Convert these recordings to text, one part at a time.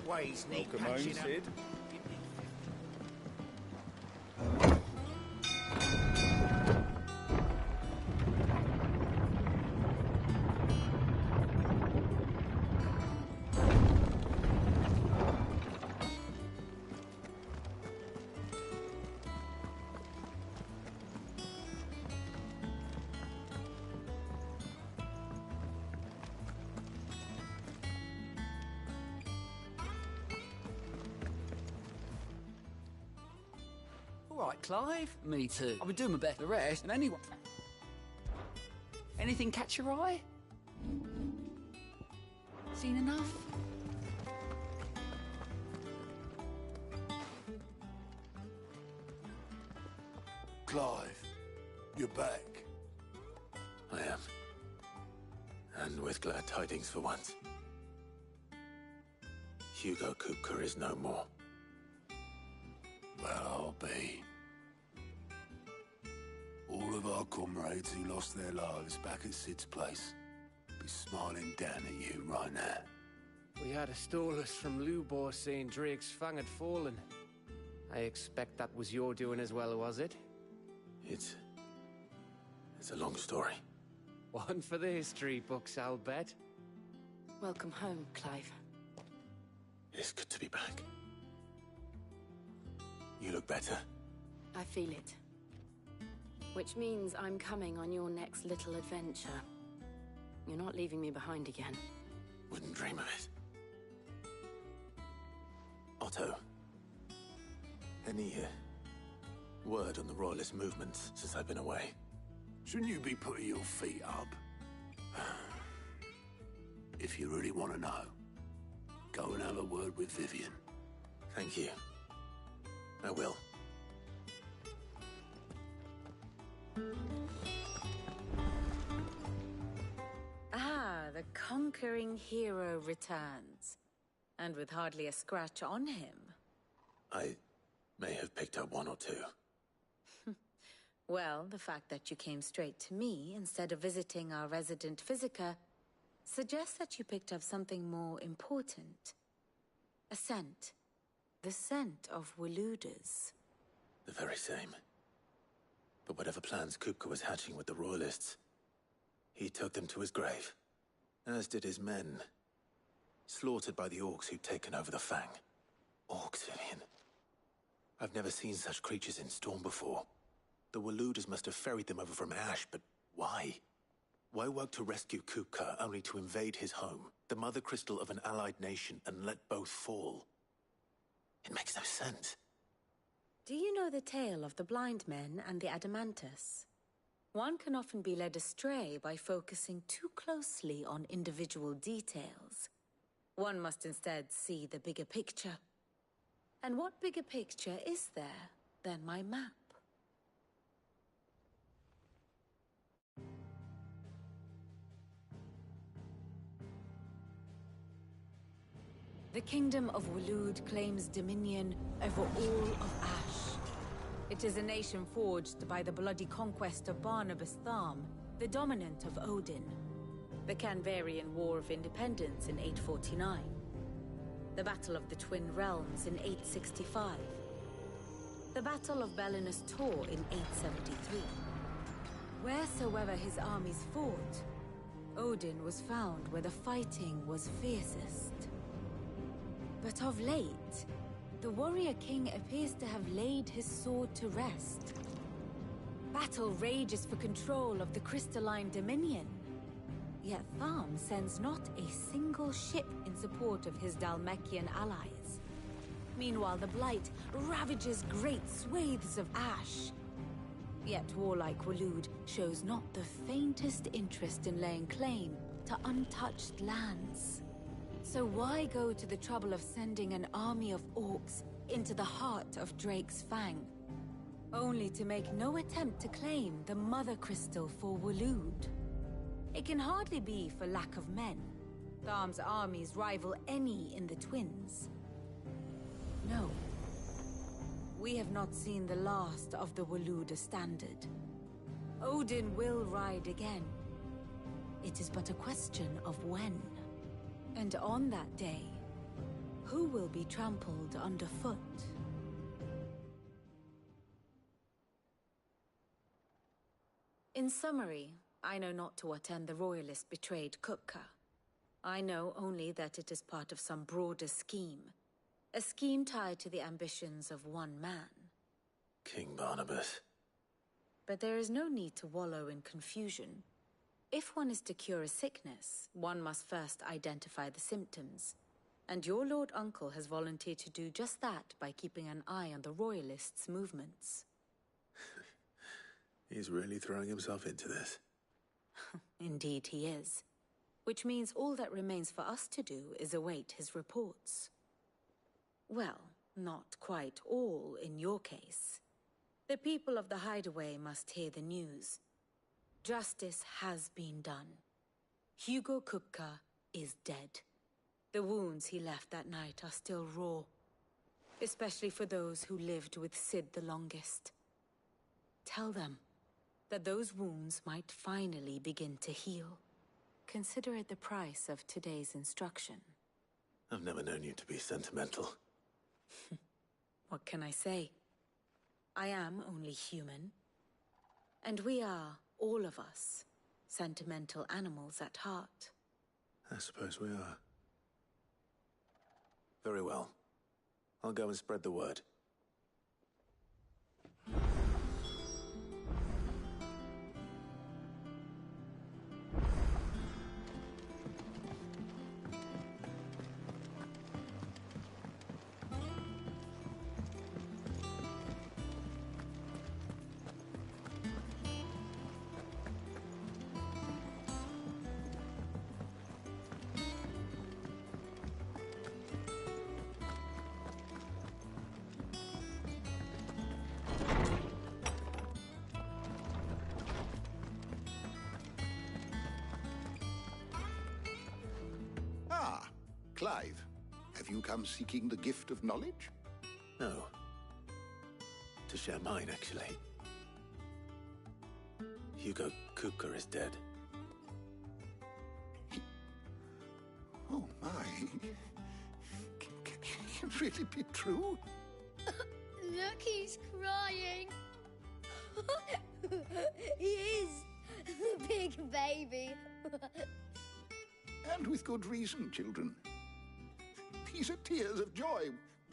ways need Welcome home, patching up. Sid. All right, Clive. Me too. I've been doing my best. The rest, and anyone. Anything catch your eye? Seen enough? Clive, you're back. I am. And with glad tidings for once. Hugo Kupka is no more. Well, I'll be. All of our comrades who lost their lives back at Sid's place be smiling down at you right now. We had a stolus from Lubor saying Drake's fang had fallen. I expect that was your doing as well, was it? It's a long story. One for the history books, I'll bet. Welcome home, Clive. It's good to be back. You look better. I feel it. Which means I'm coming on your next little adventure. You're not leaving me behind again. Wouldn't dream of it. Otto. Any word on the Royalist movements since I've been away? Shouldn't you be putting your feet up? If you really want to know, go and have a word with Vivian. Thank you. I will. Ah, the conquering hero returns. And with hardly a scratch on him. I may have picked up one or two. Well, the fact that you came straight to me instead of visiting our resident physiker suggests that you picked up something more important. A scent. The scent of Waludas. The very same. But whatever plans Kupka was hatching with the Royalists, he took them to his grave. As did his men. Slaughtered by the orcs who'd taken over the Fang. Orcs, Vivian. I've never seen such creatures in Storm before. The Waludas must have ferried them over from Ash, but why? Why work to rescue Kupka only to invade his home, the mother crystal of an allied nation, and let both fall? It makes no sense. Do you know the tale of the blind men and the Adamantus? One can often be led astray by focusing too closely on individual details. One must instead see the bigger picture. And what bigger picture is there than my map? The Kingdom of Waloed claims dominion over all of Ash. It is a nation forged by the bloody conquest of Barnabas Tharm, the dominant of Odin. The Canvarian War of Independence in 849. The Battle of the Twin Realms in 865. The Battle of Belinus Tor in 873. Wheresoever his armies fought, Odin was found where the fighting was fiercest. But of late, the warrior king appears to have laid his sword to rest. Battle rages for control of the crystalline dominion. Yet Tharm sends not a single ship in support of his Dhalmekian allies. Meanwhile, the Blight ravages great swathes of Ash. Yet warlike Waloed shows not the faintest interest in laying claim to untouched lands. So why go to the trouble of sending an army of orcs into the heart of Drake's Fang, only to make no attempt to claim the Mother Crystal for Waloed? It can hardly be for lack of men. Tharm's armies rival any in the Twins. No. We have not seen the last of the Waluda standard. Odin will ride again. It is but a question of when. And on that day, who will be trampled underfoot? In summary, I know not to what end the Royalist betrayed Kupka. I know only that it is part of some broader scheme. A scheme tied to the ambitions of one man. King Barnabas. But there is no need to wallow in confusion. If one is to cure a sickness, one must first identify the symptoms. And your Lord Uncle has volunteered to do just that by keeping an eye on the Royalists' movements. He's really throwing himself into this. Indeed he is. Which means all that remains for us to do is await his reports. Well, not quite all in your case. The people of the Hideaway must hear the news. Justice has been done. Hugo Kupka is dead. The wounds he left that night are still raw. Especially for those who lived with Sid the longest. Tell them that those wounds might finally begin to heal. Consider it the price of today's instruction. I've never known you to be sentimental. What can I say? I am only human. And we are, all of us, sentimental animals at heart. I suppose we are. Very well. I'll go and spread the word. Clive, have you come seeking the gift of knowledge? No. To share mine, actually. Hugo Kupka is dead. Oh, my. Can it really be true? Look, he's crying. He is. The big baby. And with good reason, children. These are tears of joy.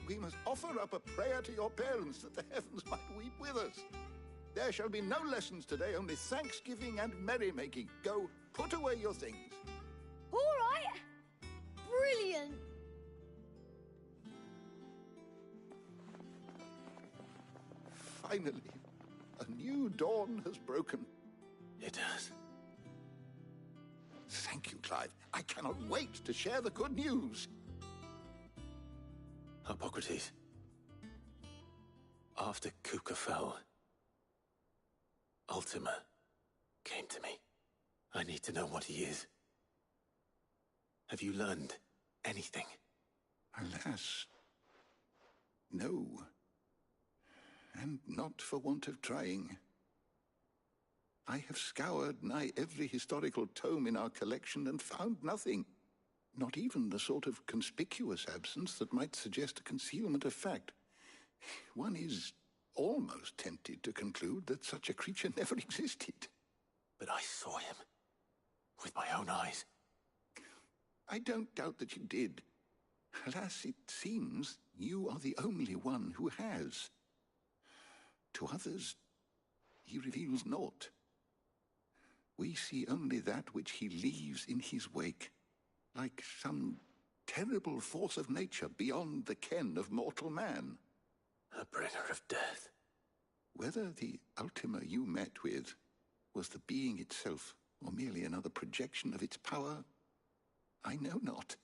We must offer up a prayer to your parents that the heavens might weep with us. There shall be no lessons today, only thanksgiving and merrymaking. Go, put away your things. All right. Brilliant. Finally, a new dawn has broken. It has. Thank you, Clive. I cannot wait to share the good news. Hippocrates. After Kupka fell, Ultima came to me. I need to know what he is. Have you learned anything? Alas, no. And not for want of trying. I have scoured nigh every historical tome in our collection and found nothing. Not even the sort of conspicuous absence that might suggest a concealment of fact. One is almost tempted to conclude that such a creature never existed. But I saw him. With my own eyes. I don't doubt that you did. Alas, it seems you are the only one who has. To others, he reveals naught. We see only that which he leaves in his wake, like some terrible force of nature beyond the ken of mortal man. A bringer of death. Whether the Ultima you met with was the being itself, or merely another projection of its power, I know not.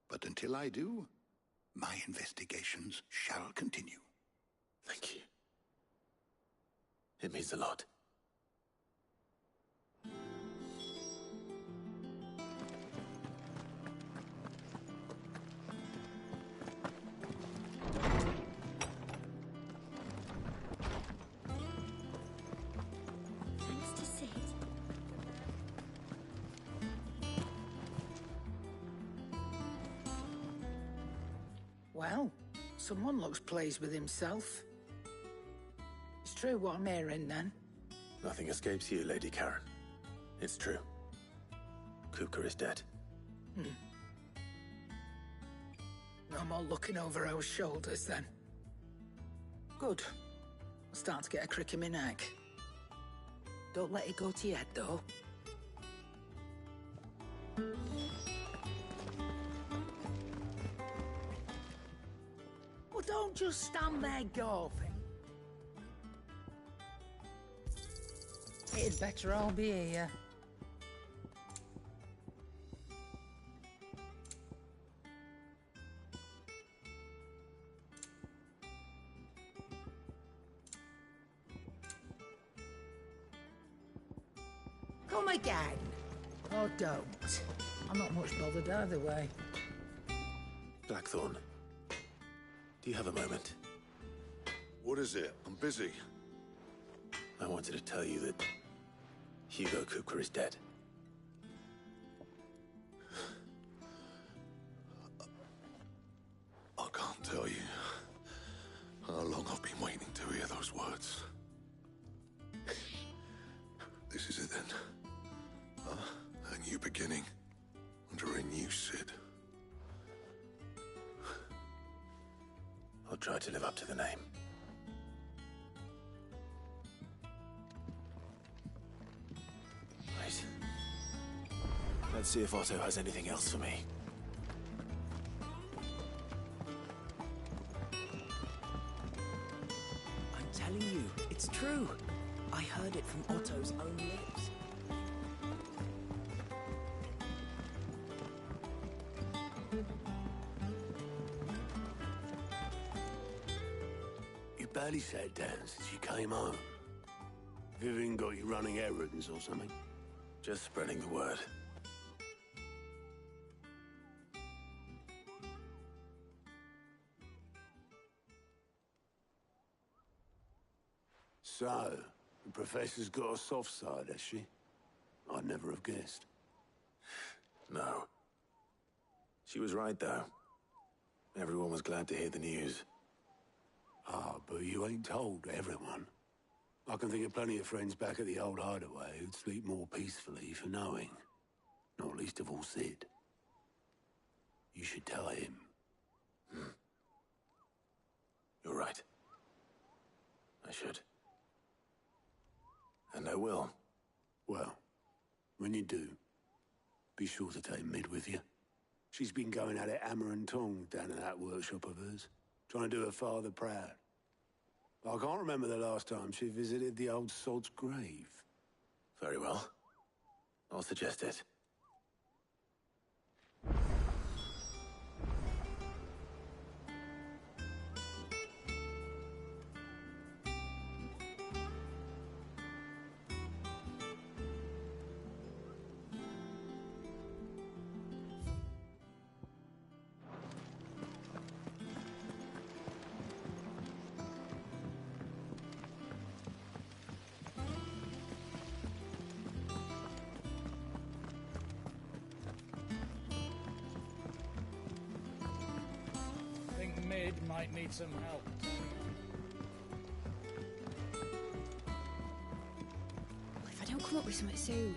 But until I do, my investigations shall continue. Thank you. It means a lot. Thanks to Sid. Well, someone looks pleased with himself. It's true what I'm hearing, then. Nothing escapes you, Lady Karen. It's true. Kupka is dead. No more looking over our shoulders, then. Good. I'm starting to get a crick in my neck. Don't let it go to your head, though. Well, don't just stand there gawping. It'd better all be here. Come again. Or don't. I'm not much bothered either way. Blackthorn, do you have a moment? What is it? I'm busy. I wanted to tell you that Hugo Kupka is dead. I can't tell you how long I've been waiting to hear those words. This is it then. A new beginning under a new Cid. I'll try to live up to the name. Right. Let's see if Otto has anything else for me. I'm telling you, it's true. I heard it from Otto's own lips. You barely sat down since you came home. Vivian got you running errands or something? Just spreading the word. So, the Professor's got a soft side, has she? I'd never have guessed. No. She was right, though. Everyone was glad to hear the news. Ah, but you ain't told everyone. I can think of plenty of friends back at the old hideaway who'd sleep more peacefully for knowing. Not least of all Cid. You should tell him. You're right. I should. And I will. Well, when you do, be sure to take Mid with you. She's been going at it hammer and tongs down in that workshop of hers, trying to do her father proud. I can't remember the last time she visited the old sod's grave. Very well. I'll suggest it. Mid might need some help. Well, if I don't come up with something soon.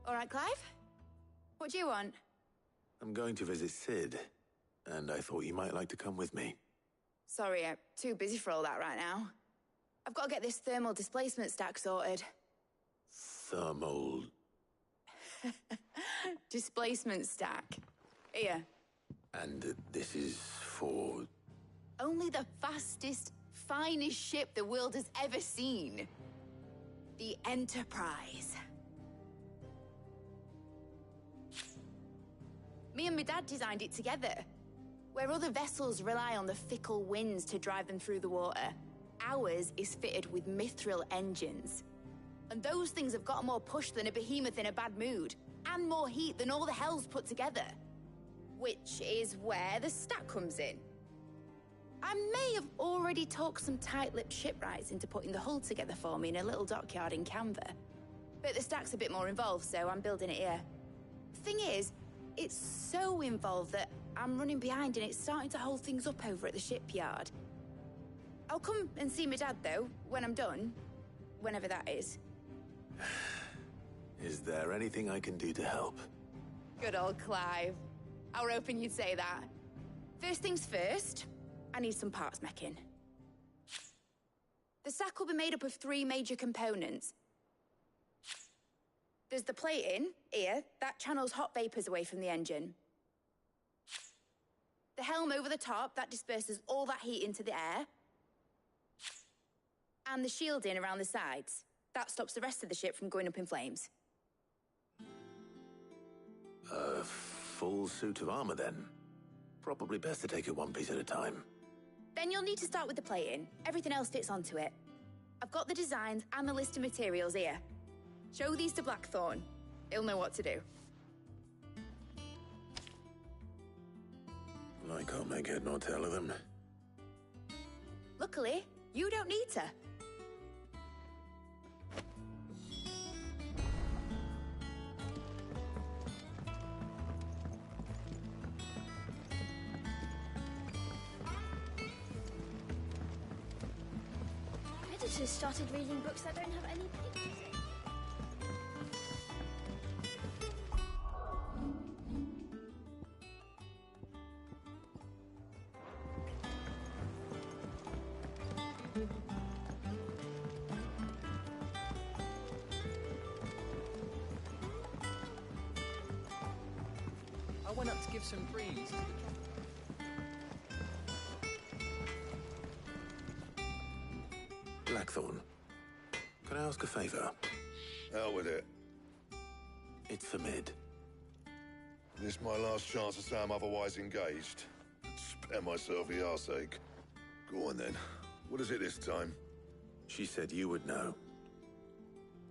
All right, Clive? What do you want? I'm going to visit Cid, and I thought you might like to come with me. Sorry, I'm too busy for all that right now. I've got to get this thermal displacement stack sorted. Thermal... Displacement stack. Here. And this is for... Only the fastest, finest ship the world has ever seen. The Enterprise. Me and my dad designed it together. Where other vessels rely on the fickle winds to drive them through the water, ours is fitted with mithril engines. And those things have got more push than a behemoth in a bad mood, and more heat than all the hells put together. Which is where the stack comes in. I may have already talked some tight-lipped shipwrights into putting the hull together for me in a little dockyard in Canva. But the stack's a bit more involved, so I'm building it here. Thing is, it's so involved that I'm running behind and it's starting to hold things up over at the shipyard. I'll come and see my dad, though, when I'm done. Whenever that is. Is there anything I can do to help? Good old Clive. I were hoping you'd say that. First things first, I need some parts meching. The stack will be made up of 3 major components. There's the plating, here, that channels hot vapors away from the engine. The helm over the top, that disperses all that heat into the air. And the shielding around the sides. That stops the rest of the ship from going up in flames. A full suit of armor, then. Probably best to take it one piece at a time. Then you'll need to start with the plating. Everything else fits onto it. I've got the designs and the list of materials here. Show these to Blackthorn. He'll know what to do. I can't make head nor tail of them. Luckily, you don't need to. Editors started reading books that don't have any pictures in. I went up to give some greens to the... Blackthorn, can I ask a favor? Hell with it. It's for Mid. This my last chance to say I'm otherwise engaged. Spare myself the arseache. Go on then. What is it this time? She said you would know.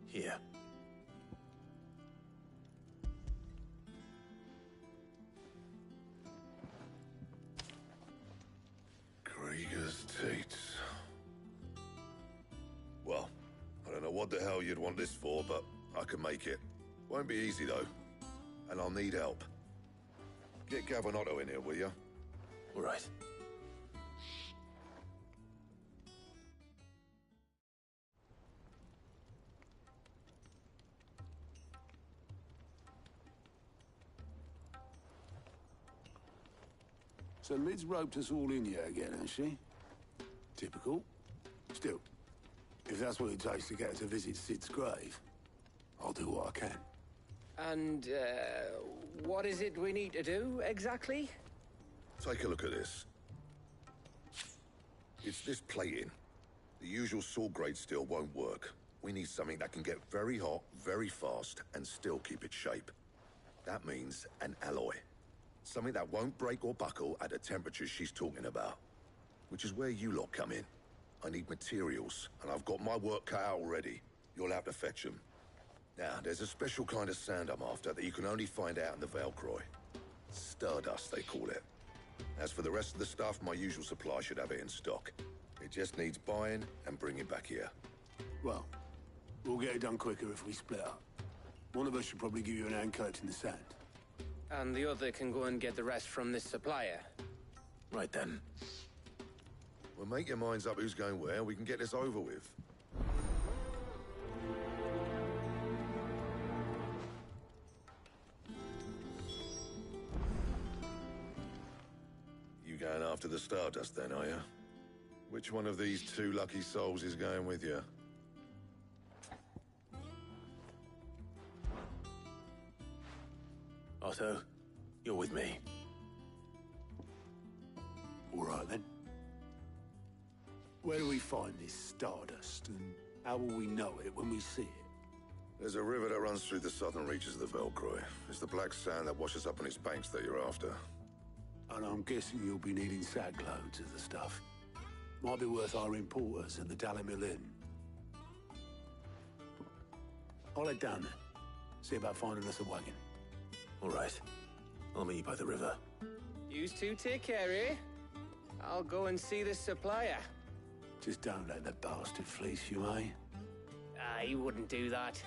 Here. Krieger's Tates. Well, I don't know what the hell you'd want this for, but I can make it. Won't be easy, though. And I'll need help. Get Gavin-Otto in here, will you? All right. So Mid's roped us all in here again, has she? Typical. Still, if that's what it takes to get her to visit Sid's grave, I'll do what I can. And, what is it we need to do, exactly? Take a look at this. It's this plating. The usual saw grade steel won't work. We need something that can get very hot, very fast, and still keep its shape. That means an alloy. Something that won't break or buckle at the temperatures she's talking about. Which is where you lot come in. I need materials, and I've got my work cut out already. You'll have to fetch them. Now, there's a special kind of sand I'm after that you can only find out in the Valcroy. Stardust, they call it. As for the rest of the stuff, my usual supply should have it in stock. It just needs buying and bringing back here. Well, we'll get it done quicker if we split up. One of us should probably give you an hand coat in the sand. And the other can go and get the rest from this supplier. Right then. Well, make your minds up who's going where, and we can get this over with. You going after the Stardust then, are you? Which one of these 2 lucky souls is going with you? Otto, you're with me. All right, then. Where do we find this Stardust, and how will we know it when we see it? There's a river that runs through the southern reaches of the Valcroy. It's the black sand that washes up on its banks that you're after. And I'm guessing you'll be needing sackloads of the stuff. Might be worth our importers at the Dalimil Inn. I'll head down there. See about finding us a wagon. All right. I'll meet you by the river. Yous two take care, eh? I'll go and see this supplier. Just don't let the bastard fleece you, eh? He wouldn't do that.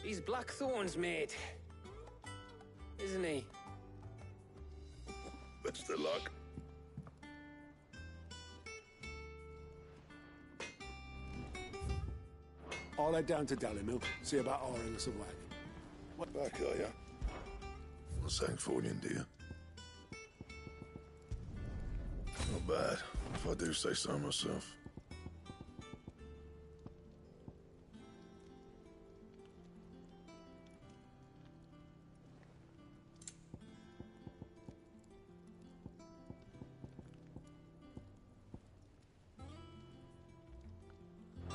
He's Blackthorn's mate. Isn't he? Best of luck. I'll head down to Dallimil, see about hiring us a wagon. Back, are ya? Not Sancfordian, do you? Not bad, if I do say so myself.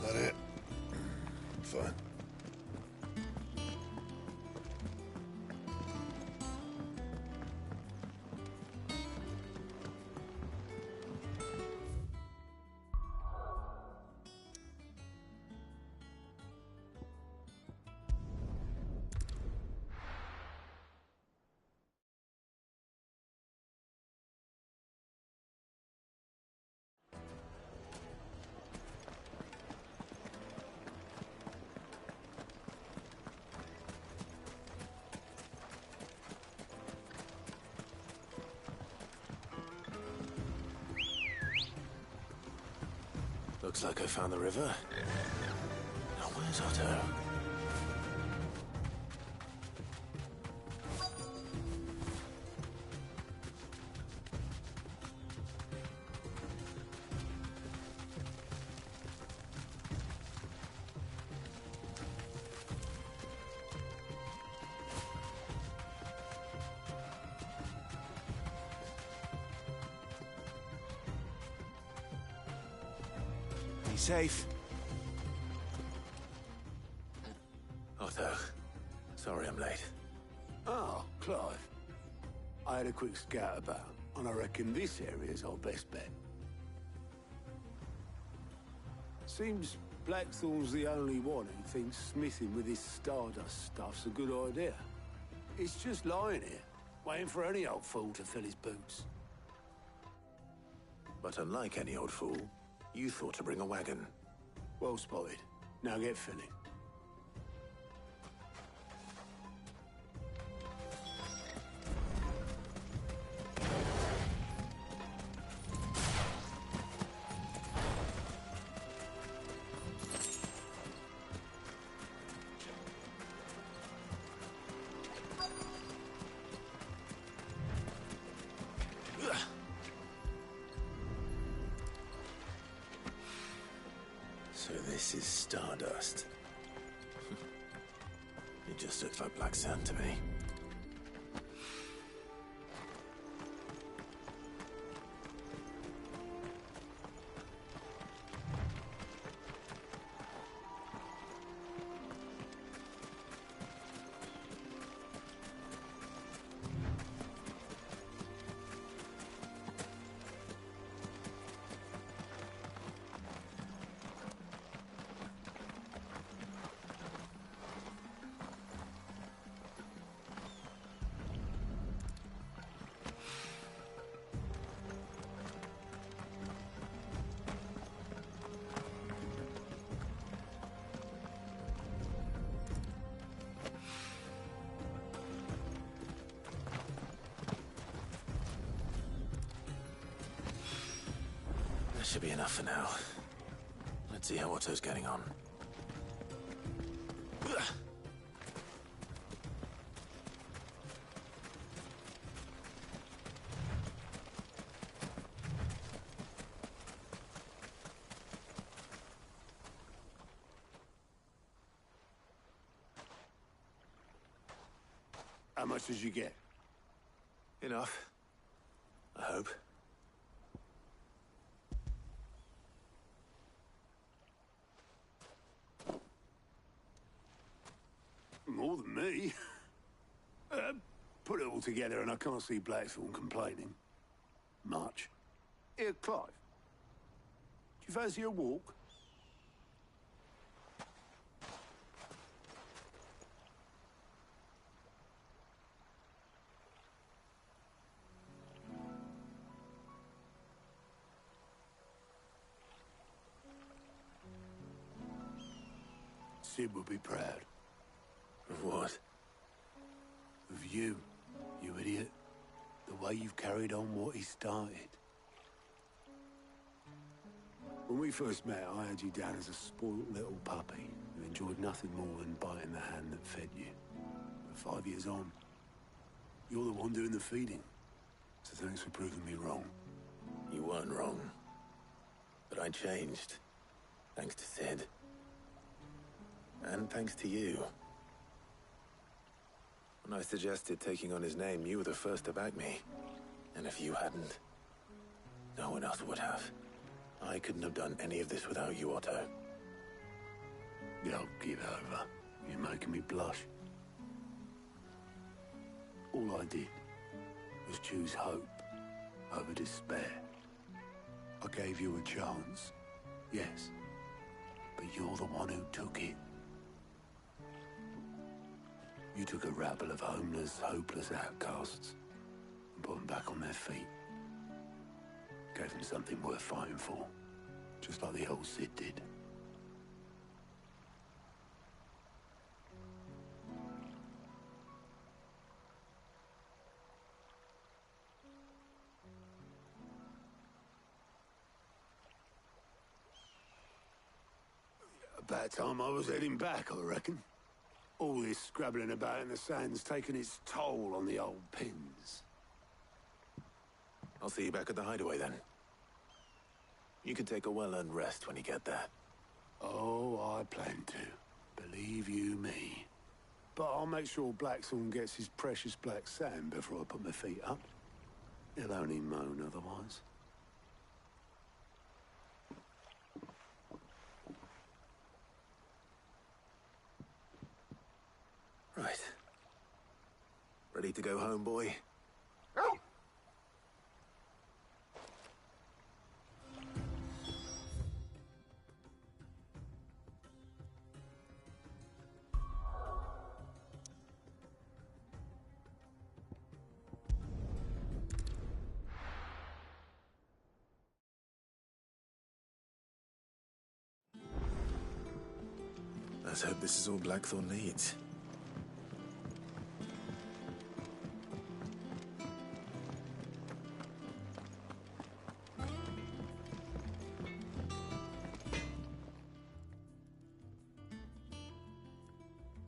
That it? Fine. Looks like I found the river. Now where's Otto? Be safe. Otto, sorry I'm late. Oh, Clive. I had a quick scout about, and I reckon this area's our best bet. Seems Blackthorn's the only one who thinks smithing with this Stardust stuff's a good idea. It's just lying here, waiting for any old fool to fill his boots. But unlike any old fool, you thought to bring a wagon. Well spotted. Now get filling. So this is Stardust. It just looks like black sand to me. That should be enough for now. Let's see how Otto's getting on. How much did you get? Enough. I hope. More than me. Put it all together and I can't see Blackthorn complaining. Much. Here, Clive. Do you fancy a walk? Sid would be proud. Of what? Of you, you idiot. The way you've carried on what he started. When we first met, I had you down as a spoilt little puppy who enjoyed nothing more than biting the hand that fed you. But 5 years on, you're the one doing the feeding. So thanks for proving me wrong. You weren't wrong. But I changed. Thanks to Sid. And thanks to you. When I suggested taking on his name, you were the first to back me. And if you hadn't, no one else would have. I couldn't have done any of this without you, Otto. Yo, give over. You're making me blush. All I did was choose hope over despair. I gave you a chance, yes, but you're the one who took it. You took a rabble of homeless, hopeless outcasts and put them back on their feet. Gave them something worth fighting for, just like the old Sid did. About time I was heading back, I reckon. All this scrabbling about in the sand's taken its toll on the old pins. I'll see you back at the hideaway then. You can take a well-earned rest when you get there. Oh, I plan to. Believe you me. But I'll make sure Blackthorn gets his precious black sand before I put my feet up. He'll only moan otherwise. Right. Ready to go home, boy? Let's hope this is all Blackthorn needs.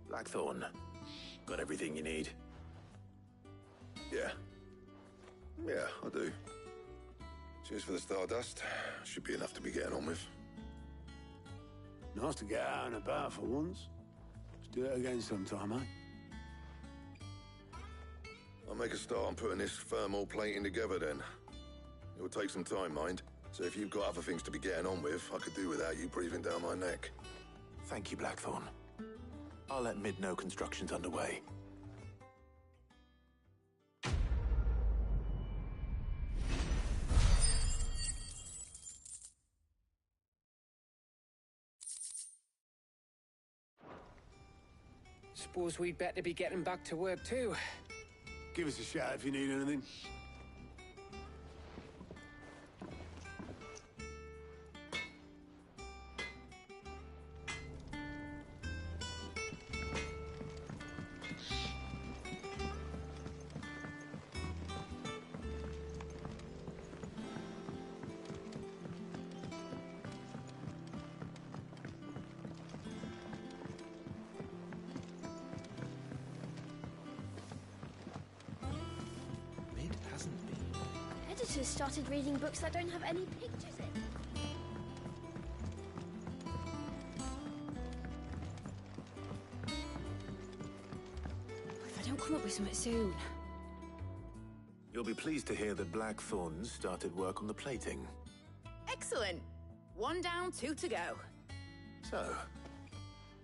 Blackthorn, got everything you need? Yeah. Yeah, I do. Cheers for the stardust. Should be enough to be getting on with. Nice to get out and about for once. Let's do it again sometime, eh? I'll make a start on putting this thermal plating together then. It will take some time, mind. So if you've got other things to be getting on with, I could do without you breathing down my neck. Thank you, Blackthorn. I'll let Mid know construction's underway. Suppose we'd better be getting back to work too. Give us a shout if you need anything. Editors started reading books that don't have any pictures in. If I don't come up with something soon. You'll be pleased to hear that Blackthorn's started work on the plating. Excellent. 1 down, 2 to go. So,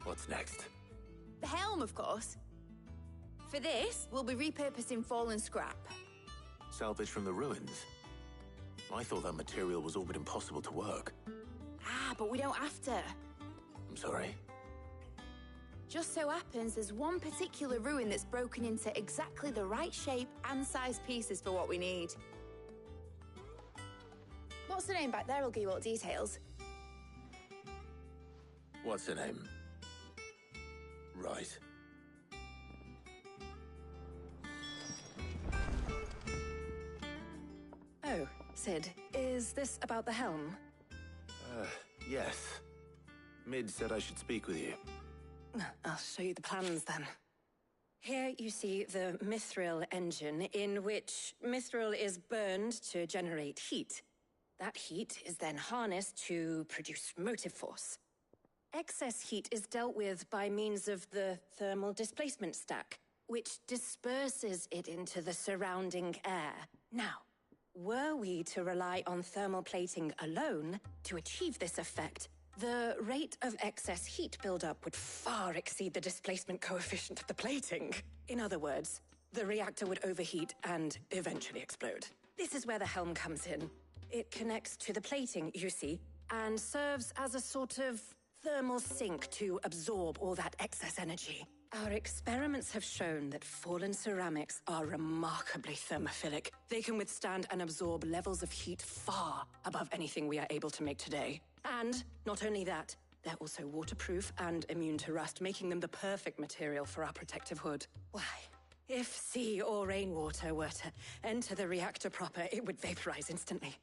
what's next? The helm, of course. For this, we'll be repurposing fallen scrap. Salvage from the ruins? I thought that material was all but impossible to work. Ah, but we don't have to. I'm sorry. Just so happens there's one particular ruin that's broken into exactly the right shape and size pieces for what we need. What's the name back there? I'll give you all the details. What's her name? Right. Sid, is this about the helm? Yes. Mid said I should speak with you. I'll show you the plans then. Here you see the mithril engine, in which mithril is burned to generate heat. That heat is then harnessed to produce motive force. Excess heat is dealt with by means of the thermal displacement stack, which disperses it into the surrounding air. Now, were we to rely on thermal plating alone to achieve this effect, the rate of excess heat buildup would far exceed the displacement coefficient of the plating. In other words, the reactor would overheat and eventually explode. This is where the helm comes in. It connects to the plating, you see, and serves as a sort of thermal sink to absorb all that excess energy. Our experiments have shown that fallen ceramics are remarkably thermophilic. They can withstand and absorb levels of heat far above anything we are able to make today. And not only that, they're also waterproof and immune to rust, making them the perfect material for our protective hood. Why, if sea or rainwater were to enter the reactor proper, it would vaporize instantly.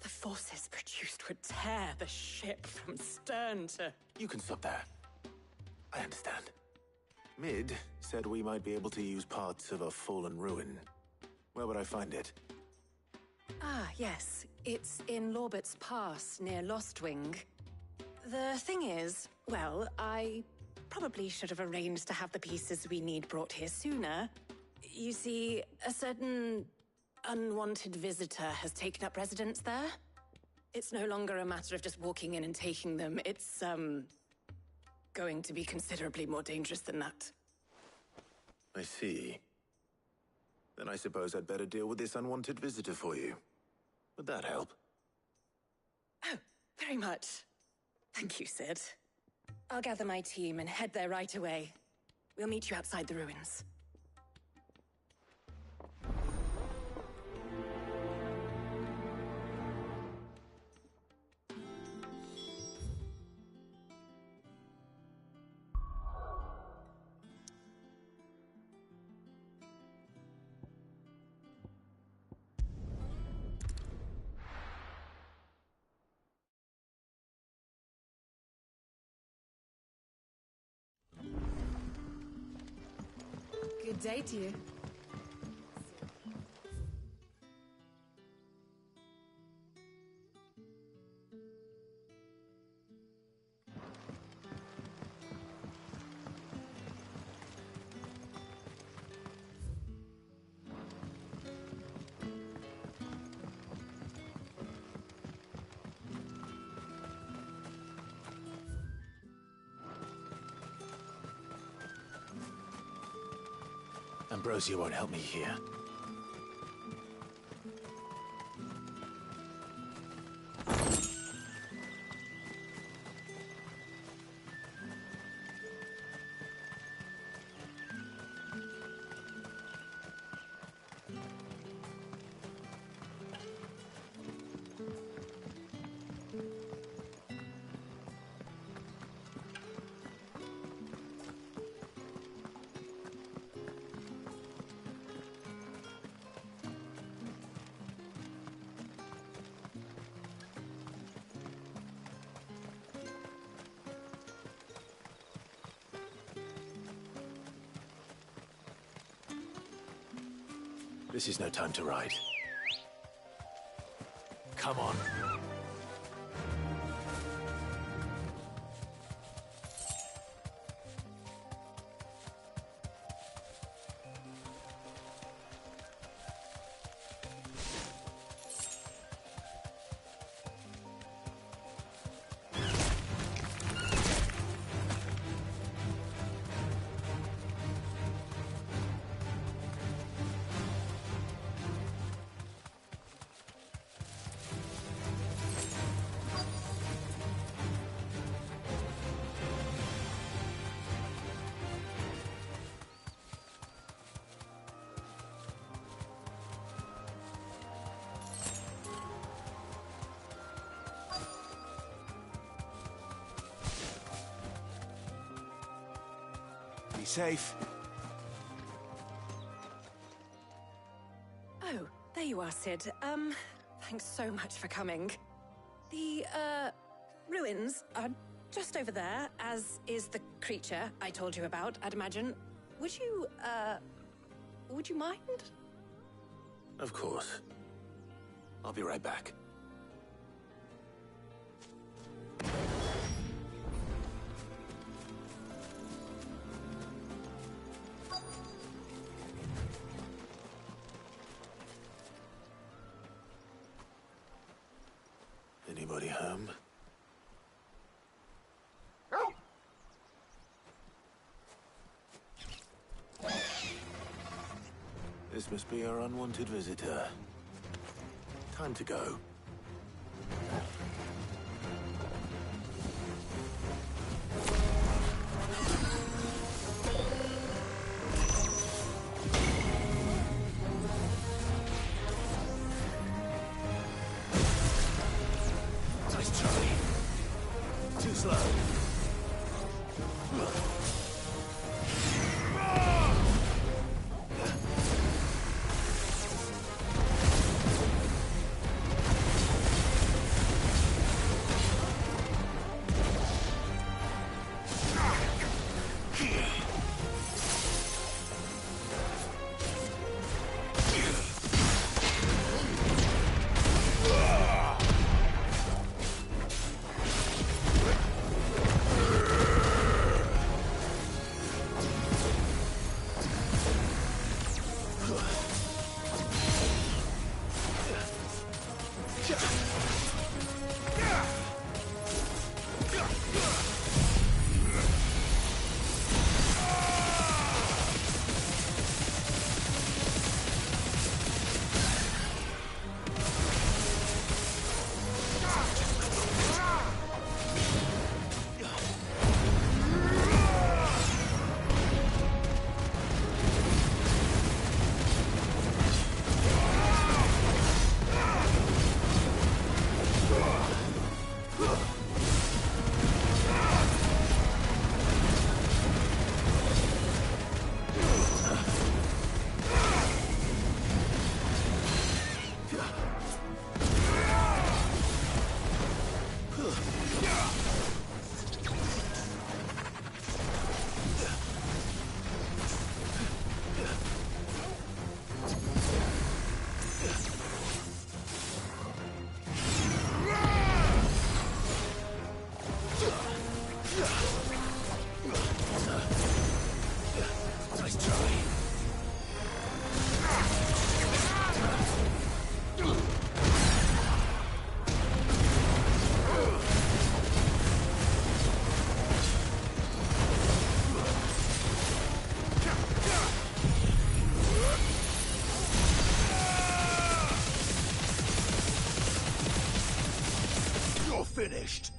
The forces produced would tear the ship from stern to... You can stop there. I understand. Mid said we might be able to use parts of a fallen ruin. Where would I find it? Ah, yes. It's in Lorbert's Pass, near Lostwing. The thing is, well, I probably should have arranged to have the pieces we need brought here sooner. You see, a certain unwanted visitor has taken up residence there. It's no longer a matter of just walking in and taking them. It's, going to be considerably more dangerous than that. I see. Then I suppose I'd better deal with this unwanted visitor for you. Would that help? Oh, very much. Thank you, Sid. I'll gather my team and head there right away. We'll meet you outside the ruins. Good day to you. Ambrosia won't help me here. This is no time to ride. Come on. Be safe. Oh, there you are, Sid. Thanks so much for coming. The, ruins are just over there, as is the creature I told you about, I'd imagine. Would you mind? Of course. I'll be right back. Anybody home? This must be our unwanted visitor. Time to go. Nice try. Too slow. Finished.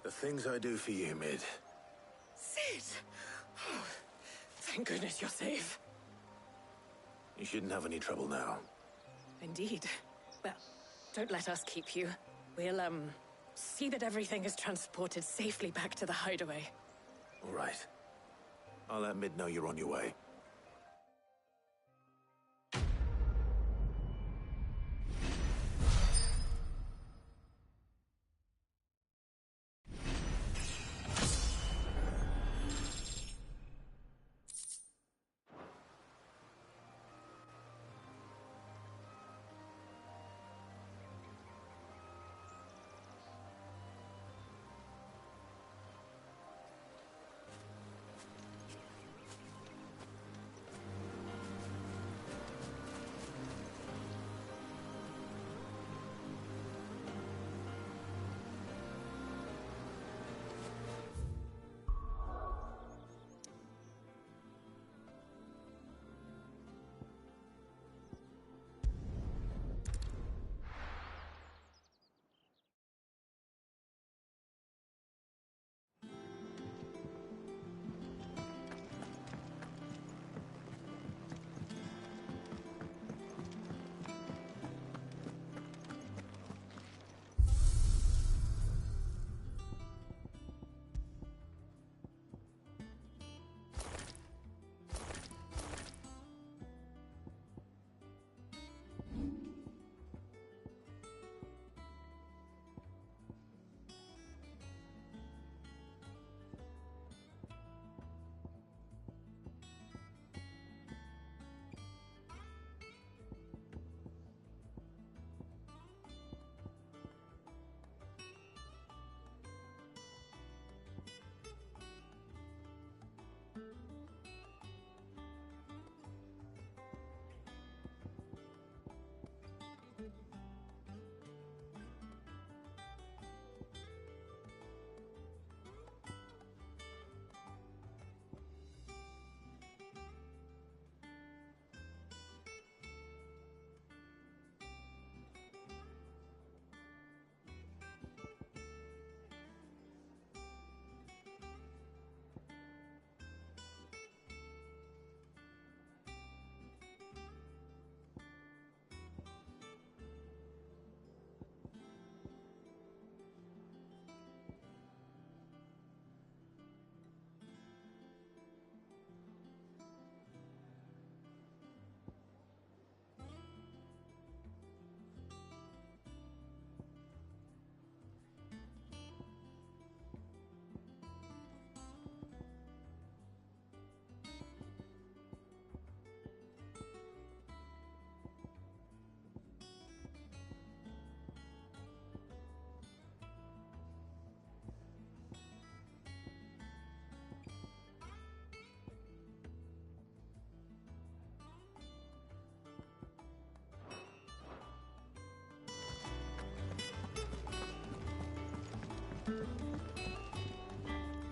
The things I do for you, Mid. Sid! Oh, thank goodness you're safe. You shouldn't have any trouble now. Indeed. Well, don't let us keep you. We'll, see that everything is transported safely back to the hideaway. All right. I'll let Mid know you're on your way.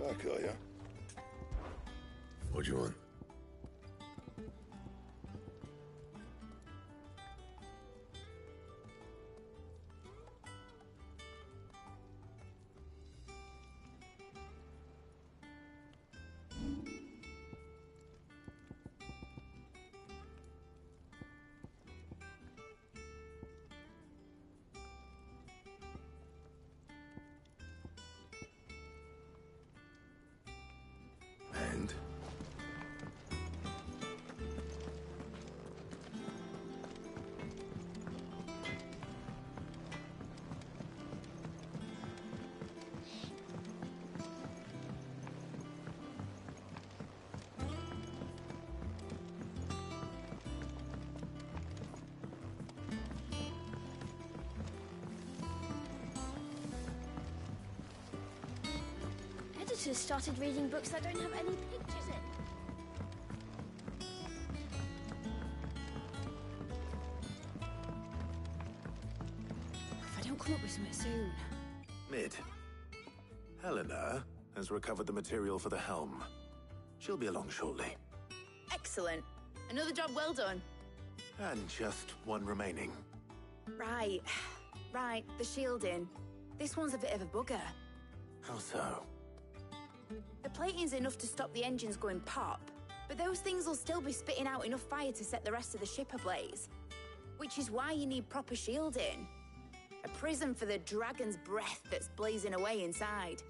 Back, are ya? What do you want? And? Editors started reading books that don't have any pictures in. If I don't come up with something soon. Mid. Helena has recovered the material for the helm. She'll be along shortly. Excellent. Another job well done. And just one remaining. Right. Right, the shielding. This one's a bit of a bugger. How so? The plating's enough to stop the engines going pop, but those things will still be spitting out enough fire to set the rest of the ship ablaze. Which is why you need proper shielding. A prison for the dragon's breath that's blazing away inside.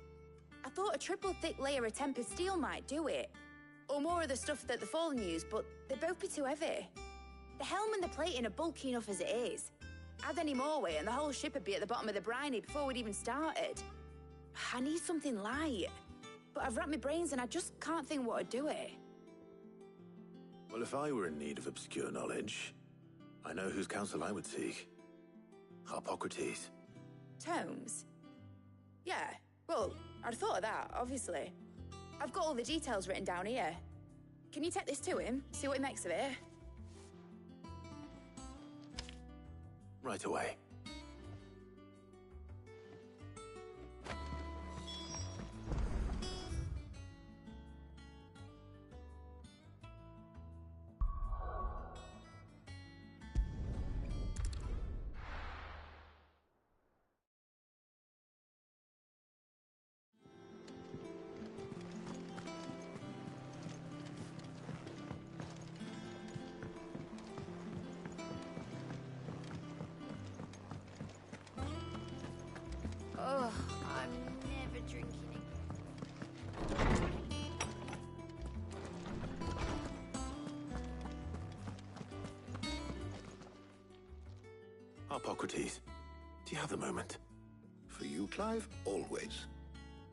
I thought a triple thick layer of tempered steel might do it. Or more of the stuff that the Fallen use, but they'd both be too heavy. The helm and the plating are bulky enough as it is. Add any more weight and the whole ship would be at the bottom of the briny before we'd even started. I need something light. But I've racked my brains and I just can't think what would do it. Well, if I were in need of obscure knowledge, I know whose counsel I would seek. Harpocrates. Tomes? Yeah, well, I'd thought of that, obviously. I've got all the details written down here. Can you take this to him, see what he makes of it? Right away. Oh, I'm never drinking Harpocrates, do you have the moment? For you, Clive, always.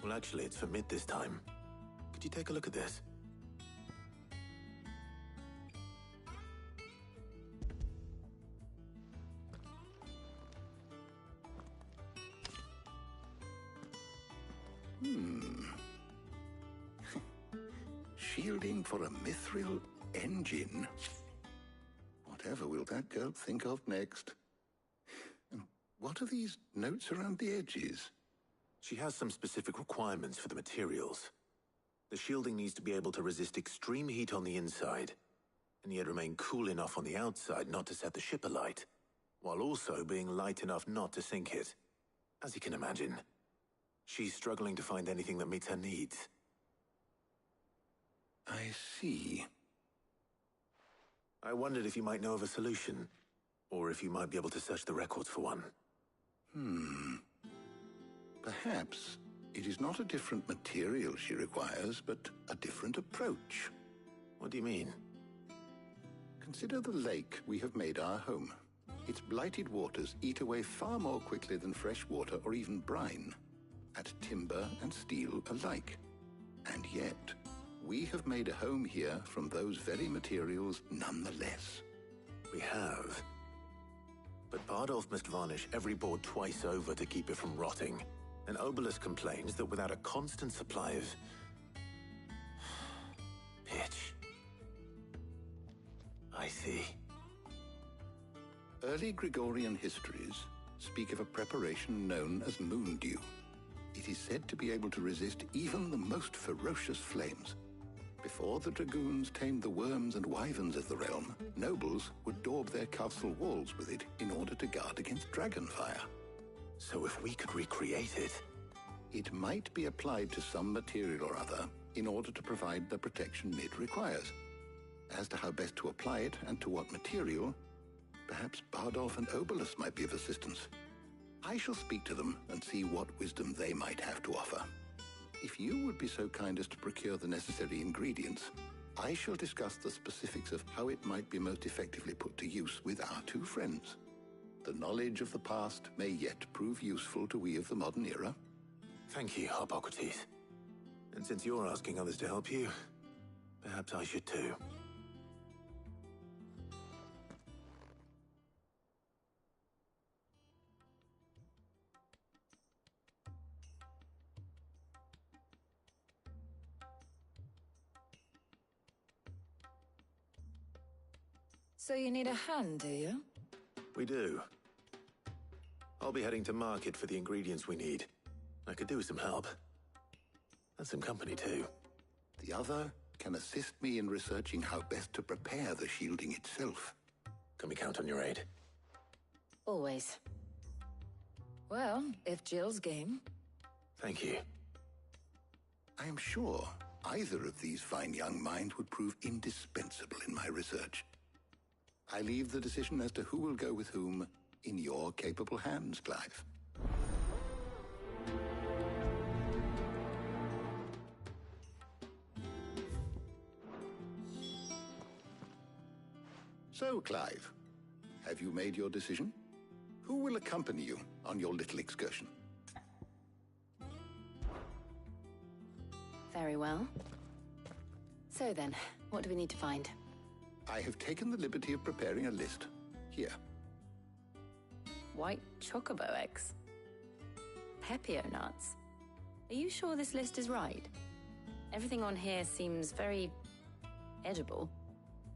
Well, actually, it's for Mid this time. Could you take a look at this? Shielding for a mithril engine. Whatever will that girl think of next? And what are these notes around the edges? She has some specific requirements for the materials. The shielding needs to be able to resist extreme heat on the inside, and yet remain cool enough on the outside not to set the ship alight, while also being light enough not to sink it. As you can imagine, she's struggling to find anything that meets her needs. I see. I wondered if you might know of a solution, or if you might be able to search the records for one. Perhaps it is not a different material she requires, but a different approach. What do you mean? Consider the lake we have made our home. Its blighted waters eat away far more quickly than fresh water or even brine, at timber and steel alike. And yet, we have made a home here from those very materials nonetheless. We have. But Bardolph must varnish every board twice over to keep it from rotting. And Obelus complains that without a constant supply of pitch. I see. Early Gregorian histories speak of a preparation known as moon dew. It is said to be able to resist even the most ferocious flames. Before the dragoons tamed the worms and wyverns of the realm, nobles would daub their castle walls with it in order to guard against dragon fire. So if we could recreate it... It might be applied to some material or other in order to provide the protection Mid requires. As to how best to apply it and to what material, perhaps Bardolph and Obolus might be of assistance. I shall speak to them and see what wisdom they might have to offer. If you would be so kind as to procure the necessary ingredients, I shall discuss the specifics of how it might be most effectively put to use with our two friends. The knowledge of the past may yet prove useful to we of the modern era. Thank you, Hippocrates. And since you're asking others to help you, perhaps I should too. So you need a hand, do you? We do. I'll be heading to market for the ingredients we need. I could do with some help. And some company, too. The other can assist me in researching how best to prepare the shielding itself. Can we count on your aid? Always. Well, if Jill's game. Thank you. I am sure either of these fine young minds would prove indispensable in my research. I leave the decision as to who will go with whom in your capable hands, Clive. So, Clive, have you made your decision? Who will accompany you on your little excursion? Very well. So then, what do we need to find? I have taken the liberty of preparing a list. Here. White chocobo eggs. Pepio nuts. Are you sure this list is right? Everything on here seems very edible.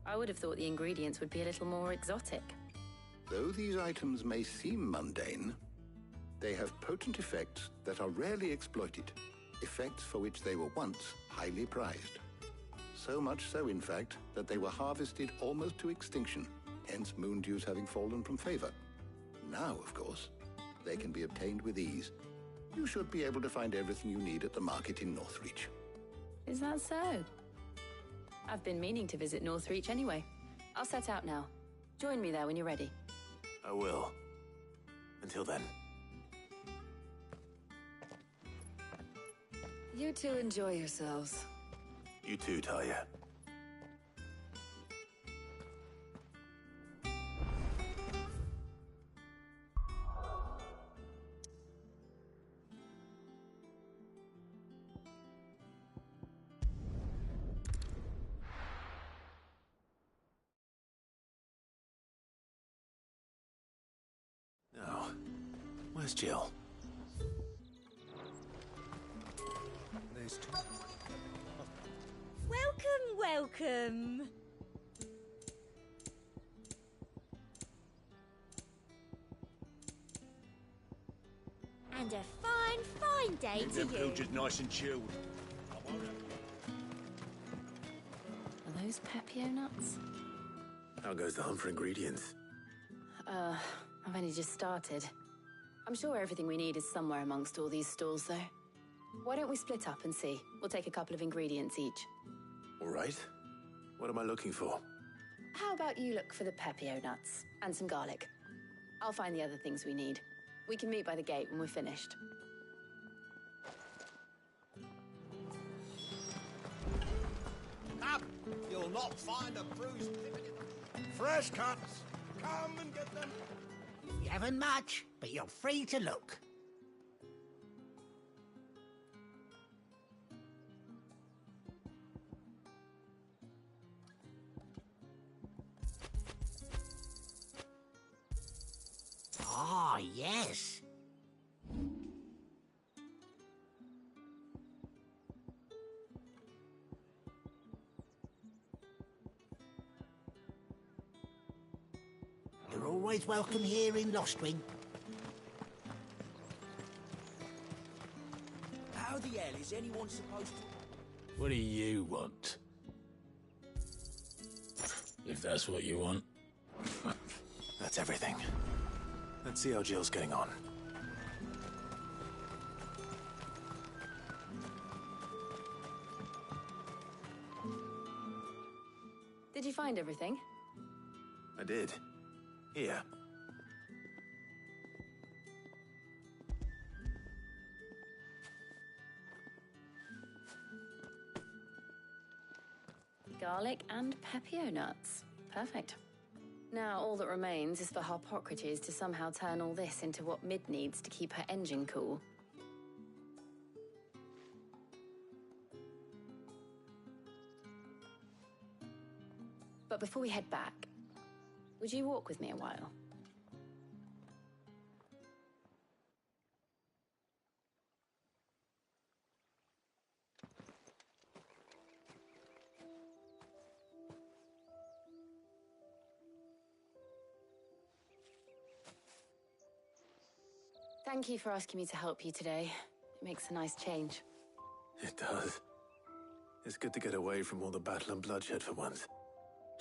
I would have thought the ingredients would be a little more exotic. Though these items may seem mundane, they have potent effects that are rarely exploited, effects for which they were once highly prized. So much so, in fact, that they were harvested almost to extinction, hence moon dews having fallen from favor. Now, of course, they can be obtained with ease. You should be able to find everything you need at the market in Northreach. Is that so? I've been meaning to visit Northreach anyway. I'll set out now. Join me there when you're ready. I will. Until then. You two enjoy yourselves. You too, Talia. Now, where's Jill? Welcome! And a fine day to Them you. pilchards nice and chilled. Are those Pepio nuts? How goes the hunt for ingredients? I've only just started. I'm sure everything we need is somewhere amongst all these stalls, though. Why don't we split up and see? We'll take a couple of ingredients each. All right. What am I looking for? How about you look for the Pepio nuts and some garlic? I'll find the other things we need. We can meet by the gate when we're finished. Up! You'll not find a bruised pivot in the... Fresh cuts! Come and get them! You haven't much, but you're free to look. Ah, yes. You're always welcome here in Lostwing. is anyone supposed to... What do you want? If that's what you want. That's everything. Let's see how Jill's getting on. Did you find everything? I did. Here. Garlic and pepio nuts. Perfect. Now all that remains is for Harpocrates to somehow turn all this into what Mid needs to keep her engine cool. But before we head back, would you walk with me a while? Thank you for asking me to help you today. It makes a nice change. It does. It's good to get away from all the battle and bloodshed for once.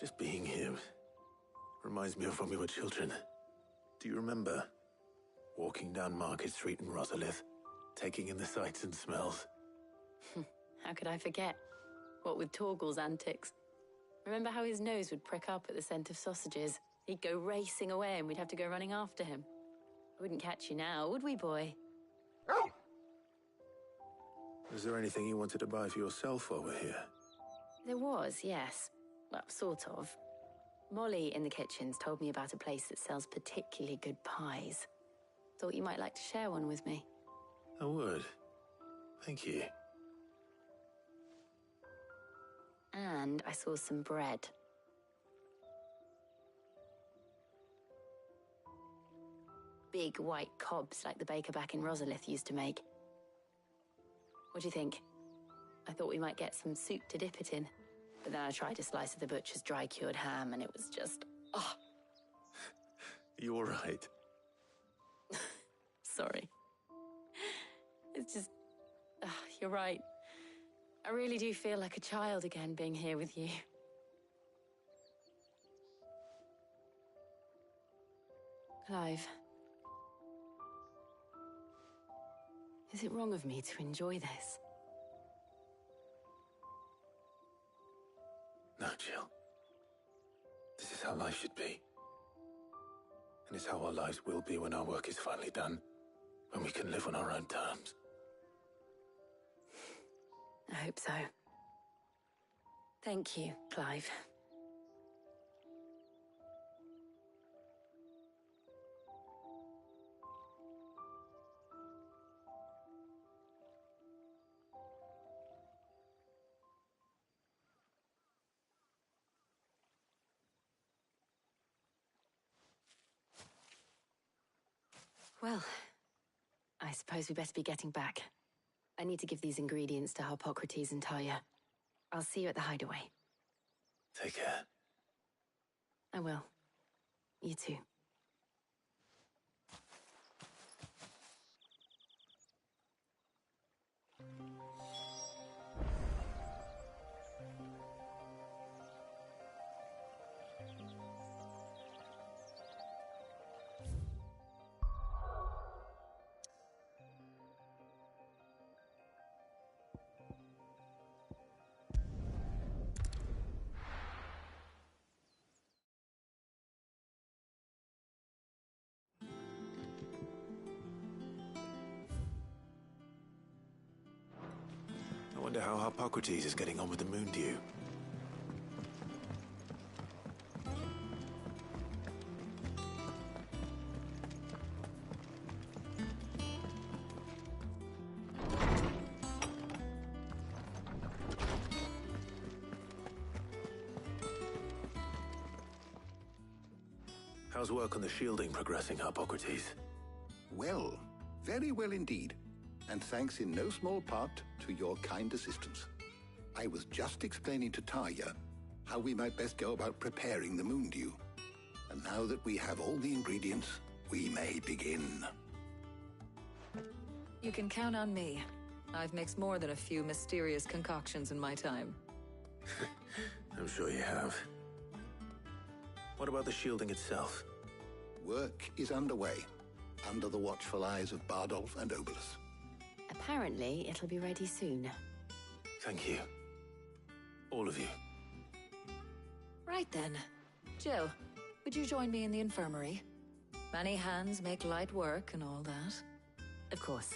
Just being here reminds me of when we were children. Do you remember? Walking down Market Street in Rosalith, taking in the sights and smells. How could I forget? What with Torgal's antics. Remember how his nose would prick up at the scent of sausages? He'd go racing away and we'd have to go running after him. We wouldn't catch you now, would we, boy? Was there anything you wanted to buy for yourself while we're here? There was, yes. Well, sort of. Molly in the kitchens told me about a place that sells particularly good pies. Thought you might like to share one with me. I would. Thank you. And I saw some bread. Big white cobs like the baker back in Rosalith used to make. What do you think? I thought we might get some soup to dip it in. But then I tried a slice of the butcher's dry-cured ham and it was just... oh. You all right? Sorry. It's just... you're right. I really do feel like a child again being here with you. Clive. Is it wrong of me to enjoy this? No, Jill. This is how life should be. And it's how our lives will be when our work is finally done. When we can live on our own terms. I hope so. Thank you, Clive. Well, I suppose we better be getting back. I need to give these ingredients to Harpocrates and Talia. I'll see you at the hideaway. Take care. I will. You too. I wonder how Harpocrates is getting on with the moon dew. How's work on the shielding progressing, Harpocrates? Well, very well indeed. And thanks in no small part to your kind assistance. I was just explaining to Talia how we might best go about preparing the moon dew. And now that we have all the ingredients, we may begin. You can count on me. I've mixed more than a few mysterious concoctions in my time. I'm sure you have. What about the shielding itself? Work is underway, under the watchful eyes of Bardolph and Obolus. Apparently, it'll be ready soon. Thank you. All of you. Right then. Jill, would you join me in the infirmary? Many hands make light work and all that. Of course.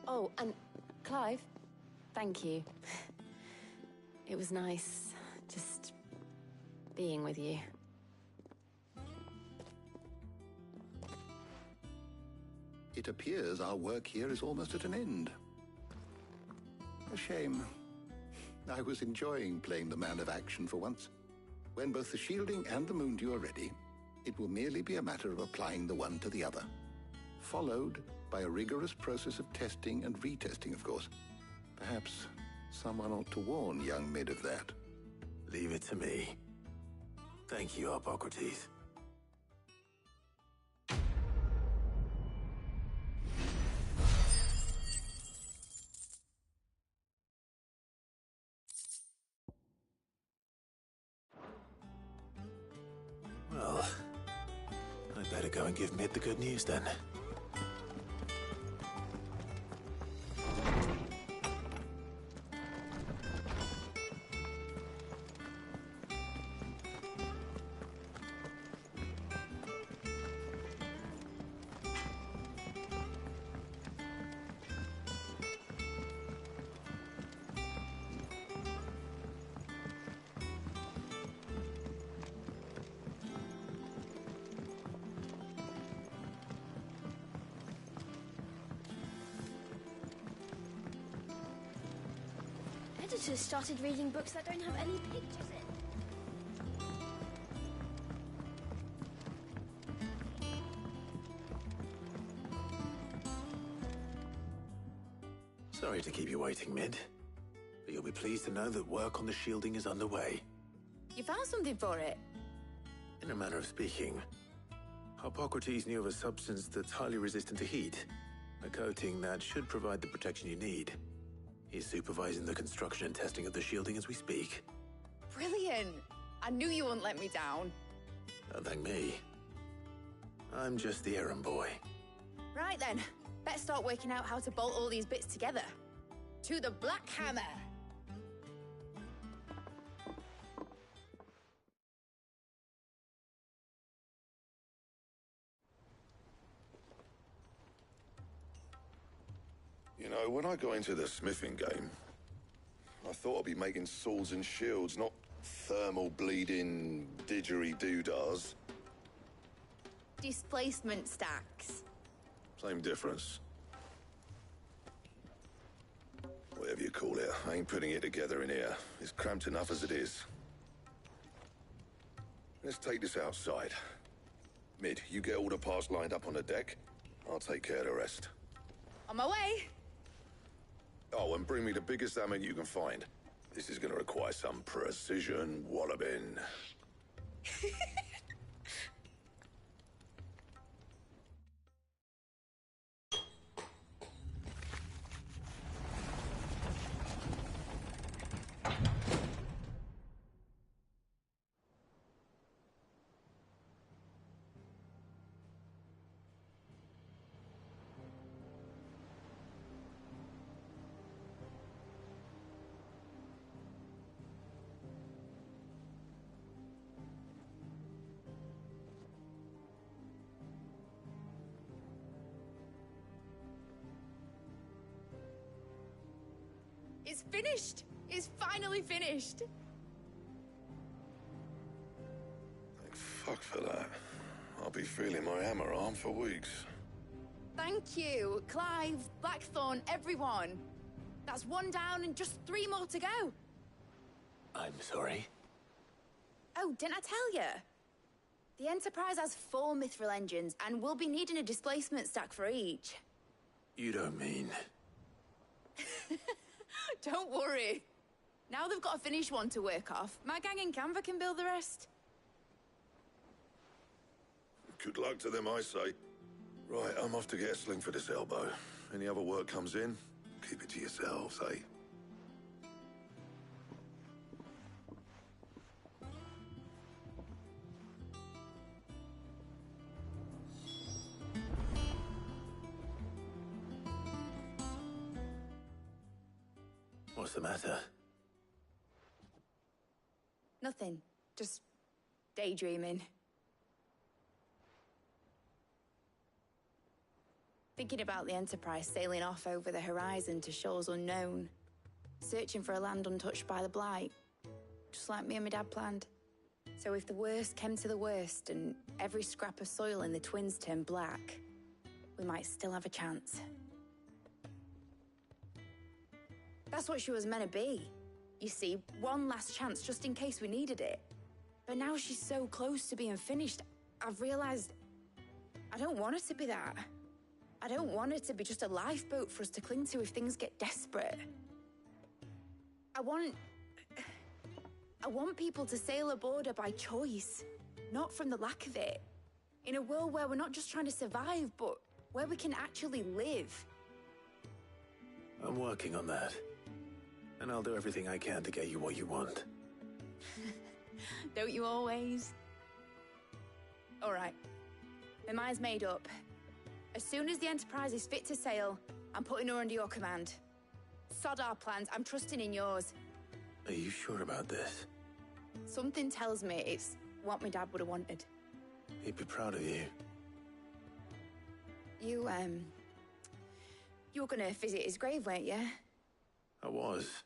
Oh, and Clive, thank you. It was nice just being with you. It appears our work here is almost at an end. A shame. I was enjoying playing the man of action for once. When both the shielding and the Moondew are ready, it will merely be a matter of applying the one to the other, followed by a rigorous process of testing and retesting, of course. Perhaps someone ought to warn young Mid of that. Leave it to me. Thank you, Hippocrates. Well, I'd better go and give Mid the good news then. Editors started reading books that don't have any pictures in. Sorry to keep you waiting, Mid. But you'll be pleased to know that work on the shielding is underway. You found something for it? In a manner of speaking, Hippocrates knew of a substance that's highly resistant to heat. A coating that should provide the protection you need. He's supervising the construction and testing of the shielding as we speak. Brilliant! I knew you wouldn't let me down. Don't thank me. I'm just the errand boy. Right then, better start working out how to bolt all these bits together. To the Black Hammer! You know, when I got into the smithing game, I thought I'd be making swords and shields, not thermal bleeding didgeridoo-dahs. Displacement stacks. Same difference. Whatever you call it, I ain't putting it together in here. It's cramped enough as it is. Let's take this outside. Mid, you get all the parts lined up on the deck. I'll take care of the rest. On my way! Oh, and bring me the biggest hammer you can find. This is gonna require some precision walloping. It's finished! It's finally finished! Thank fuck for that. I'll be feeling my hammer arm for weeks. Thank you, Clive, Blackthorn, everyone. That's one down and just 3 more to go. I'm sorry. Oh, didn't I tell you? The Enterprise has 4 mithril engines, and we'll be needing a displacement stack for each. You don't mean... Don't worry. Now they've got a finished one to work off. My gang in Canva can build the rest. Good luck to them, I say. Right, I'm off to get a sling for this elbow. Any other work comes in, keep it to yourselves, eh? What's the matter? Nothing. Just daydreaming. Thinking about the Enterprise sailing off over the horizon to shores unknown. Searching for a land untouched by the Blight. Just like me and my dad planned. So if the worst came to the worst and every scrap of soil in the Twins turned black, we might still have a chance. That's what she was meant to be. You see, one last chance just in case we needed it. But now she's so close to being finished, I've realized I don't want her to be that. I don't want her to be just a lifeboat for us to cling to if things get desperate. I want people to sail aboard her by choice, not from the lack of it. In a world where we're not just trying to survive, but where we can actually live. I'm working on that. And I'll do everything I can to get you what you want. Don't you always? All right. My mind's made up. As soon as the Enterprise is fit to sail, I'm putting her under your command. Sod our plans, I'm trusting in yours. Are you sure about this? Something tells me it's what my dad would have wanted. He'd be proud of you. You were gonna visit his grave, weren't you? I was.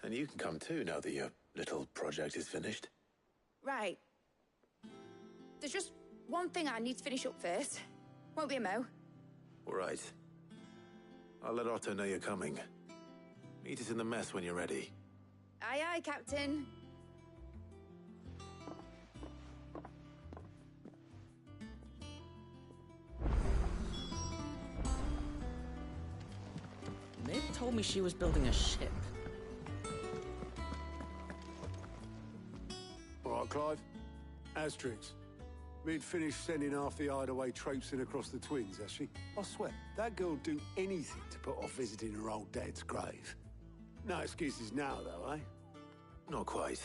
And you can come too now that your little project is finished. Right. There's just one thing I need to finish up first. Won't be a mo. All right. I'll let Otto know you're coming. Meet us in the mess when you're ready. Aye, aye, Captain. Mid told me she was building a ship. All right, Clive. Asterix. Mid finished sending half the hideaway traipsing across the Twins, has she? I swear, that girl'd do anything to put off visiting her old dad's grave. No excuses now, though, eh? Not quite.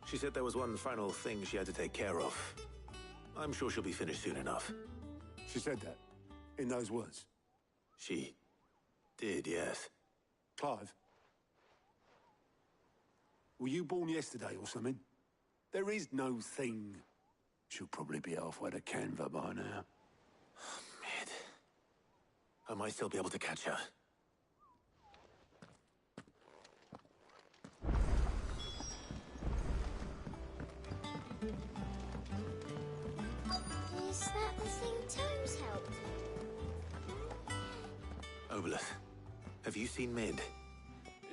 She said there was one final thing she had to take care of. I'm sure she'll be finished soon enough. She said that? In those words? She did, yes. Clive? Were you born yesterday or something? There is no thing. She'll probably be halfway to Canva by now. Mid. I might still be able to catch her. Is that the thing Tomes helped? Obelith, have you seen Mid?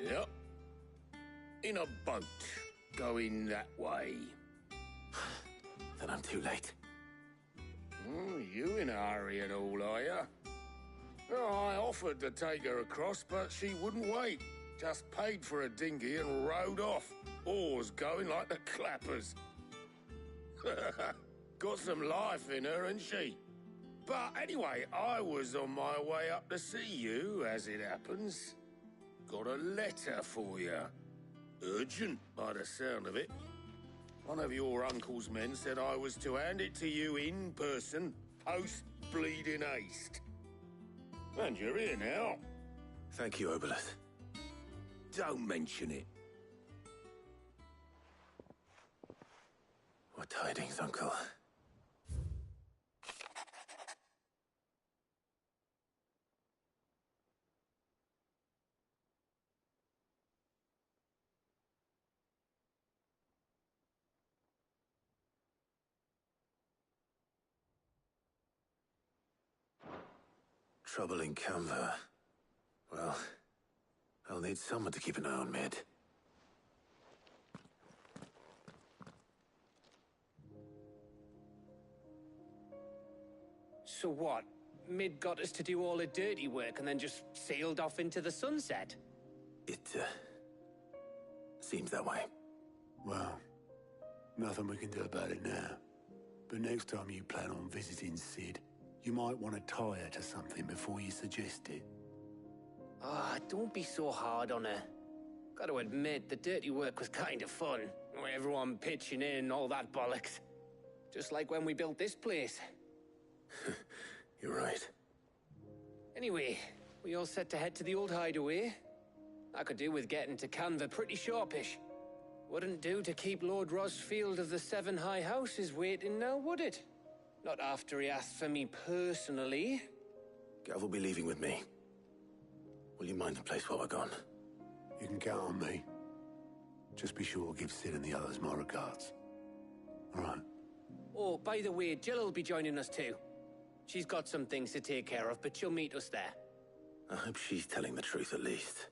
Yep. In a boat, going that way. Then I'm too late. You in a hurry and all, are you? Oh, I offered to take her across, but she wouldn't wait. Just paid for a dinghy and rowed off. Oars going like the clappers. Got some life in her, ain't she? But anyway, I was on my way up to see you, as it happens. Got a letter for you. Urgent, by the sound of it. One of your uncle's men said I was to hand it to you in person, post-bleeding haste. And you're here now. Thank you, Obelith. Don't mention it. What tidings, Uncle? Trouble in Canva. Well, I'll need someone to keep an eye on Mid. So what? Mid got us to do all the dirty work and then just sailed off into the sunset? It Seems that way. Well, nothing we can do about it now. But next time you plan on visiting Sid, you might want to tie her to something before you suggest it. Ah, don't be so hard on her. Gotta admit, the dirty work was kind of fun. Everyone pitching in, all that bollocks. Just like when we built this place. You're right. Anyway, we all set to head to the old hideaway? I could do with getting to Canva pretty sharpish. Wouldn't do to keep Lord Rosfield of the Seven High Houses waiting now, would it? Not after he asked for me personally. Gav will be leaving with me. Will you mind the place while we're gone? You can count on me. Just be sure to give Sid and the others my regards. All right. Oh, by the way, Jill will be joining us too. She's got some things to take care of, but she'll meet us there. I hope she's telling the truth at least.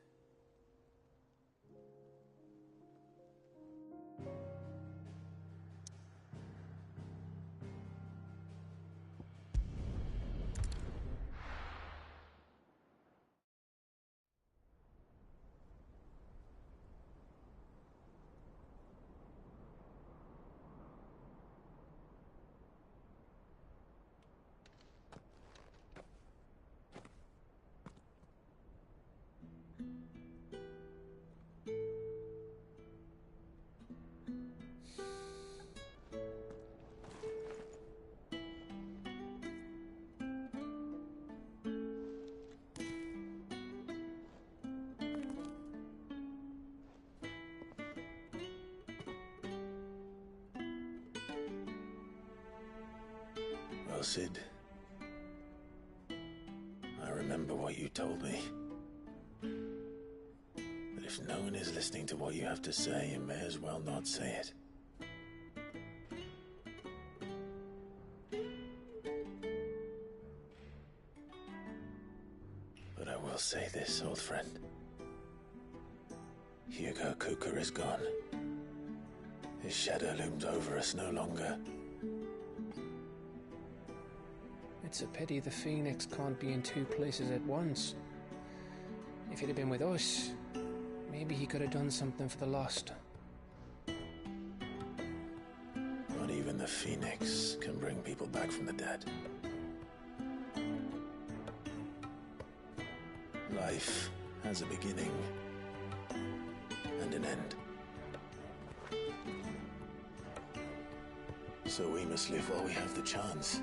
Well, Sid, I remember what you told me. But if no one is listening to what you have to say, you may as well not say it. But I will say this, old friend. Hugo Cooker is gone. His shadow looms over us no longer. It's a pity the Phoenix can't be in two places at once. If he'd have been with us, maybe he could have done something for the lost. Not even the Phoenix can bring people back from the dead. Life has a beginning and an end. So we must live while we have the chance.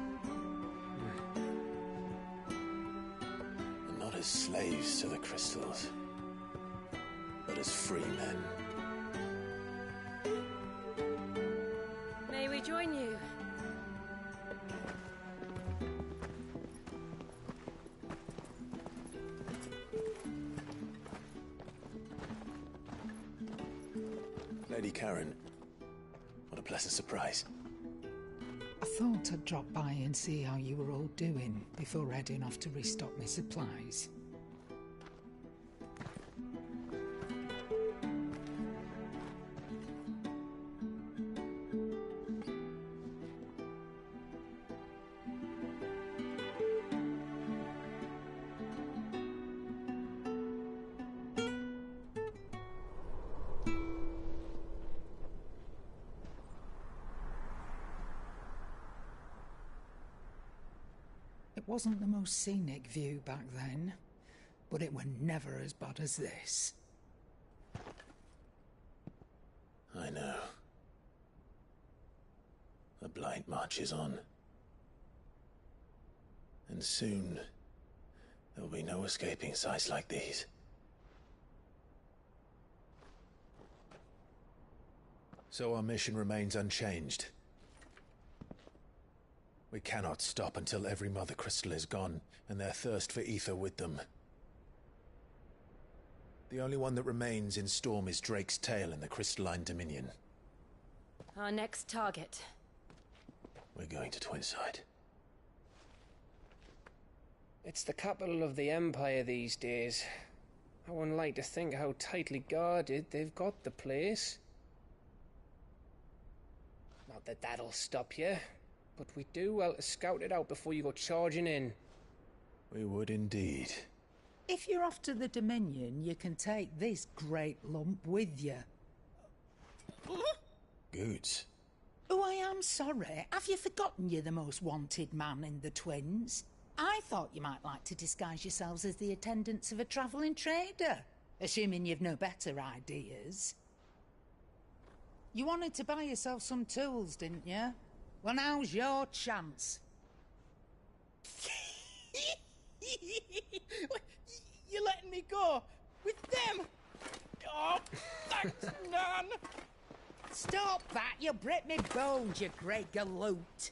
And not as slaves to the crystals, but as free men. May we join you? Lady Karen, what a pleasant surprise. I thought I'd drop by and see how you were all doing before heading off to restock my supplies. It wasn't the most scenic view back then, but it were never as bad as this. I know. The Blight marches on. And soon, there'll be no escaping sights like these. So our mission remains unchanged. We cannot stop until every Mother Crystal is gone, and their thirst for ether with them. The only one that remains in Storm is Drake's Tail in the Crystalline Dominion. Our next target. We're going to Twinside. It's the capital of the Empire these days. I wouldn't like to think how tightly guarded they've got the place. Not that that'll stop you, but we do well to scout it out before you go charging in. We would indeed. If you're off to the Dominion, you can take this great lump with you. Goods. Oh, I am sorry. Have you forgotten you're the most wanted man in the Twins? I thought you might like to disguise yourselves as the attendants of a travelling trader, assuming you've no better ideas. You wanted to buy yourself some tools, didn't you? Well, now's your chance. You're letting me go? With them? Oh, thanks, Nan! Stop that! You'll break me bones, you grey galoot!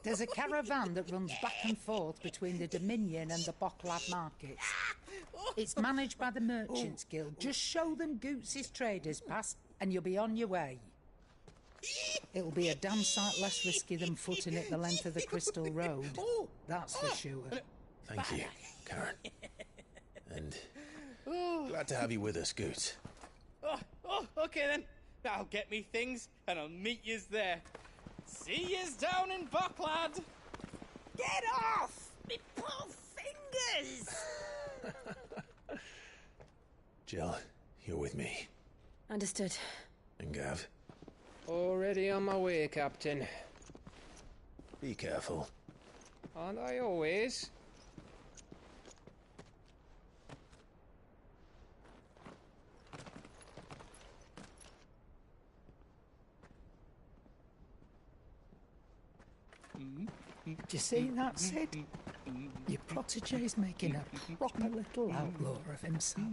There's a caravan that runs back and forth between the Dominion and the Bocklad markets. It's managed by the Merchants Guild. Just show them Goots' traders past and you'll be on your way. It'll be a damn sight less risky than footing it the length of the Crystal Road. That's for sure. Thank you, Karen. And glad to have you with us, Goots. Okay then. I'll get me things and I'll meet yous there. See yous down in Bocklad. Get off! Me poor fingers! Jill, you're with me. Understood. And Gav? Already on my way, Captain. Be careful. Aren't I always? Do you see that, Sid? Your protege's making a proper little outlaw of himself.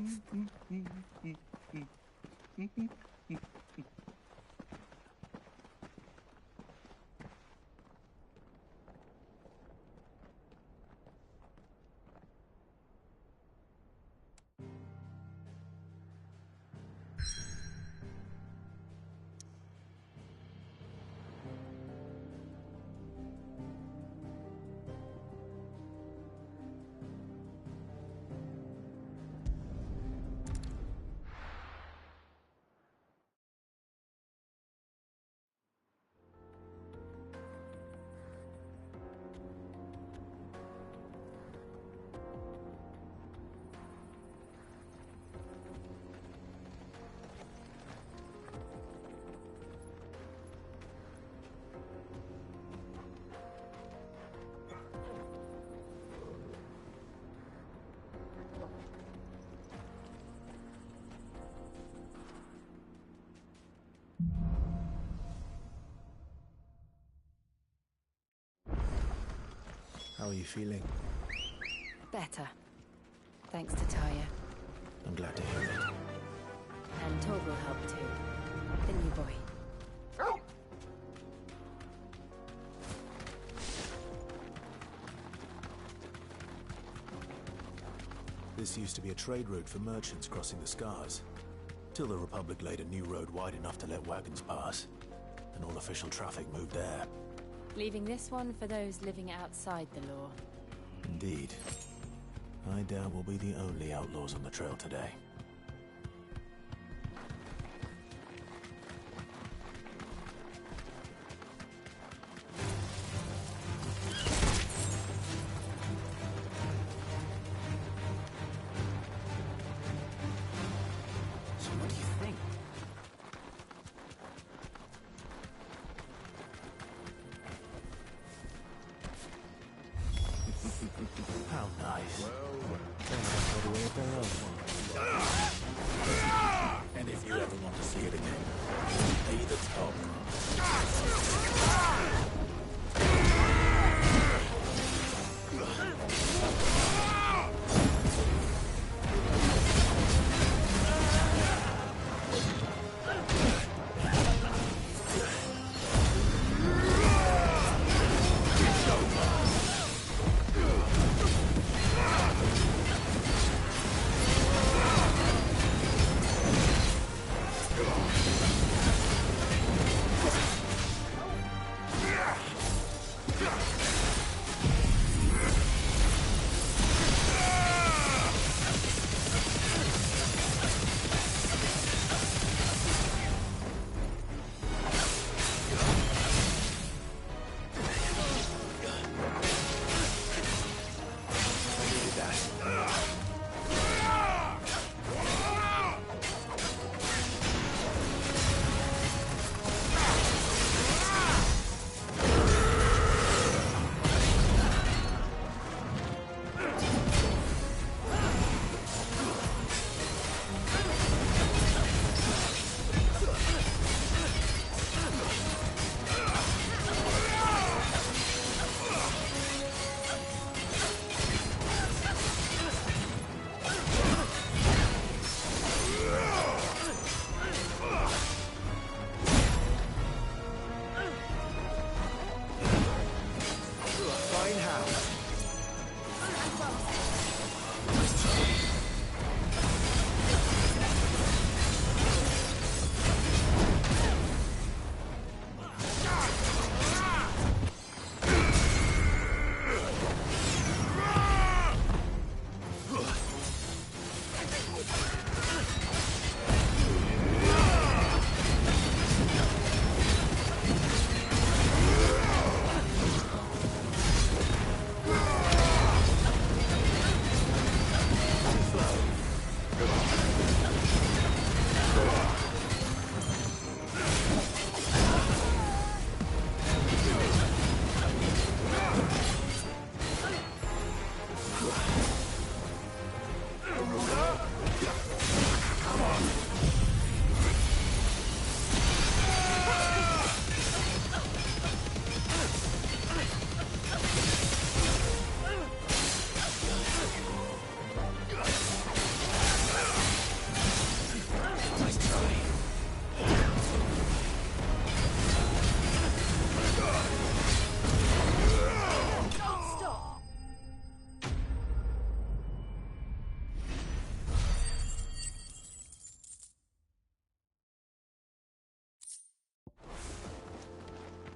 How are you feeling? Better. Thanks to Taya. I'm glad to hear it. And Tord will help too. The new boy. This used to be a trade route for merchants crossing the Scars, till the Republic laid a new road wide enough to let wagons pass, and all official traffic moved there. Leaving this one for those living outside the law. Indeed. I doubt we'll be the only outlaws on the trail today. So what do you think? How nice. They have got away with their own.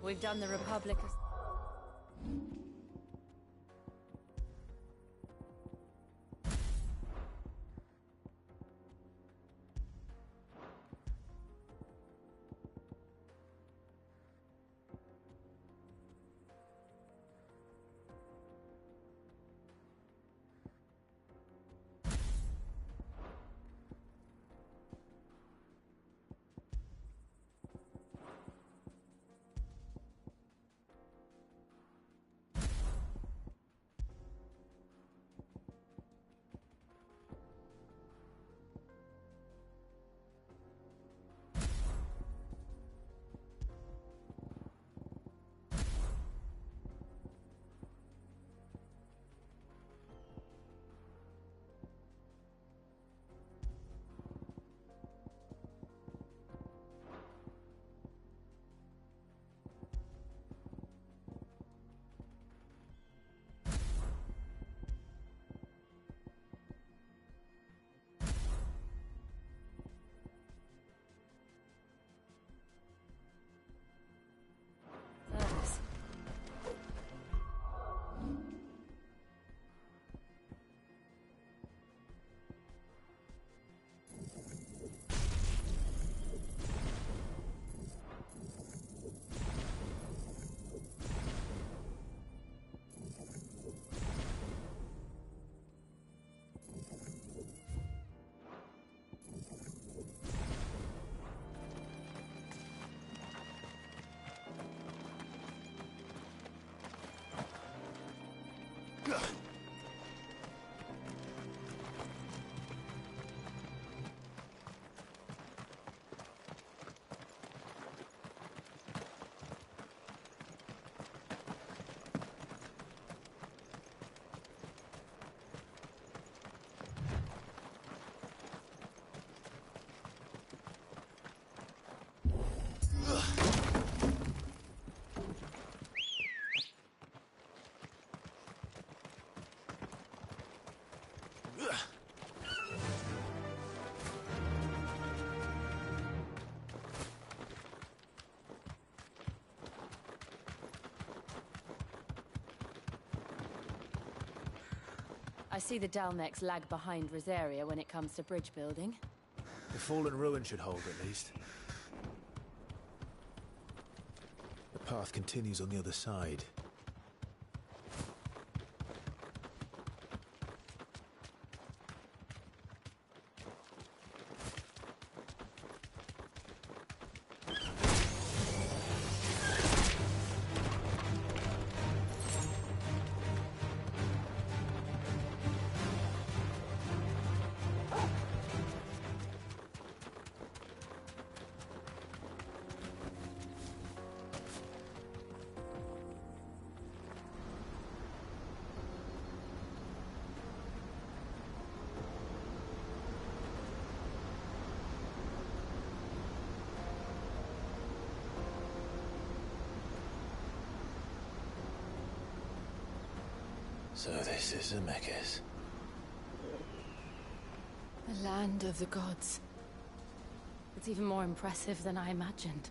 We've done the Republic. I see the Dalmex lag behind Rosaria when it comes to bridge building. The fallen ruin should hold, at least. The path continues on the other side. So this is Zemeckis. The land of the gods. It's even more impressive than I imagined.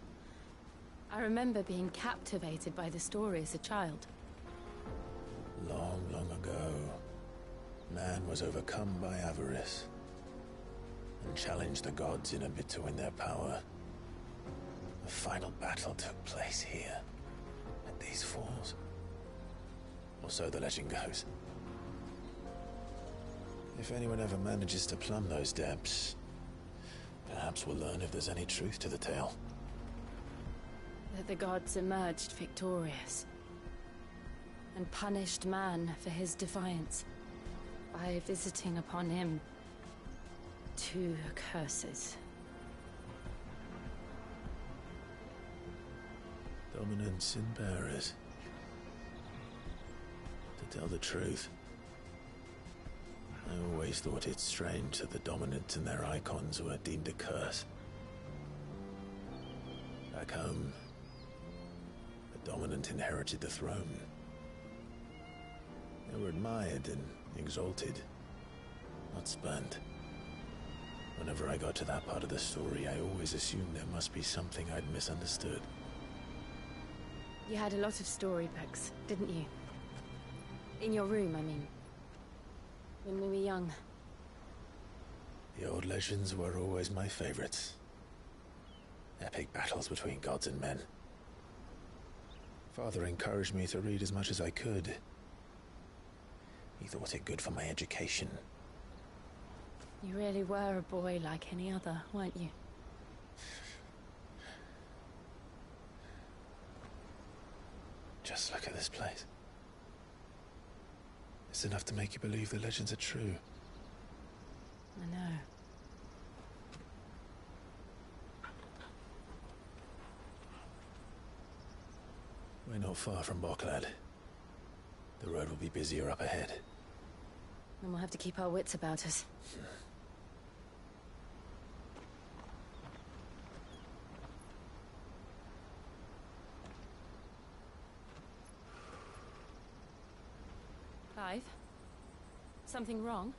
I remember being captivated by the story as a child. Long, long ago, man was overcome by avarice and challenged the gods in a bid to win their power. The final battle took place here, at these falls. Or so the legend goes. If anyone ever manages to plumb those depths, perhaps we'll learn if there's any truth to the tale. That the gods emerged victorious and punished man for his defiance by visiting upon him 2 curses. Dominance in bearers. To tell the truth, I always thought it strange that the dominants and their icons were deemed a curse. Back home, the dominant inherited the throne. They were admired and exalted, not spurned. Whenever I got to that part of the story, I always assumed there must be something I'd misunderstood. You had a lot of storybooks, didn't you? In your room, I mean. When we were young. The old legends were always my favorites. Epic battles between gods and men. Father encouraged me to read as much as I could. He thought it good for my education. You really were a boy like any other, weren't you? Just look at this place. It's enough to make you believe the legends are true. I know. We're not far from Boklad. The road will be busier up ahead. Then we'll have to keep our wits about us. Clive? Something wrong?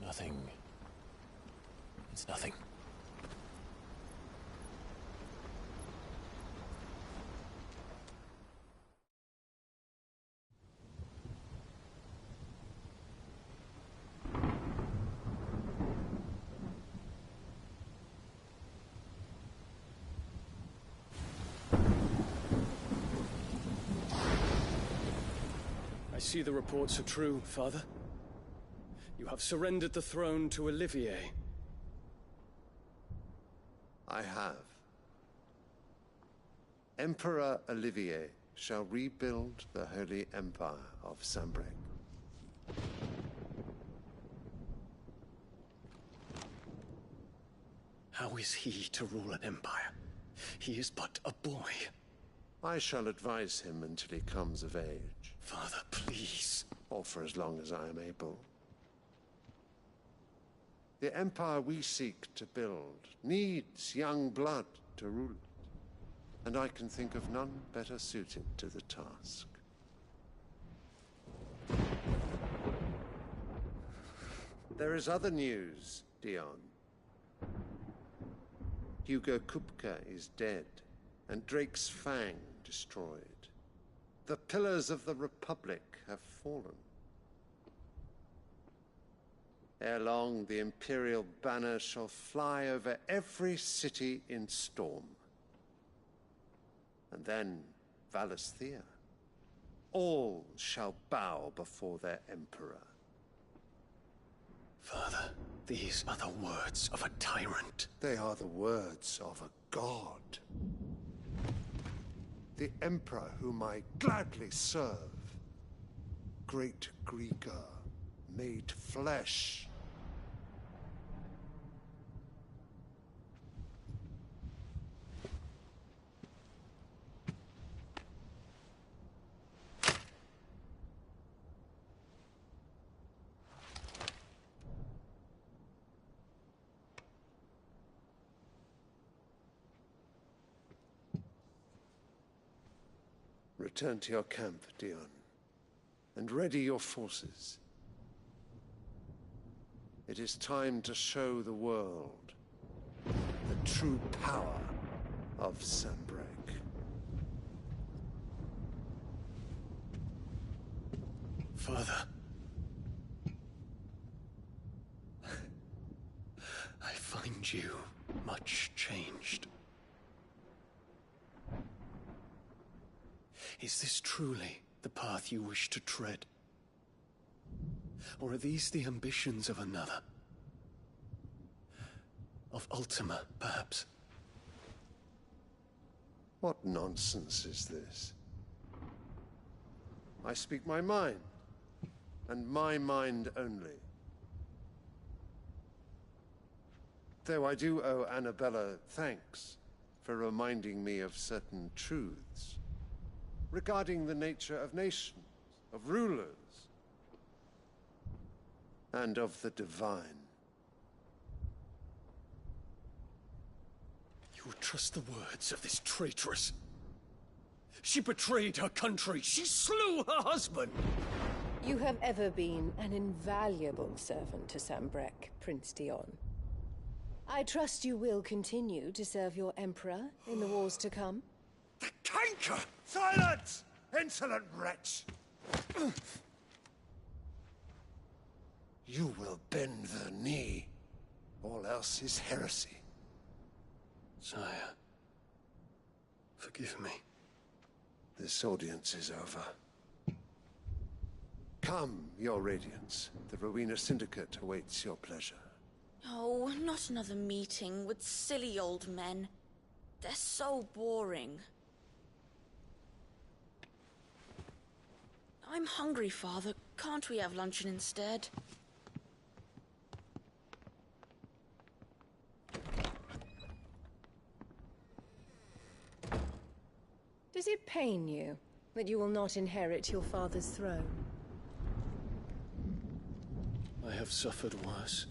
Nothing. It's nothing. I see the reports are true, Father. You have surrendered the throne to Olivier. I have. Emperor Olivier shall rebuild the Holy Empire of Sanbreque. How is he to rule an empire? He is but a boy. I shall advise him until he comes of age. Father, please. Or for as long as I am able. The empire we seek to build needs young blood to rule it, and I can think of none better suited to the task. There is other news, Dion. Hugo Kupka is dead, and Drake's Fang destroyed. The pillars of the Republic have fallen. Ere long, the Imperial banner shall fly over every city in Storm. And then, Valisthea. All shall bow before their Emperor. Father, these are the words of a tyrant. They are the words of a god. The Emperor whom I gladly serve. Great Grieger, made flesh. Return to your camp, Dion, and ready your forces. It is time to show the world the true power of Sanbreque. Father. I find you much changed. Is this truly the path you wish to tread? Or are these the ambitions of another? Of Ultima, perhaps? What nonsense is this? I speak my mind, and my mind only. Though I do owe Annabella thanks for reminding me of certain truths regarding the nature of nations, of rulers, and of the divine. You would trust the words of this traitress? She betrayed her country. She slew her husband. You have ever been an invaluable servant to Sanbreque, Prince Dion. I trust you will continue to serve your Emperor in the wars to come. The canker! Silence! Insolent wretch! You will bend the knee. All else is heresy. Sire, forgive me. This audience is over. Come, your Radiance. The Rowena Syndicate awaits your pleasure. Oh, not another meeting with silly old men. They're so boring. I'm hungry, Father. Can't we have luncheon instead? Does it pain you that you will not inherit your father's throne? I have suffered worse.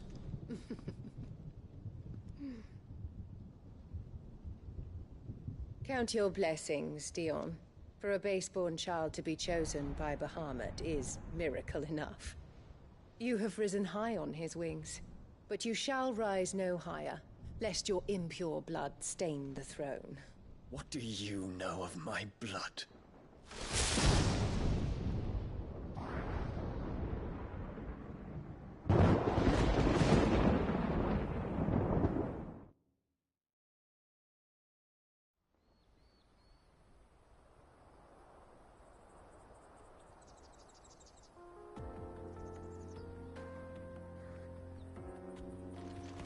Count your blessings, Dion. For a base-born child to be chosen by Bahamut is miracle enough. You have risen high on his wings, but you shall rise no higher, lest your impure blood stain the throne. What do you know of my blood?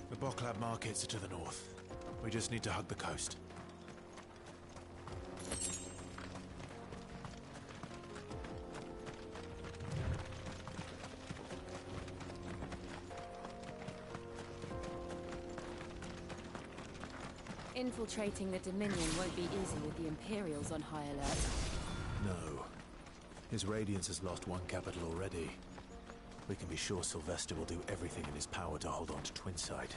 The Boklab markets are to the north. We just need to hug the coast. Infiltrating the Dominion won't be easy with the Imperials on high alert. No. His Radiance has lost one capital already. We can be sure Sylvester will do everything in his power to hold on to Twinside.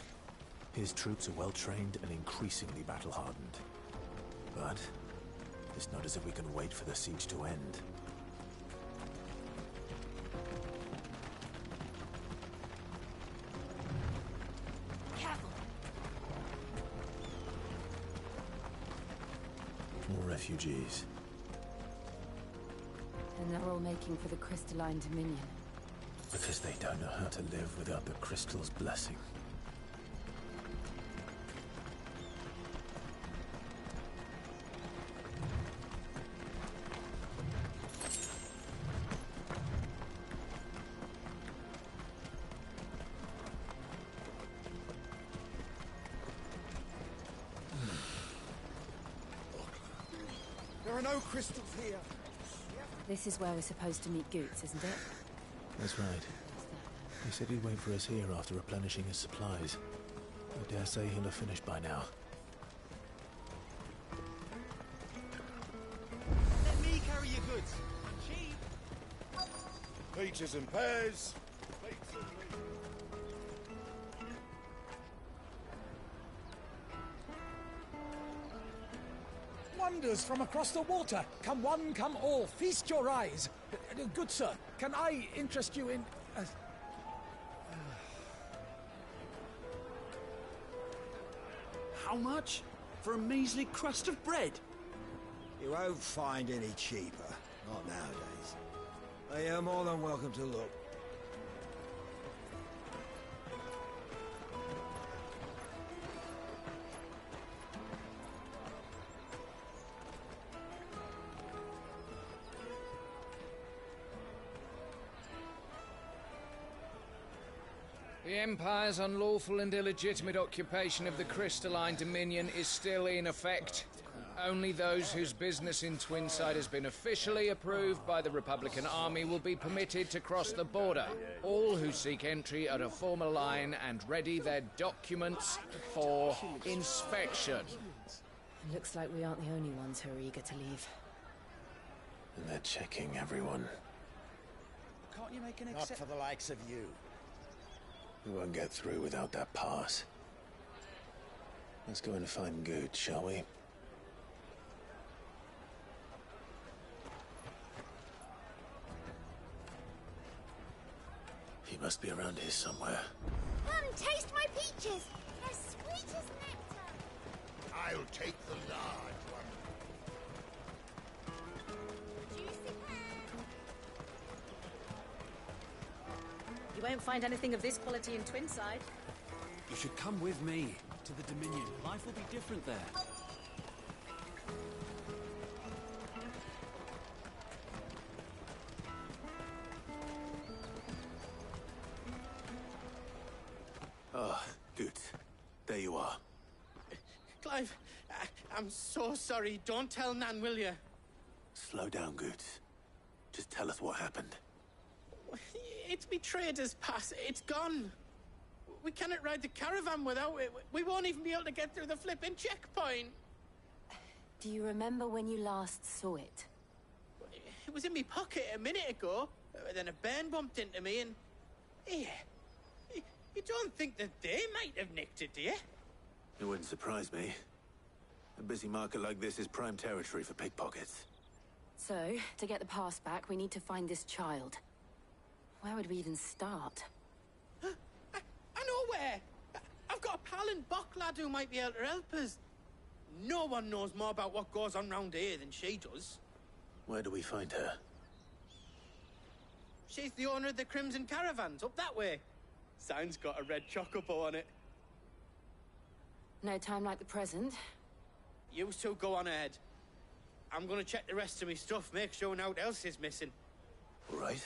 His troops are well-trained and increasingly battle-hardened. But it's not as if we can wait for the siege to end. Careful. More refugees. And they're all making for the Crystalline Dominion. Because they don't know how to live without the Crystal's blessing. There are no crystals here. This is where we're supposed to meet Goots, isn't it? That's right. He said he'd wait for us here after replenishing his supplies. I dare say he'll have finished by now. Let me carry your goods. I'm cheap. Peaches and pears. Wonders from across the water. Come one, come all. Feast your eyes. Good sir, can I interest you in... How much? For a measly crust of bread? You won't find any cheaper. Not nowadays. But you're more than welcome to look. The Empire's unlawful and illegitimate occupation of the Crystalline Dominion is still in effect. Only those whose business in Twinside has been officially approved by the Republican Army will be permitted to cross the border. All who seek entry are to form a line and ready their documents for inspection. Looks like we aren't the only ones who are eager to leave. And they're checking everyone. Can't you make an Not for the likes of you. We won't get through without that pass. Let's go and find Good, shall we? He must be around here somewhere. Come, taste my peaches. They're I'll take the large one. You won't find anything of this quality in Twinside. You should come with me to the Dominion. Life will be different there. Ah, good. There you are. Clive, I'm so sorry. Don't tell Nan, will you? Slow down, Goots. Just tell us what happened. It's me trader's pass. It's gone. We cannot ride the caravan without it. We won't even be able to get through the flipping checkpoint. Do you remember when you last saw it? It was in my pocket a minute ago. Then a bairn bumped into me and... Yeah. You don't think that they might have nicked it, do you? It wouldn't surprise me. A busy market like this is prime territory for pickpockets. So, to get the pass back, we need to find this child. Where would we even start? I know where! I've got a pal in Bocklad who might be able to help us. No one knows more about what goes on round here than she does. Where do we find her? She's the owner of the Crimson Caravans, up that way. Sign's got a red chocobo on it. No time like the present. You two go on ahead. I'm gonna check the rest of my stuff, make sure no one else is missing. All right.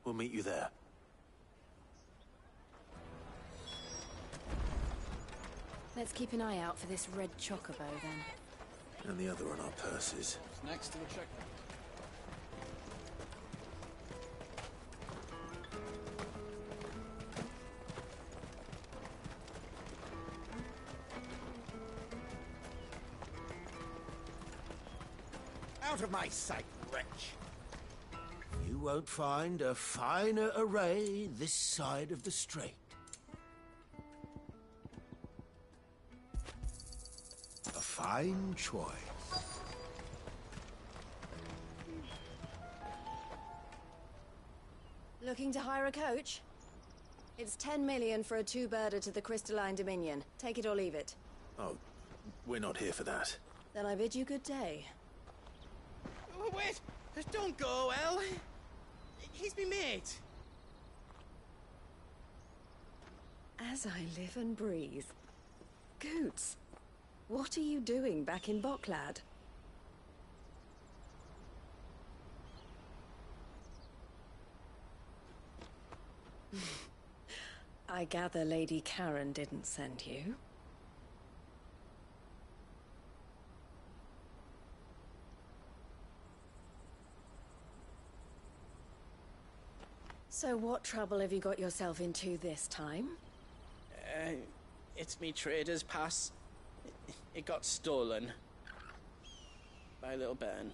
We'll meet you there. Let's keep an eye out for this red chocobo, then. And the other on our purses. It's next to the checkpoint. Out of my sight, wretch! You won't find a finer array this side of the strait. A fine choice. Looking to hire a coach? It's 10 million for a two-birder to the Crystalline Dominion. Take it or leave it. Oh, we're not here for that. Then I bid you good day. Oh, wait! Don't go, El! He's me mate. As I live and breathe. Goots, what are you doing back in Bocklad? I gather Lady Karen didn't send you. So what trouble have you got yourself into this time? It's me trader's pass. It got stolen. By a little bairn.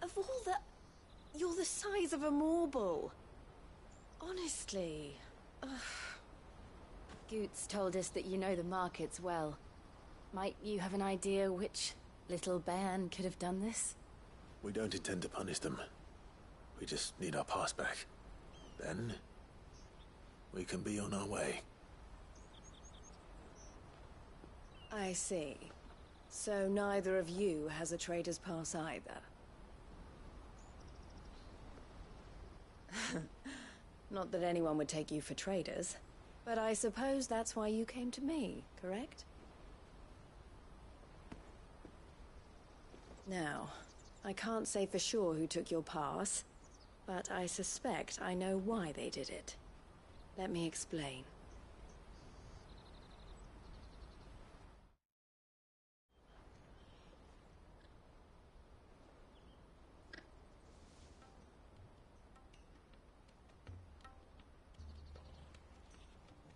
Of all the... You're the size of a marble. Honestly. Ugh. Goots told us that you know the markets well. Might you have an idea which little bairn could have done this? We don't intend to punish them. We just need our pass back. Then, we can be on our way. I see. So neither of you has a trader's pass either. Not that anyone would take you for traders, but I suppose that's why you came to me, correct? Now, I can't say for sure who took your pass, but I suspect I know why they did it. Let me explain.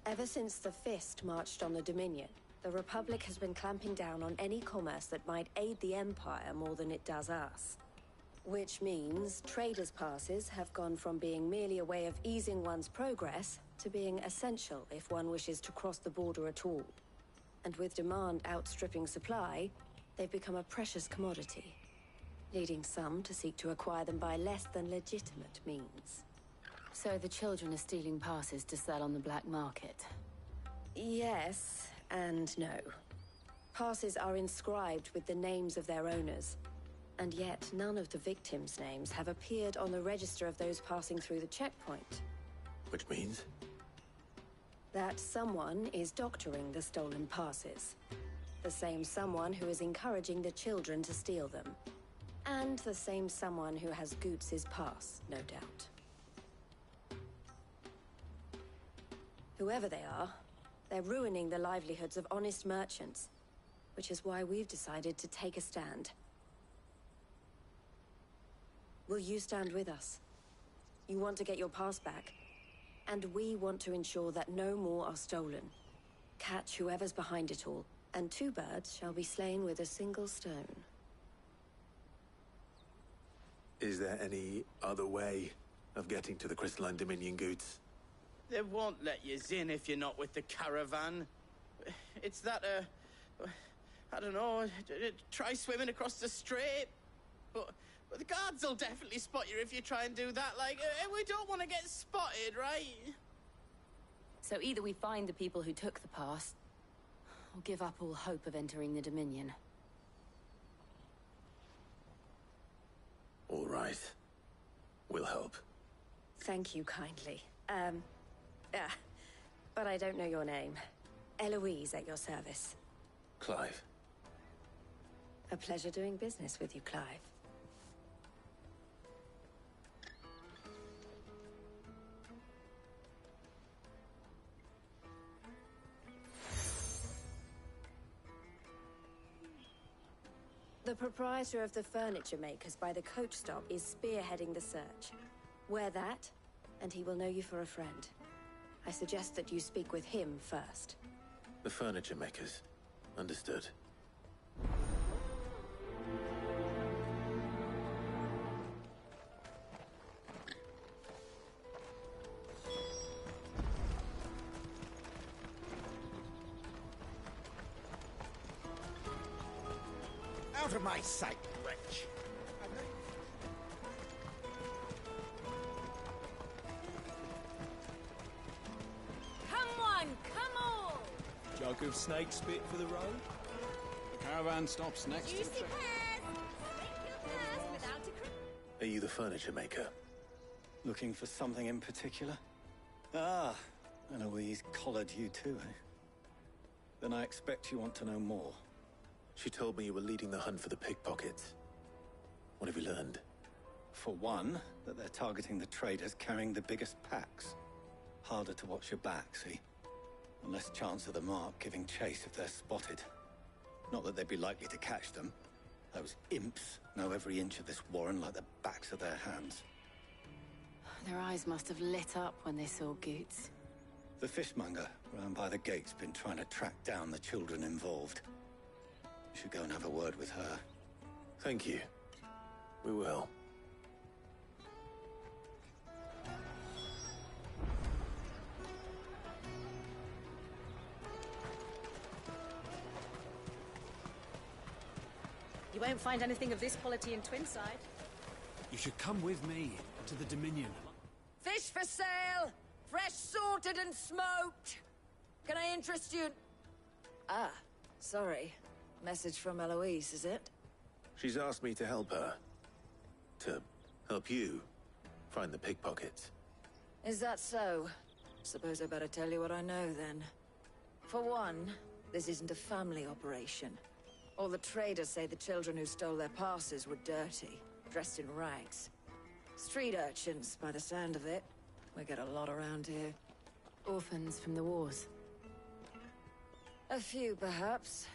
Ever since the Fist marched on the Dominion, the Republic has been clamping down on any commerce that might aid the Empire more than it does us. Which means traders' passes have gone from being merely a way of easing one's progress to being essential if one wishes to cross the border at all. And with demand outstripping supply, they've become a precious commodity, leading some to seek to acquire them by less than legitimate means. So the children are stealing passes to sell on the black market? Yes and no. passes are inscribed with the names of their owners. And yet, none of the victims' names have appeared on the register of those passing through the checkpoint. Which means? That someone is doctoring the stolen passes. The same someone who is encouraging the children to steal them. And the same someone who has Goots' pass, no doubt. Whoever they are, they're ruining the livelihoods of honest merchants, which is why we've decided to take a stand. Will you stand with us? You want to get your pass back, and we want to ensure that no more are stolen. Catch whoever's behind it all, and 2 birds shall be slain with a single stone. Is there any other way of getting to the Crystalline Dominion, Goots? They won't let you in if you're not with the caravan. It's that, I don't know, try swimming across the strait. But the guards will definitely spot you if you try and do that. Like, we don't want to get spotted, right? So either we find the people who took the pass, or give up all hope of entering the Dominion. All right. We'll help. Thank you kindly. But I don't know your name. Eloise at your service. Clive. A pleasure doing business with you, Clive. The proprietor of the furniture makers by the coach stop is spearheading the search. Wear that, and he will know you for a friend. I suggest that you speak with him first. The furniture makers. Understood. Out of my sight, wretch! Come on, come on! Jug of snake spit for the road? The caravan stops next to the Juicy pears! Make your purse without a Are you the furniture maker? Looking for something in particular? Ah, Eloise collared you too, eh? Then I expect you want to know more. She told me you were leading the hunt for the pickpockets. What have you learned? For one, that they're targeting the traders carrying the biggest packs. Harder to watch your back, see? And less chance of the mark giving chase if they're spotted. Not that they'd be likely to catch them. Those imps know every inch of this warren like the backs of their hands. Their eyes must have lit up when they saw Goots. The fishmonger round by the gate's been trying to track down the children involved. You should go and have a word with her. Thank you. We will. You won't find anything of this quality in Twinside. You should come with me to the Dominion. Fish for sale! Fresh sorted and smoked! Can I interest you? Ah, sorry. Message from Eloise, is it? She's asked me to help her. To help you find the pickpockets. Is that so? Suppose I better tell you what I know, then. For one, this isn't a family operation. All the traders say the children who stole their passes were dirty, dressed in rags. Street urchins, by the sound of it. We get a lot around here. Orphans from the wars. A few, perhaps.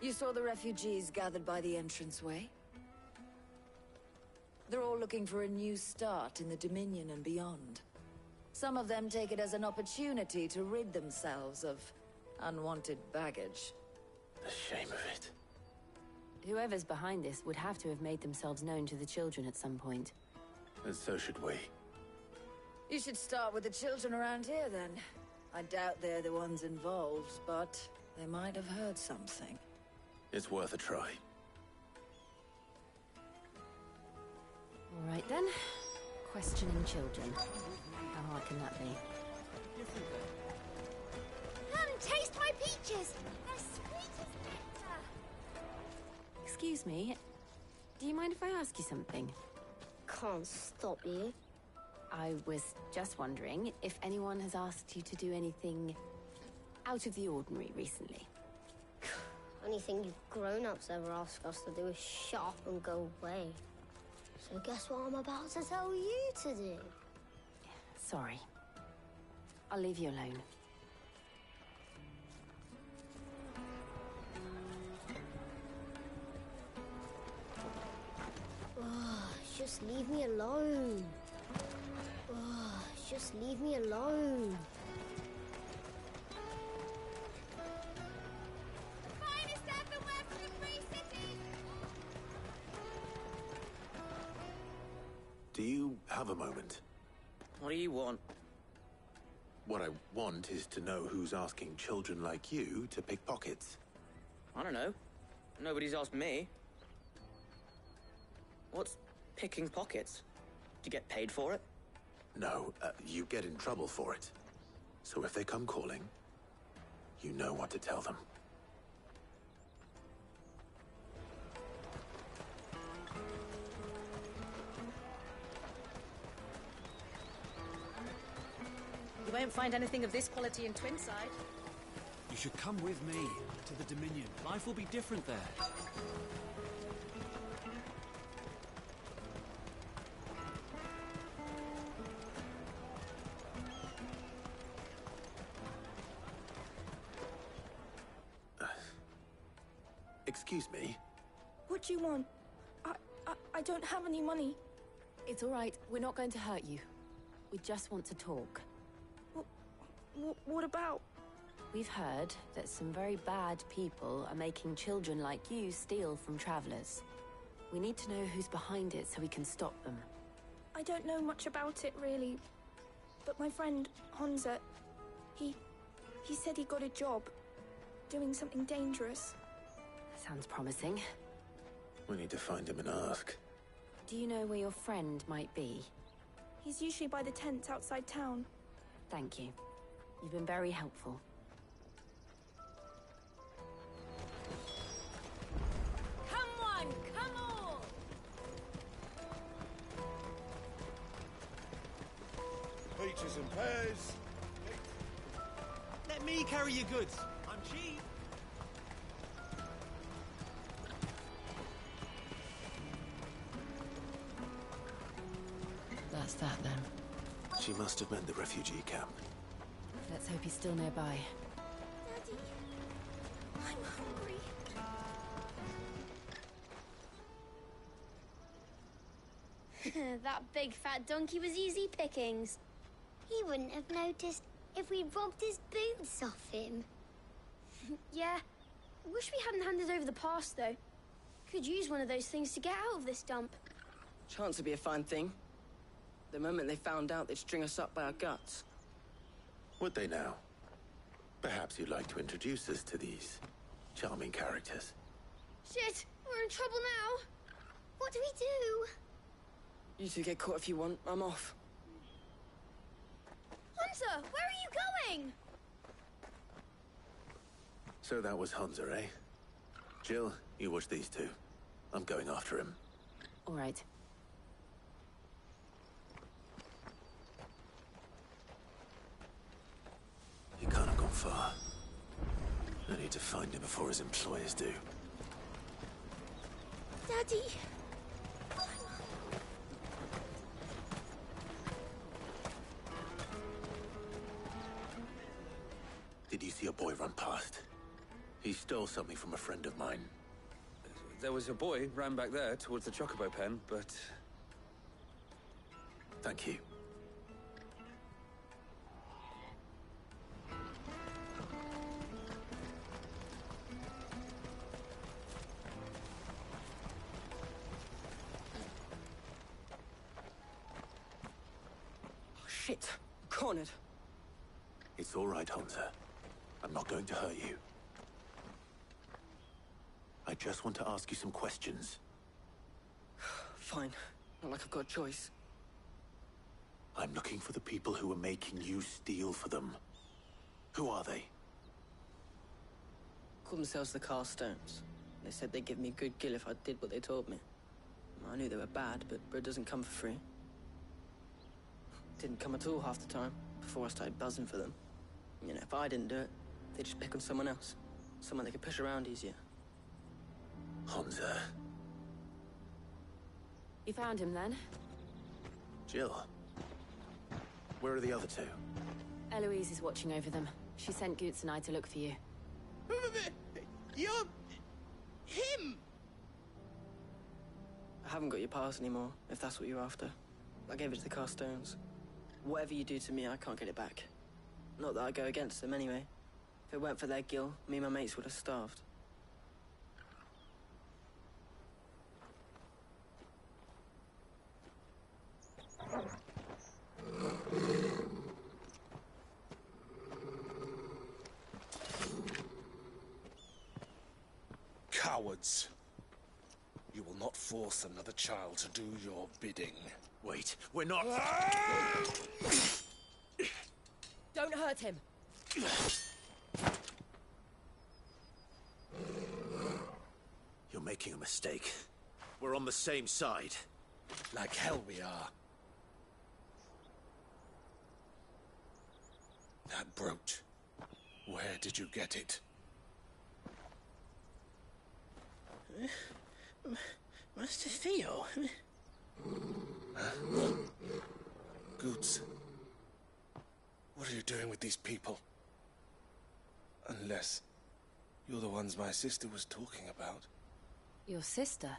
You saw the refugees gathered by the entranceway? They're all looking for a new start in the Dominion and beyond. Some of them take it as an opportunity to rid themselves of unwanted baggage. The shame of it. Whoever's behind this would have to have made themselves known to the children at some point. And so should we. You should start with the children around here, then. I doubt they're the ones involved, but they might have heard something. It's worth a try. All right, then. Questioning children. How hard can that be? Come, taste my peaches! They're sweet as Excuse me. Do you mind if I ask you something? Can't stop you. I was just wondering if anyone has asked you to do anything out of the ordinary recently. Only thing you grown-ups ever ask us to do is shut up and go away. So guess what I'm about to tell you to do? Sorry. I'll leave you alone. Oh, just leave me alone. Oh, just leave me alone. Finest ever west of the Free Cities! Do you have a moment? What do you want? What I want is to know who's asking children like you to pick pockets. I don't know. Nobody's asked me. What's picking pockets? Do you get paid for it? No, you get in trouble for it. So if they come calling, you know what to tell them. You won't find anything of this quality in Twinside. You should come with me to the Dominion. Life will be different there. Excuse me? What do you want? I don't have any money. It's all right. We're not going to hurt you. We just want to talk. What about? We've heard that some very bad people are making children like you steal from travelers. We need to know who's behind it so we can stop them. I don't know much about it, really. But my friend, Honza, he said he got a job doing something dangerous. Sounds promising. We need to find him and ask. Do you know where your friend might be? He's usually by the tents outside town. Thank you. You've been very helpful. Come on, come on! Peaches and pears. Let me carry your goods. I'm cheap. That's that then. She must have meant the refugee camp. Let's hope he's still nearby. Daddy, I'm hungry. That big fat donkey was easy pickings. He wouldn't have noticed if we robbed his boots off him. Yeah. Wish we hadn't handed over the pass, though. Could use one of those things to get out of this dump. Chance would be a fine thing. The moment they found out, they'd string us up by our guts. Would they now? Perhaps you'd like to introduce us to these charming characters. Shit, we're in trouble now. What do we do? You two get caught if you want. I'm off. Hunter, where are you going? So that was Hunter, eh? Jill, you watch these two. I'm going after him. All right. He can't have gone far. I need to find him before his employers do. Daddy! Did you see a boy run past? He stole something from a friend of mine. There was a boy ran back there towards the Chocobo pen, but... Thank you. Oh, shit. Cornered. It's all right, Hunter. I'm not going to hurt you. I just want to ask you some questions. Fine. Not like I've got a choice. I'm looking for the people who are making you steal for them. Who are they? Call themselves the Carstones. They said they'd give me good gill if I did what they told me. I knew they were bad, but bread doesn't come for free. Didn't come at all half the time, before I started buzzing for them. You know, if I didn't do it, they'd just pick on someone else. Someone they could push around easier. Honza. You found him then? Jill. Where are the other two? Eloise is watching over them. She sent Goots and I to look for you. You're... him! I haven't got your pass anymore, if that's what you're after. I gave it to the Carstones. Whatever you do to me, I can't get it back. Not that I go against them anyway. If it weren't for their gill, me and my mates would have starved. Cowards. You will not force another child to do your bidding. Wait, we're not... Don't hurt him. You're making a mistake. We're on the same side. Like hell we are. That brooch. Where did you get it? Master Theo? Goots. What are you doing with these people? Unless you're the ones my sister was talking about. Your sister?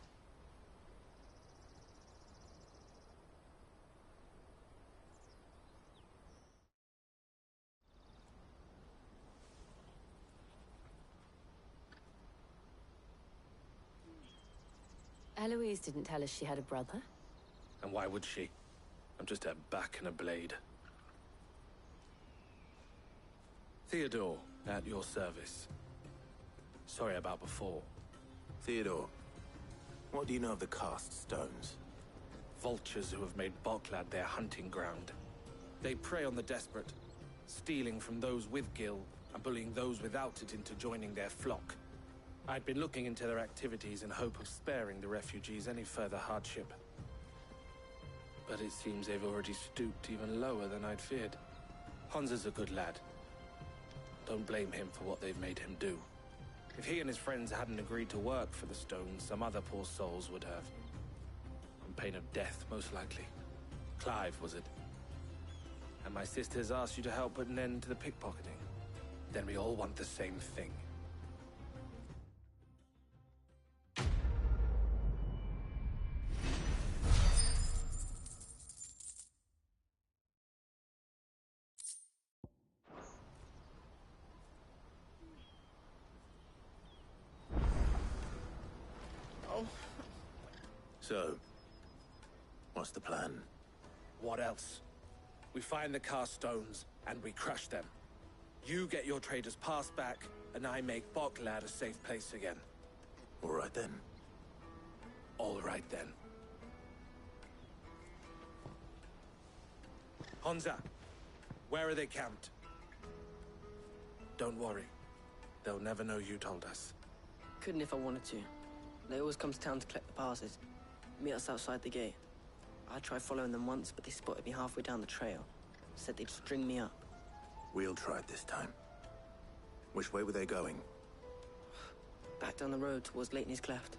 Eloise didn't tell us she had a brother. And why would she? I'm just a back and a blade. Theodore, at your service. Sorry about before. Theodore, what do you know of the cast stones? Vultures who have made Boklad their hunting ground. They prey on the desperate, stealing from those with gill and bullying those without it into joining their flock. I'd been looking into their activities in hope of sparing the refugees any further hardship. But it seems they've already stooped even lower than I'd feared. Honza's a good lad. Don't blame him for what they've made him do. If he and his friends hadn't agreed to work for the stones, some other poor souls would have. On pain of death, most likely. Clive, was it? And my sisters asked you to help put an end to the pickpocketing. Then we all want the same thing. So, what's the plan? What else? We find the cast stones, and we crush them. You get your trader's pass back, and I make Boklad a safe place again. All right then. All right then. Honza, where are they camped? Don't worry. They'll never know you told us. Couldn't if I wanted to. They always come to town to collect the passes. Meet us outside the gate. I tried following them once, but they spotted me halfway down the trail. Said they'd string me up. We'll try it this time. Which way were they going? Back down the road towards Leighton's Cleft.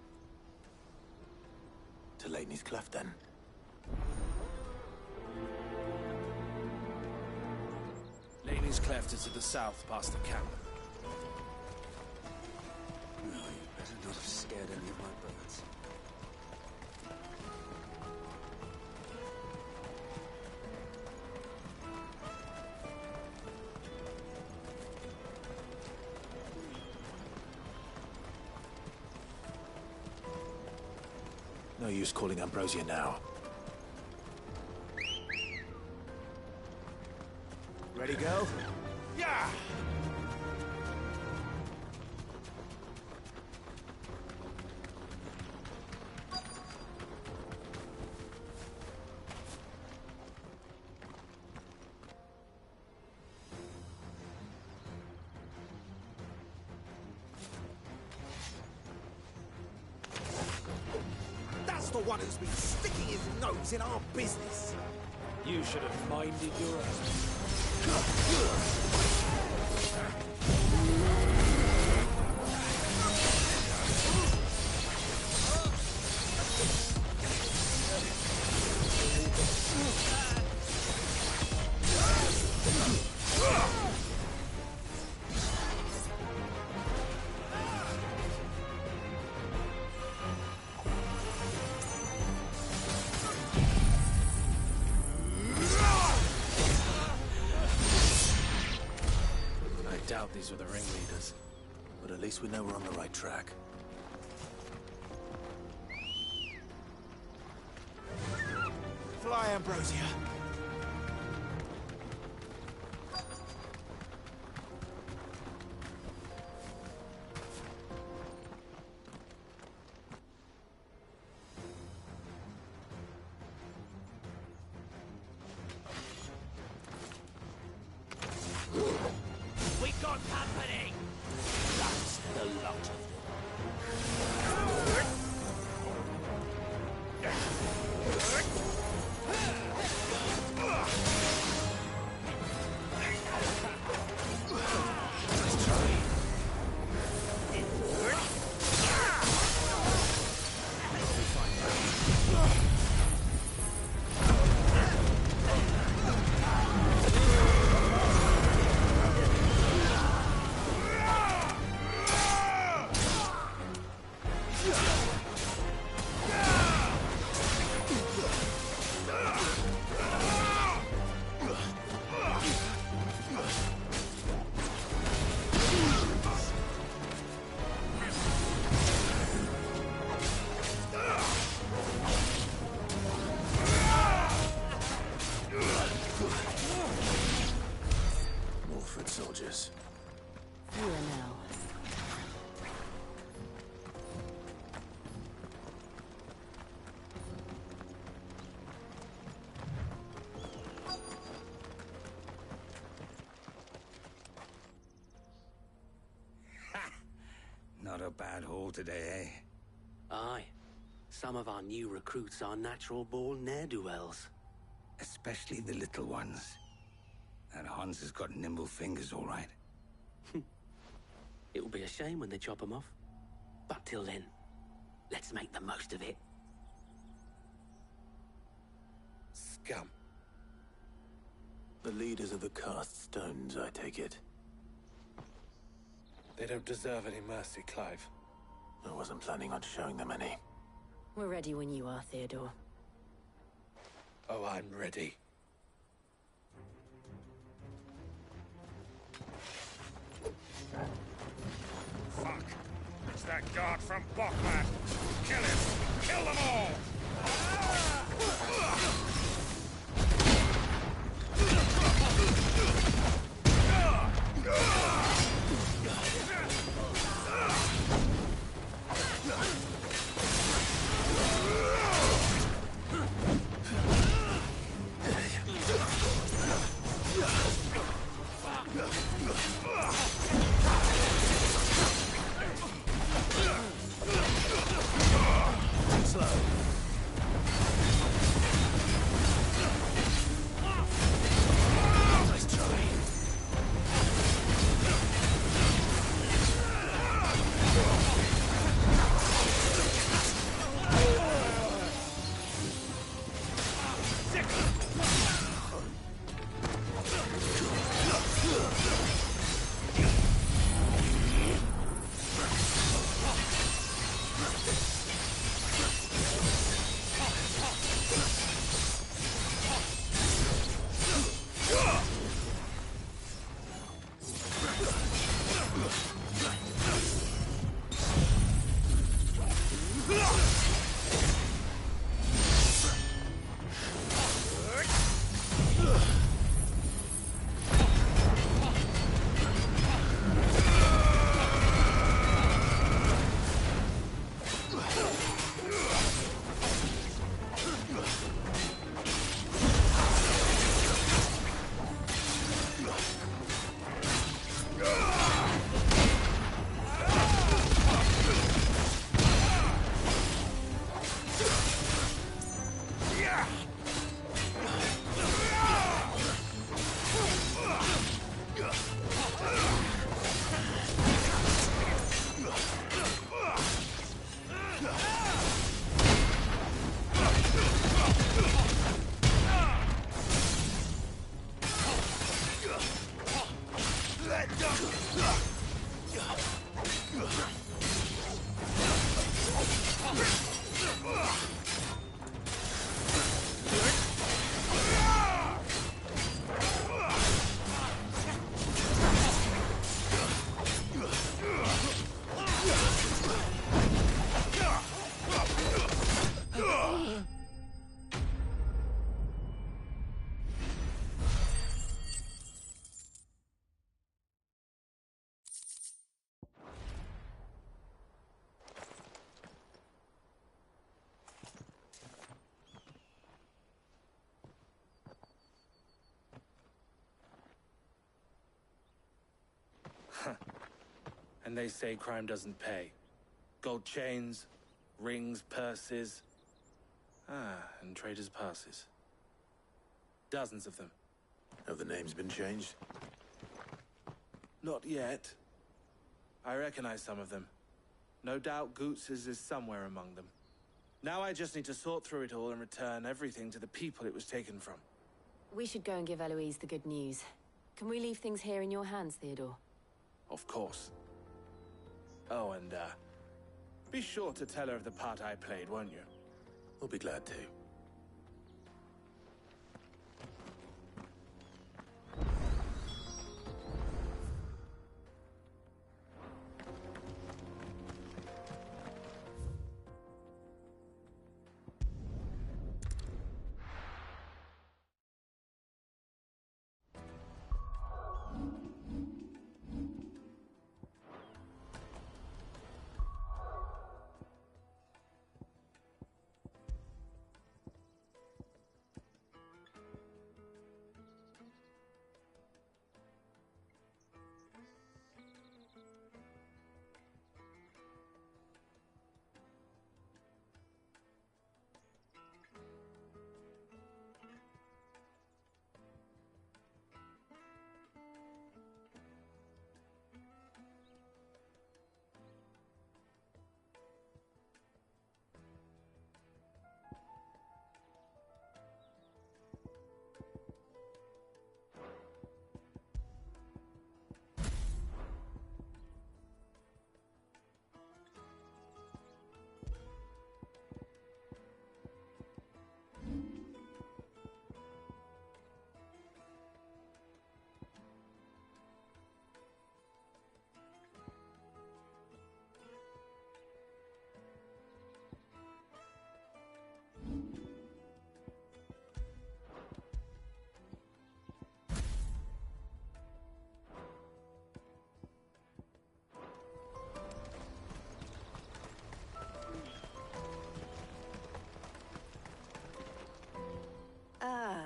To Leighton's Cleft, then? Leighton's Cleft is to the south, past the camp. No, you better not have scared any of my birds. No use calling Ambrosia now. Ready, go? Yeah! one who's been sticking his nose in our business. You should have minded your own. I doubt these were the ringleaders, but at least we know we're on the right track. Fly, Ambrosia. We got company! That's the lot of More foot soldiers. Fewer now. Not a bad haul today, eh? Aye. Some of our new recruits are natural-born ne'er-do-wells. Especially the little ones. That Hans has got nimble fingers, all right. It will be a shame when they chop them off. But till then, let's make the most of it. Scum. The leaders of the cast stones, I take it. They don't deserve any mercy, Clive. I wasn't planning on showing them any. We're ready when you are, Theodore. Oh, I'm ready. Fuck! It's that guard from Bocklad! Kill him! Kill them all! Slow. And they say crime doesn't pay. Gold chains, rings, purses. And traders' passes. Dozens of them. Have the names been changed? Not yet. I recognize some of them. No doubt Goots's is somewhere among them. Now I just need to sort through it all and return everything to the people it was taken from. We should go and give Eloise the good news. Can we leave things here in your hands, Theodore? Of course. Oh, and, be sure to tell her of the part I played, won't you? We'll be glad to.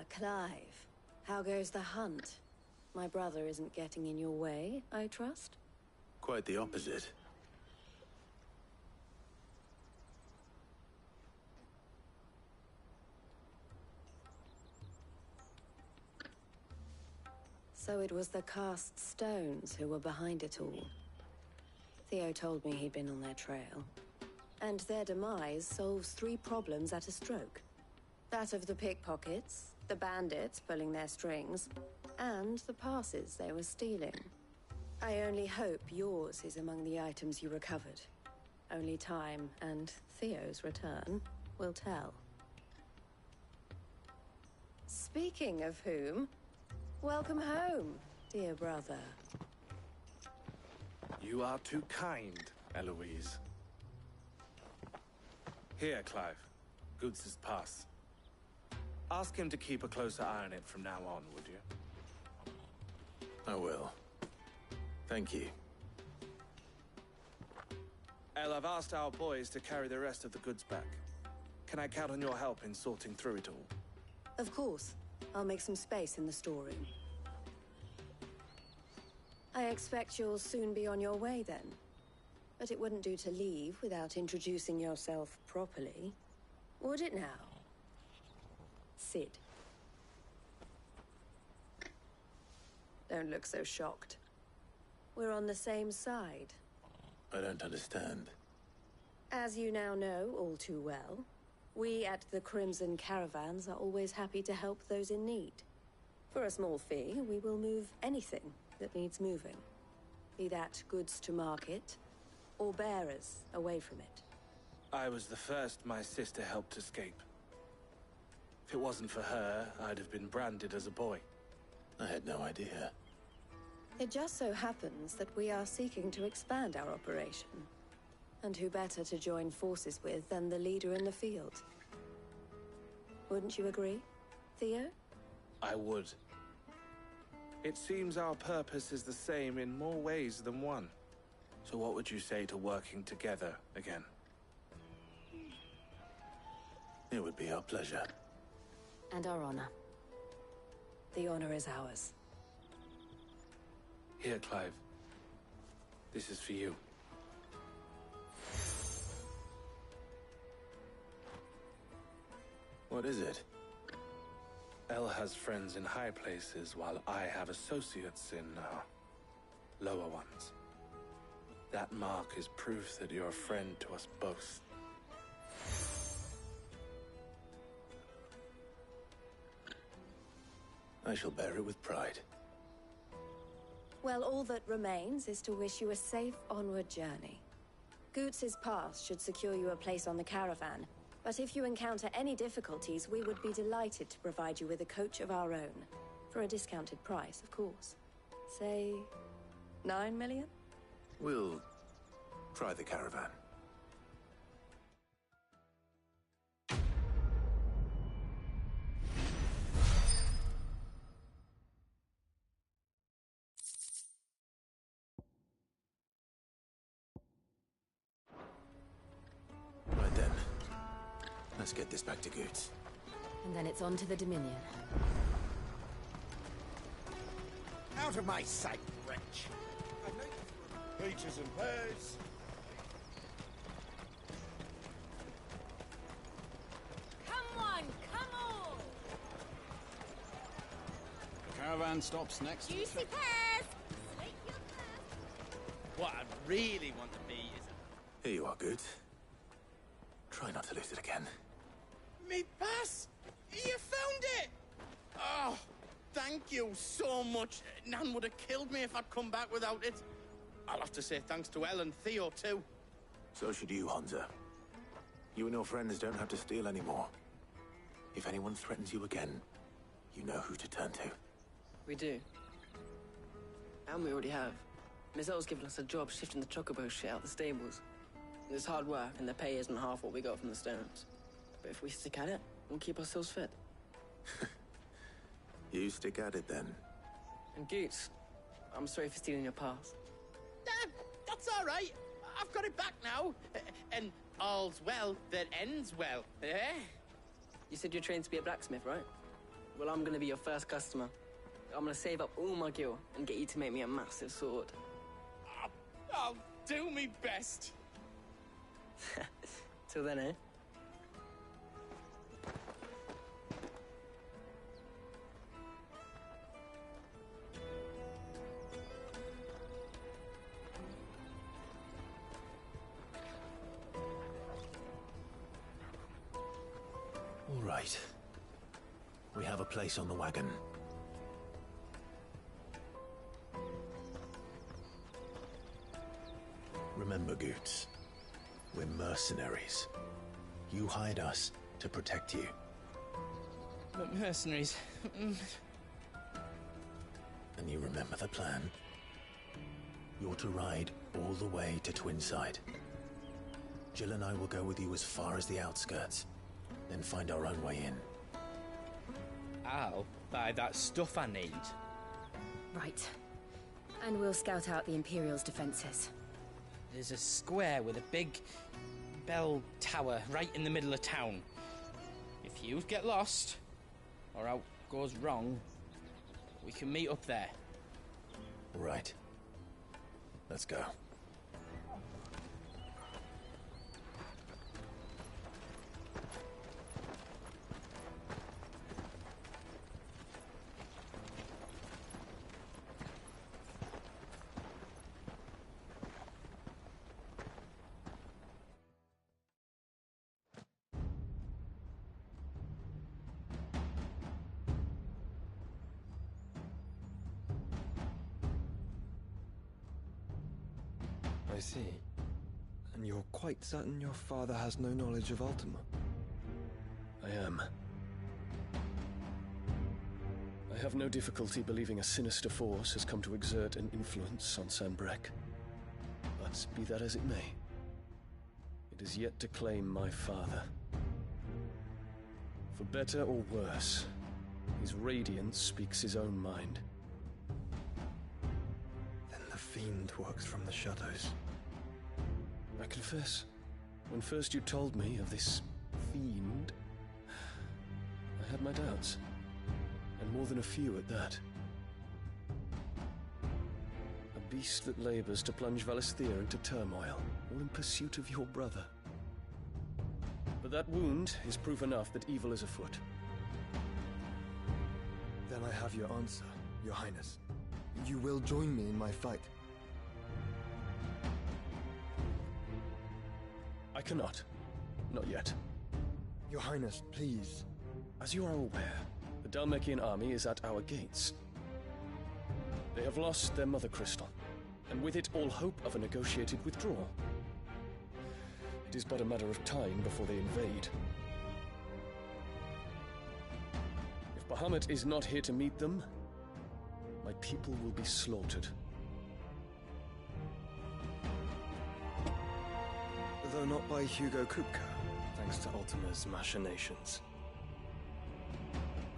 Clive. How goes the hunt? My brother isn't getting in your way, I trust? Quite the opposite. So it was the cast stones who were behind it all. Theo told me he'd been on their trail. And their demise solves 3 problems at a stroke. That of the pickpockets, the bandits pulling their strings, and the passes they were stealing. I only hope yours is among the items you recovered. Only time and Theo's return will tell. Speaking of whom, welcome home, dear brother. You are too kind, Eloise. Here, Clive. Goots's pass. Ask him to keep a closer eye on it from now on, would you? I will. Thank you. El, I've asked our boys to carry the rest of the goods back. Can I count on your help in sorting through it all? Of course. I'll make some space in the storeroom. I expect you'll soon be on your way then. But it wouldn't do to leave without introducing yourself properly. Would it now? Sid. Don't look so shocked. We're on the same side. I don't understand. As you now know all too well, we at the Crimson Caravans are always happy to help those in need. For a small fee, we will move anything that needs moving. Be that goods to market, or bearers away from it. I was the first my sister helped escape. If it wasn't for her, I'd have been branded as a boy. I had no idea. It just so happens that we are seeking to expand our operation. And who better to join forces with than the leader in the field? Wouldn't you agree, Theo? I would. It seems our purpose is the same in more ways than one. So what would you say to working together again? It would be our pleasure. And our honor. The honor is ours. Here, Clive. This is for you. What is it? El has friends in high places, while I have associates in, lower ones. That mark is proof that you're a friend to us both. I shall bear it with pride. Well, all that remains is to wish you a safe onward journey. Goots's pass should secure you a place on the caravan, but if you encounter any difficulties, we would be delighted to provide you with a coach of our own. For a discounted price, of course. Say, 9 million? We'll try the caravan. Right then. Let's get this back to Goots. And then it's on to the Dominion. Out of my sight, wretch! Peaches and pears. Come on, come on! The caravan stops next. Juicy pears! Slate your pears! What I really want to be is Here you are, Goots. Try not to lose it again. Me pass! You found it! Oh, thank you so much. Nan would have killed me if I'd come back without it. I'll have to say thanks to Elle and Theo, too. So should you, Hansa. You and your friends don't have to steal anymore. If anyone threatens you again, you know who to turn to. We do. And we already have. Miss Elle's given us a job shifting the chocobo shit out the stables. It's hard work, and the pay isn't half what we got from the Stones. But if we stick at it, we'll keep ourselves fit. You stick at it, then. And Goots, I'm sorry for stealing your pass. That's all right. I've got it back now. And all's well that ends well, eh? You said you're trained to be a blacksmith, right? Well, I'm gonna be your first customer. I'm gonna save up all my gil and get you to make me a massive sword. I'll do me best. Till then, eh? All right. We have a place on the wagon. Remember, Goots, we're mercenaries. You hired us to protect you. But mercenaries... And you remember the plan? You're to ride all the way to Twinside. Jill and I will go with you as far as the outskirts, then find our own way in. I'll buy that stuff I need. Right. And we'll scout out the Imperial's defenses. There's a square with a big bell tower right in the middle of town. If you get lost, or out goes wrong, we can meet up there. Right. Let's go. I see. And you're quite certain your father has no knowledge of Ultima? I am. I have no difficulty believing a sinister force has come to exert an influence on Sanbreque. But be that as it may, it is yet to claim my father. For better or worse, his radiance speaks his own mind. Then the fiend works from the shadows. I confess, when first you told me of this fiend, I had my doubts, and more than a few at that. A A beast that labors to plunge Valisthea into turmoil, all in pursuit of your brother. But that wound is proof enough that evil is afoot. Then I have your answer, Your Highness. You will join me in my fight. I cannot. Not yet. Your Highness, please. As you are aware, the Dhalmekian army is at our gates. They have lost their mother crystal, and with it all hope of a negotiated withdrawal. It is but a matter of time before they invade. If Bahamut is not here to meet them, my people will be slaughtered. Though not by Hugo Kupka, thanks to Ultima's machinations.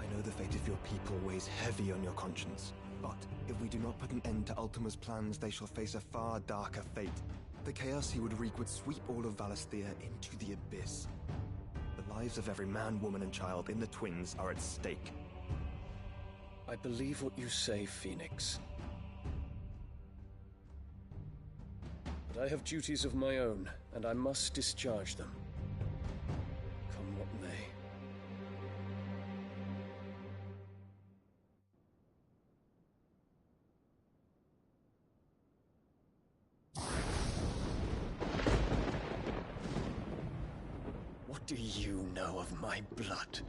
I know the fate of your people weighs heavy on your conscience, but if we do not put an end to Ultima's plans, they shall face a far darker fate. The chaos he would wreak would sweep all of Valisthea into the abyss. The lives of every man, woman, and child in the Twins are at stake. I believe what you say, Phoenix. But I have duties of my own, and I must discharge them. Come what may. What do you know of my blood?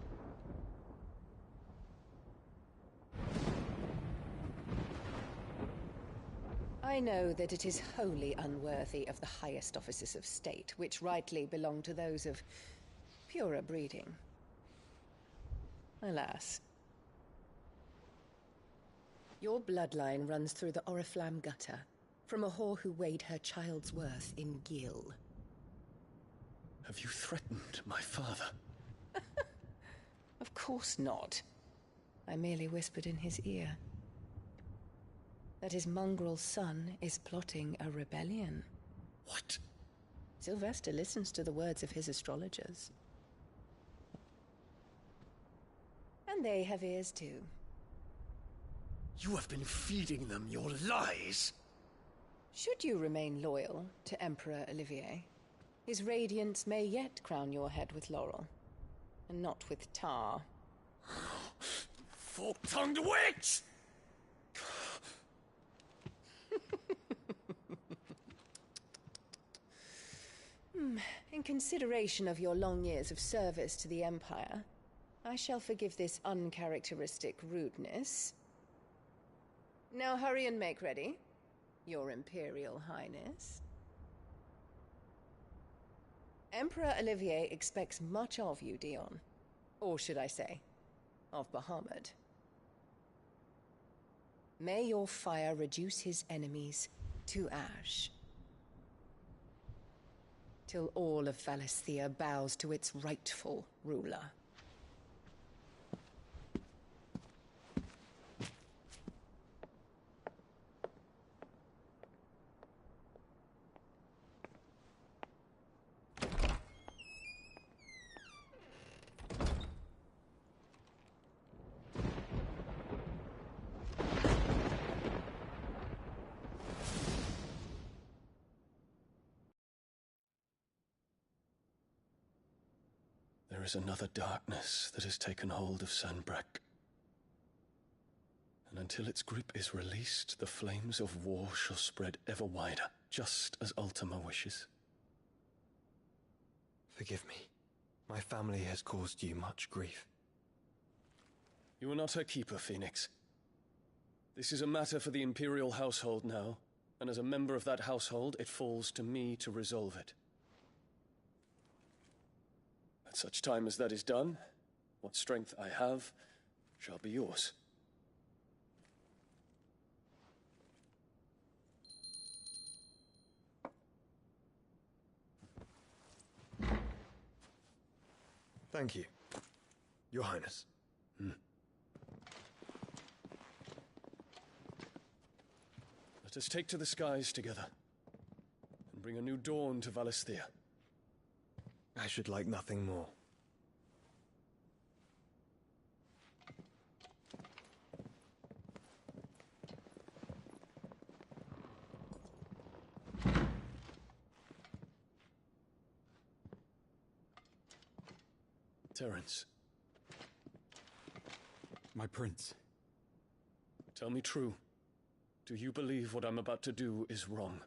I know that it is wholly unworthy of the highest offices of state, which rightly belong to those of purer breeding. Alas. Your bloodline runs through the Oriflamme gutter, from a whore who weighed her child's worth in gil. Have you threatened my father? Of course not. I merely whispered in his ear that his mongrel son is plotting a rebellion. What? Sylvester listens to the words of his astrologers. And they have ears too. You have been feeding them your lies! Should you remain loyal to Emperor Olivier, his radiance may yet crown your head with laurel, and not with tar. Fork-tongued witch! In consideration of your long years of service to the Empire, I shall forgive this uncharacteristic rudeness. Now hurry and make ready, Your Imperial Highness. Emperor Olivier expects much of you, Dion. Or should I say, of Bahamut. May your fire reduce his enemies to ash, till all of Valisthea bows to its rightful ruler. There is another darkness that has taken hold of Sanbreque. And until its grip is released, the flames of war shall spread ever wider, just as Ultima wishes. Forgive me. My family has caused you much grief. You are not her keeper, Phoenix. This is a matter for the Imperial household now, and as a member of that household, it falls to me to resolve it. At such time as that is done, what strength I have shall be yours. Thank you, Your Highness. Let us take to the skies together, and bring a new dawn to Valisthea. I should like nothing more. Terence. My prince. Tell me true. Do you believe what I'm about to do is wrong?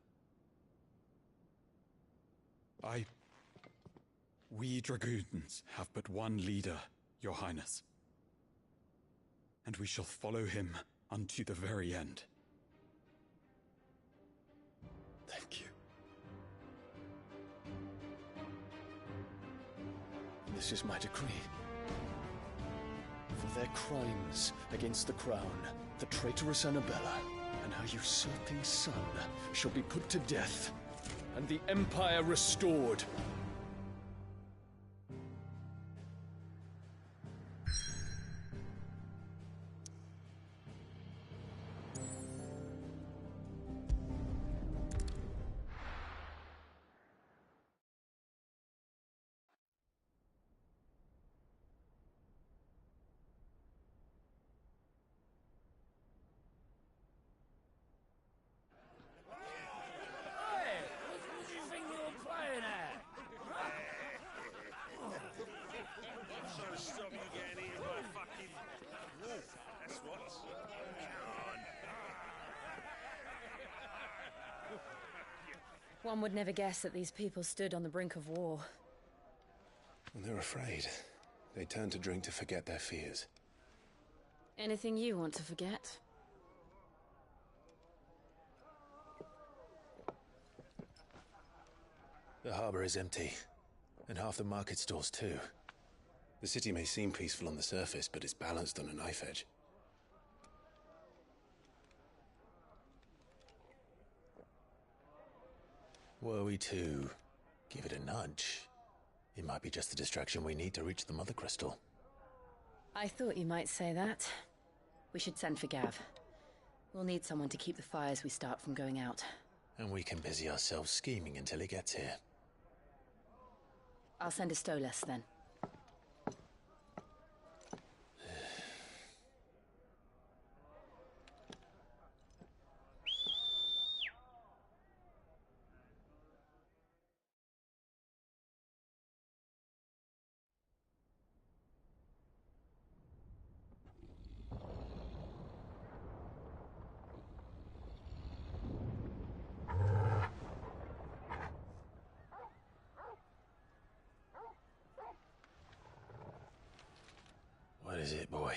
We dragoons have but one leader, Your Highness. And we shall follow him unto the very end. Thank you. This is my decree. For their crimes against the crown, the traitorous Annabella and her usurping son shall be put to death, and the Empire restored. One would never guess that these people stood on the brink of war. When they're afraid, they turn to drink to forget their fears. Anything you want to forget? The harbor is empty, and half the market stalls too. The city may seem peaceful on the surface, but it's balanced on a knife edge. Were we to give it a nudge, it might be just the distraction we need to reach the Mother Crystal. I thought you might say that. We should send for Gav. We'll need someone to keep the fires we start from going out. And we can busy ourselves scheming until he gets here. I'll send a Stolas then. What is it, boy?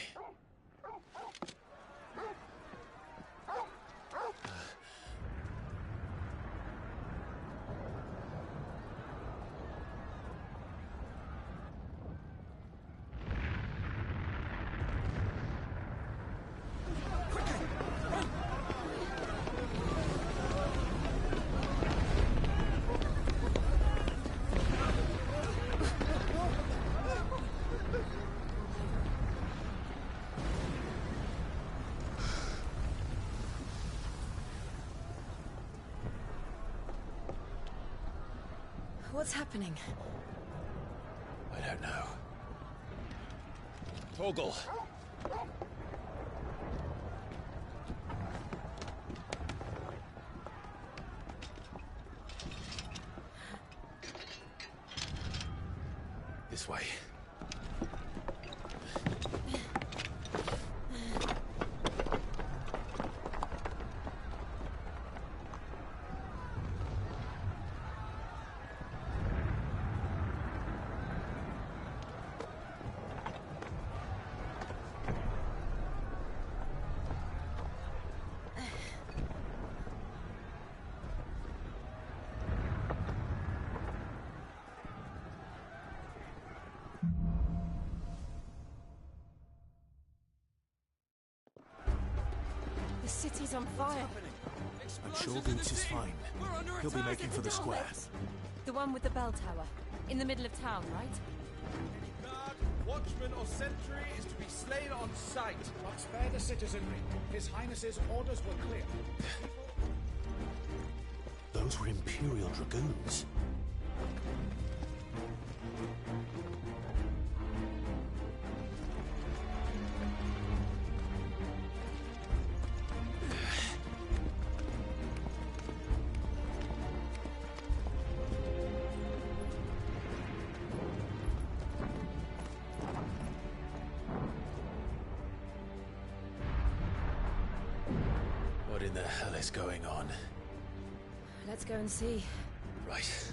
What's happening? I don't know. Torgal! This way. The city's on fire. I'm sure Boots is fine. He'll be making for the square. The one with the bell tower. In the middle of town, right? Any guard, watchman, or sentry is to be slain on sight. But spare the citizenry. His Highness's orders were clear. Those were Imperial Dragoons. madness going on. Let's go and see. Right.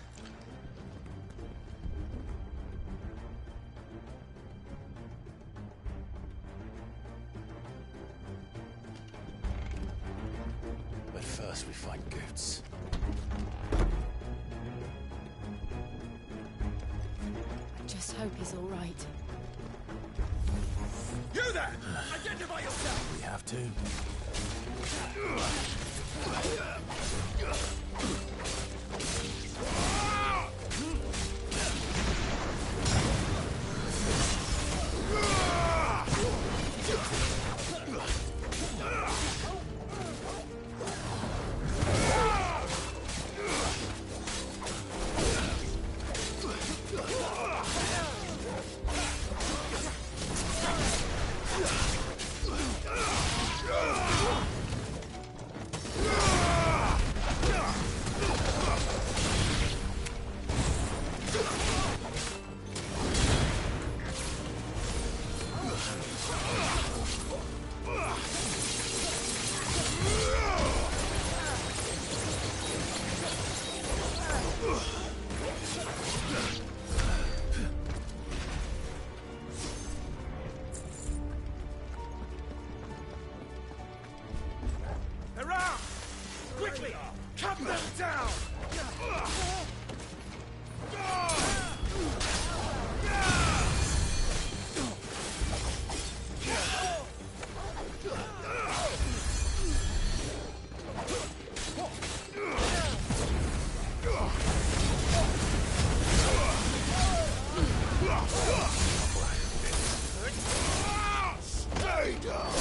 But first we find Goots. I just hope he's all right. You there! Identify yourself! We have to. Quickly! Cut them down! Stay down!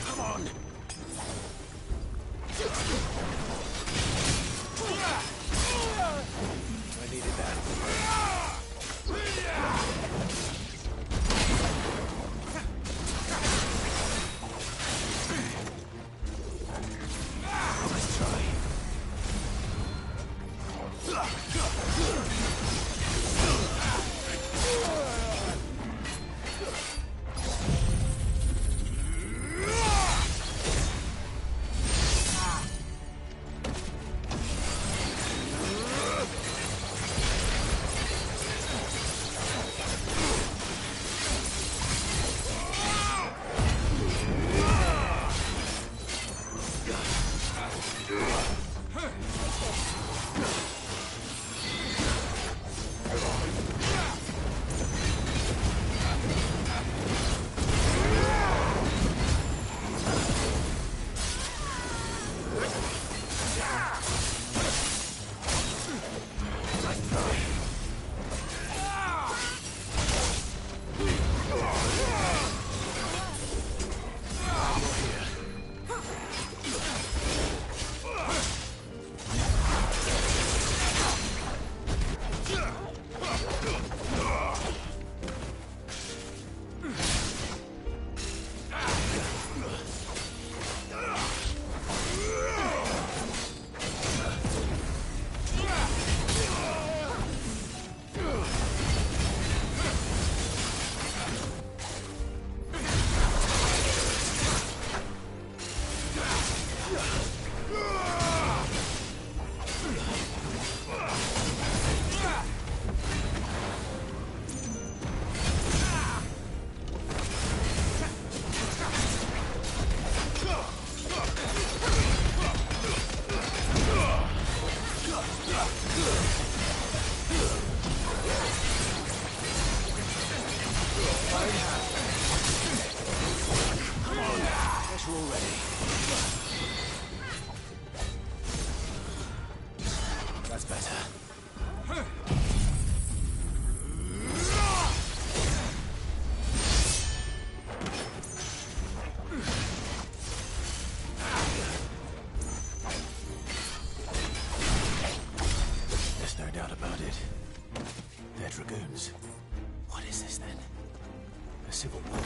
Come on! Come on, guess we're all ready. That's better. There's no doubt about it. They're dragoons. What is this then? A civil war?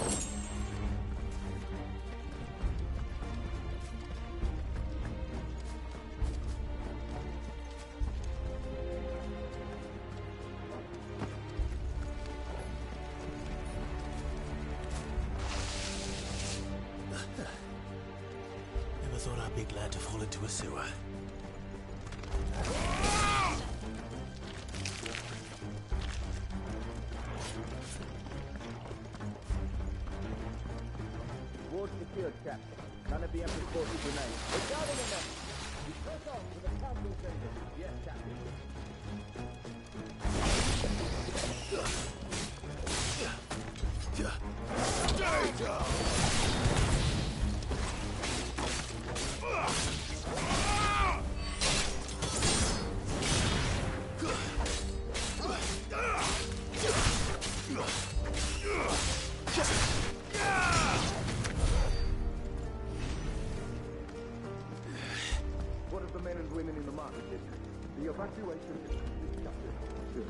Never thought I'd be glad to fall into a sewer. Ward secured, Captain. None of the Emperor's forces remain. Regarding the men, we press on to the council chamber. Yes, Captain. What of the men and women in the market district? The evacuation is disgusting. Good.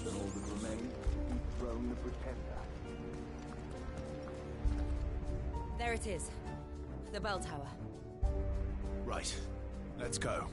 Then all that remains is to dethrone the Pretender. There it is. The bell tower. Right. Let's go.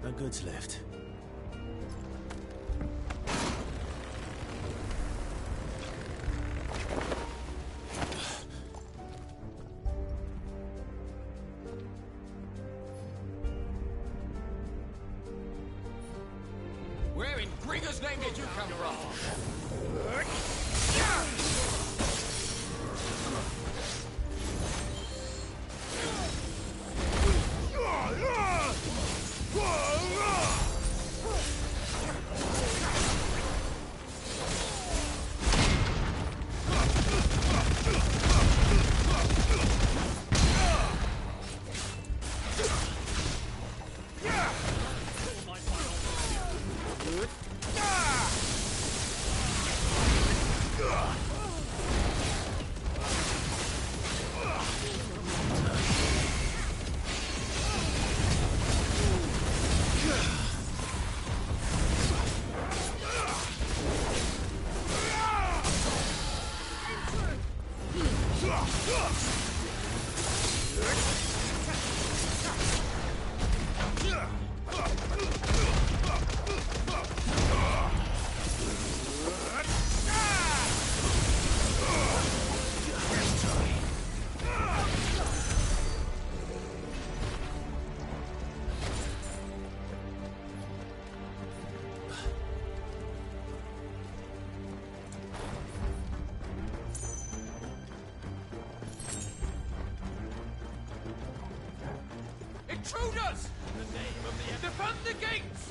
No goods left. Where in Gringer's name did you come from? intruders! In the name of the... Defend the gates!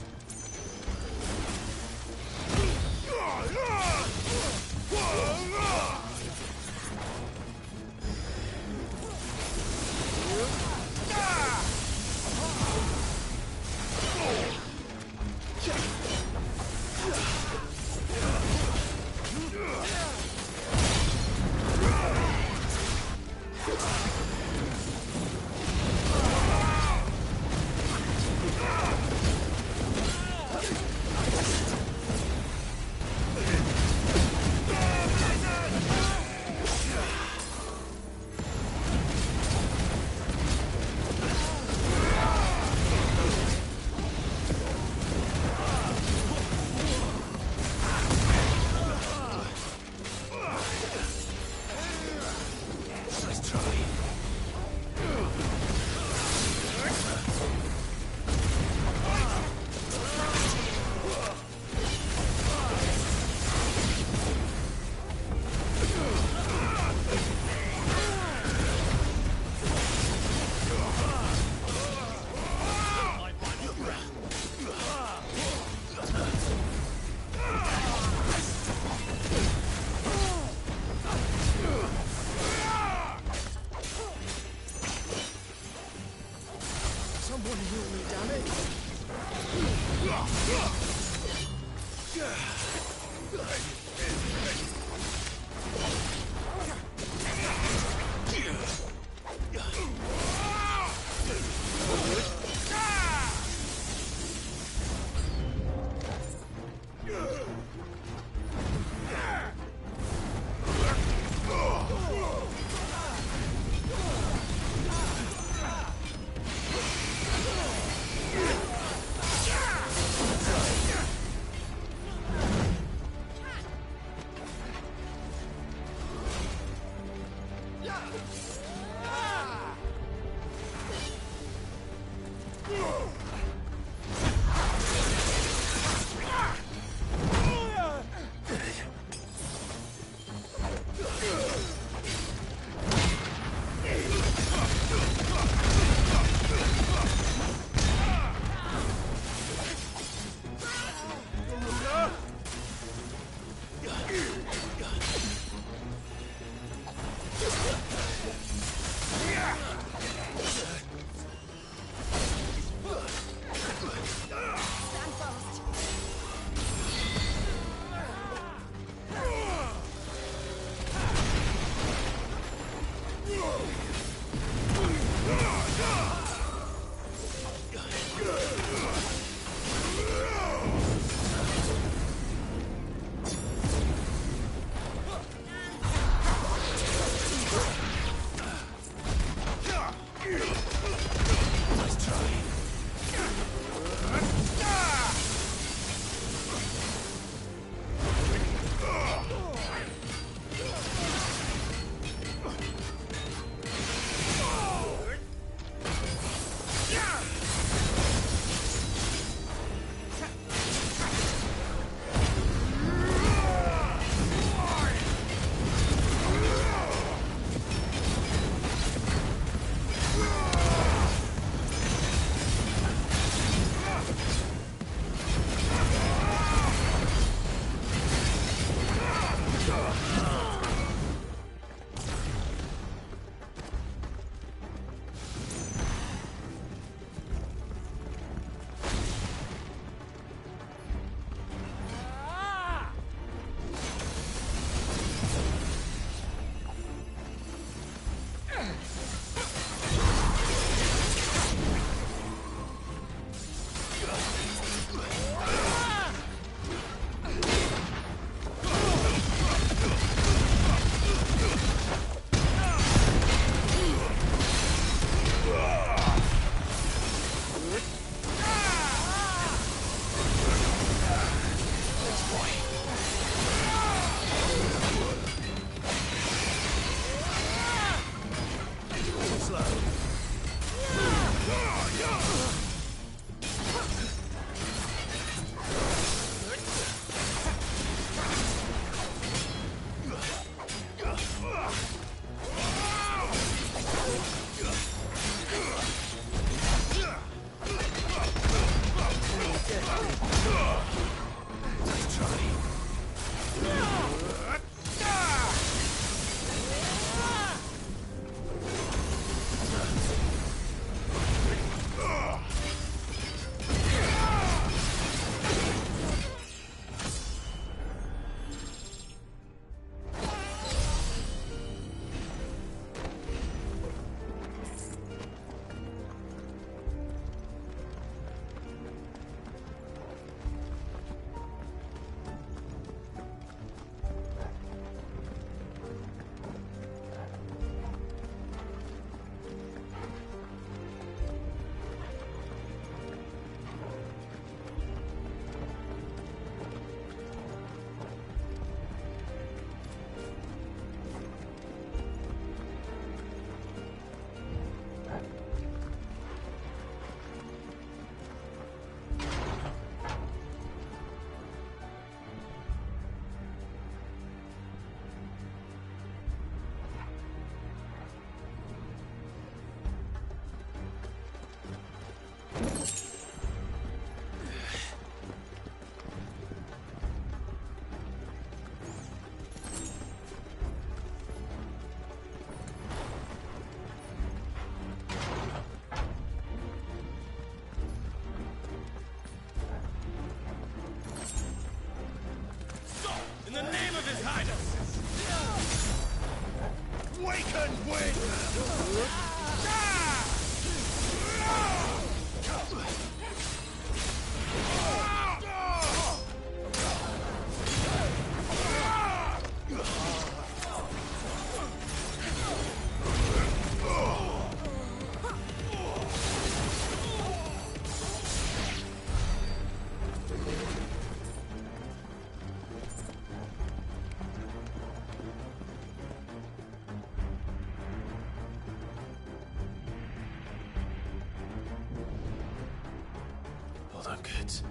Hold on, kids.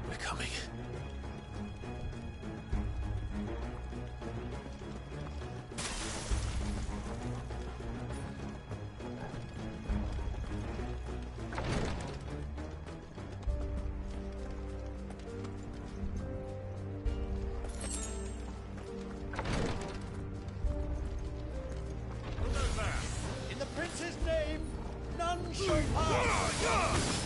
We're coming. In the prince's name, none shall pass!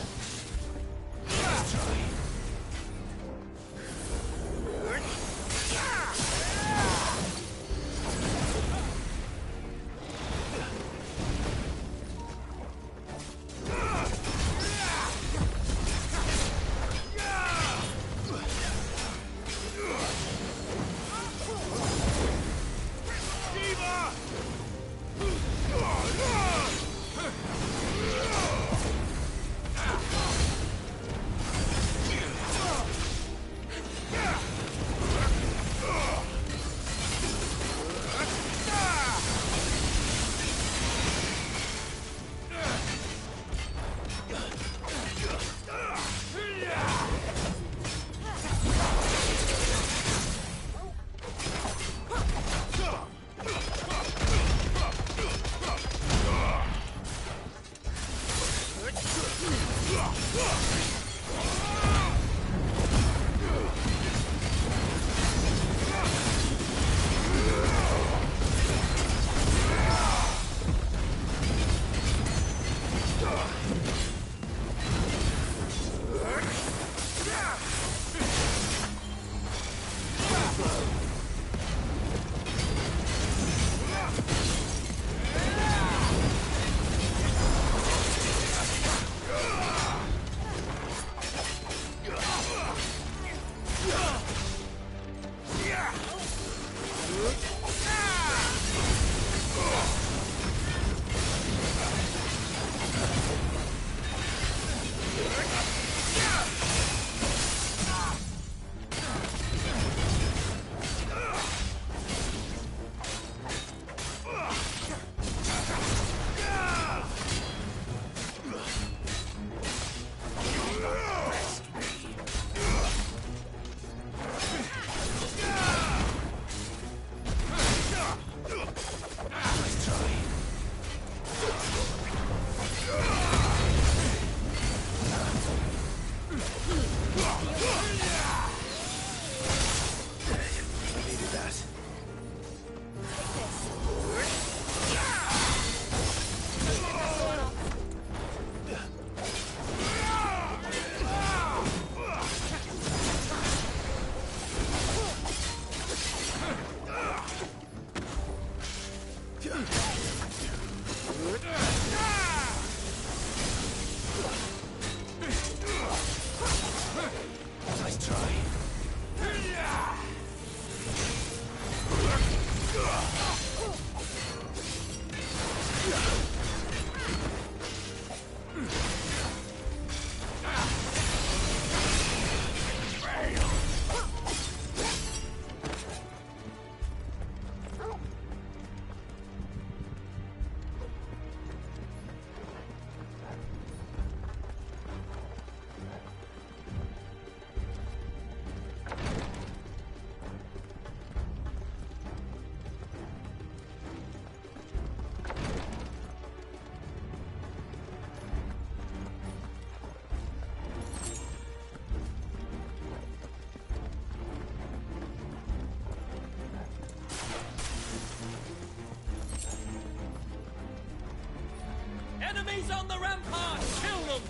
Enemies on the rampart! Kill them!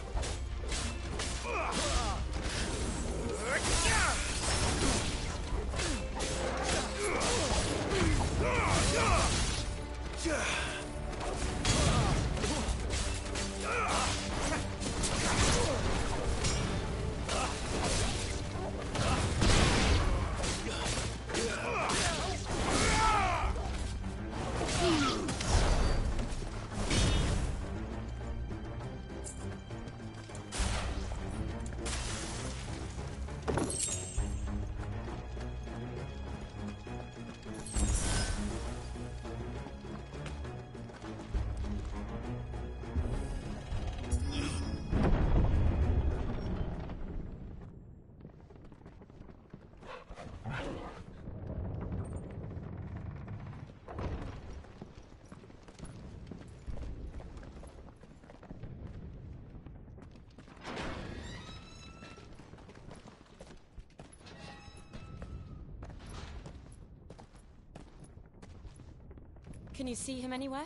Can you see him anywhere?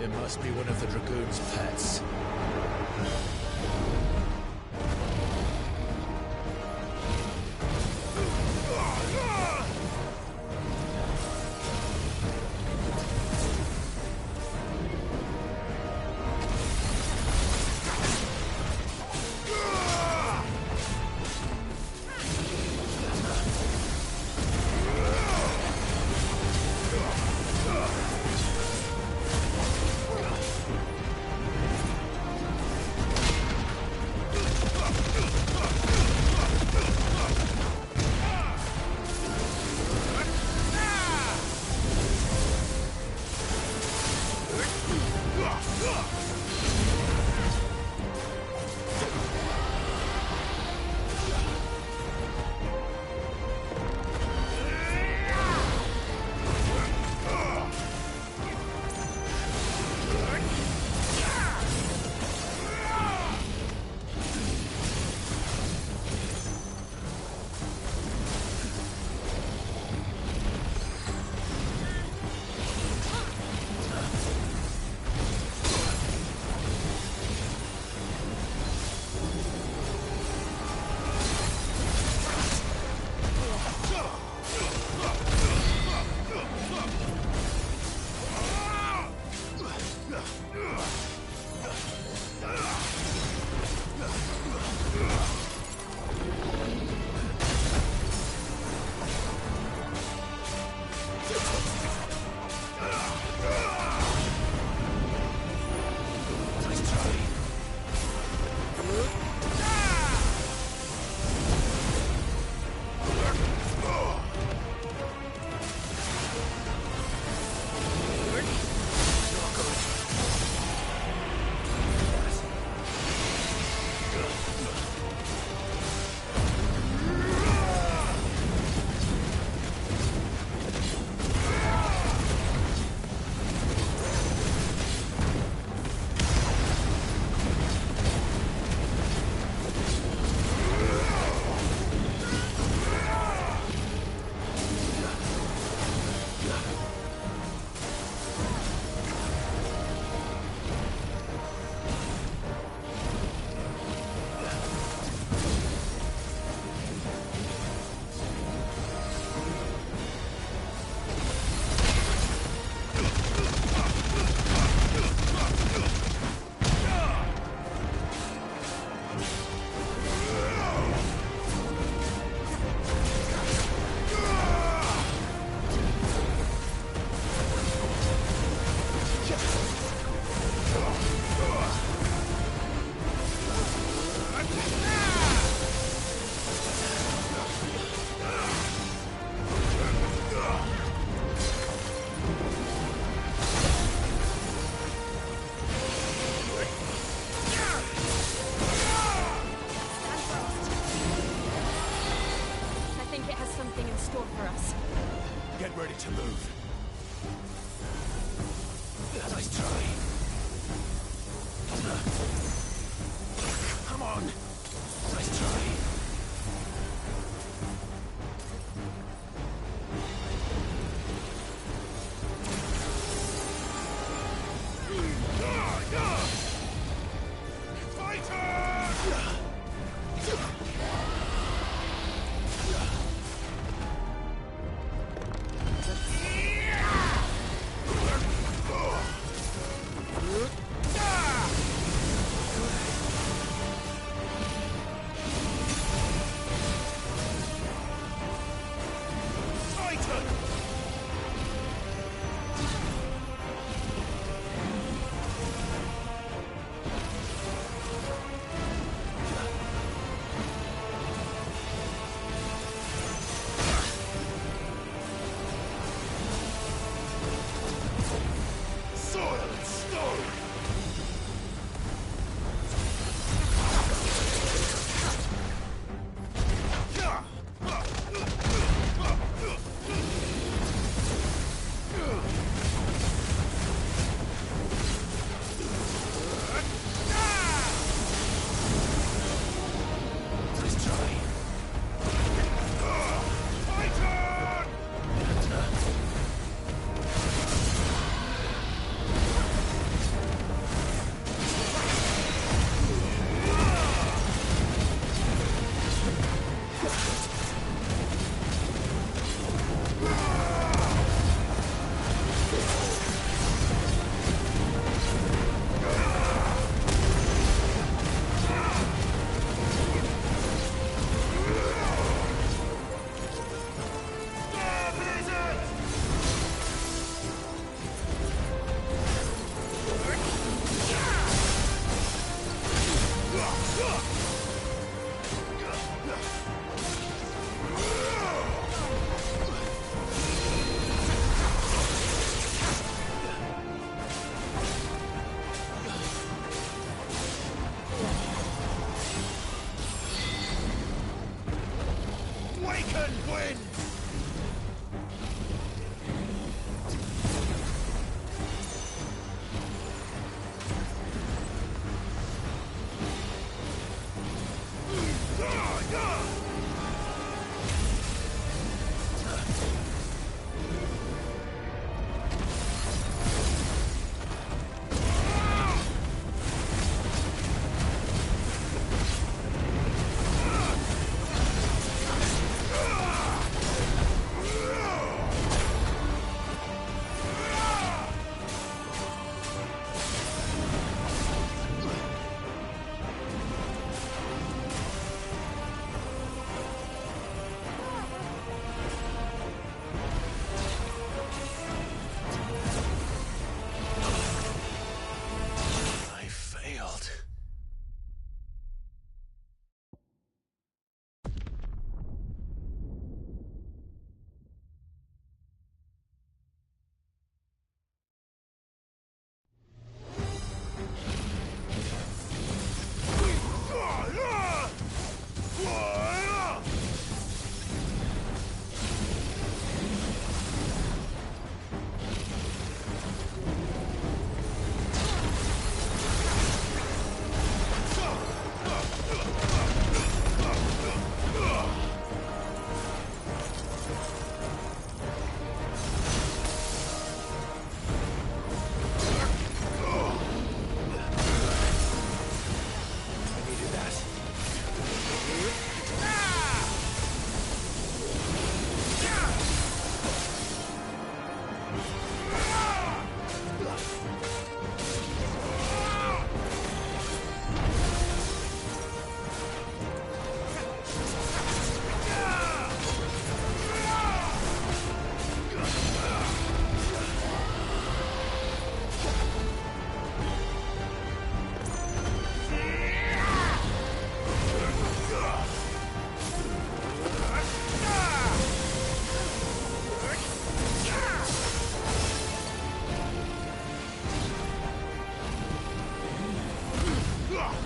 It must be one of the Dragoon's pets.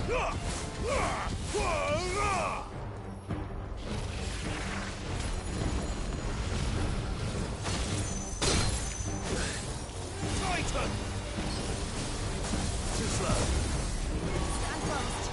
Titan! Too slow. Stand fast.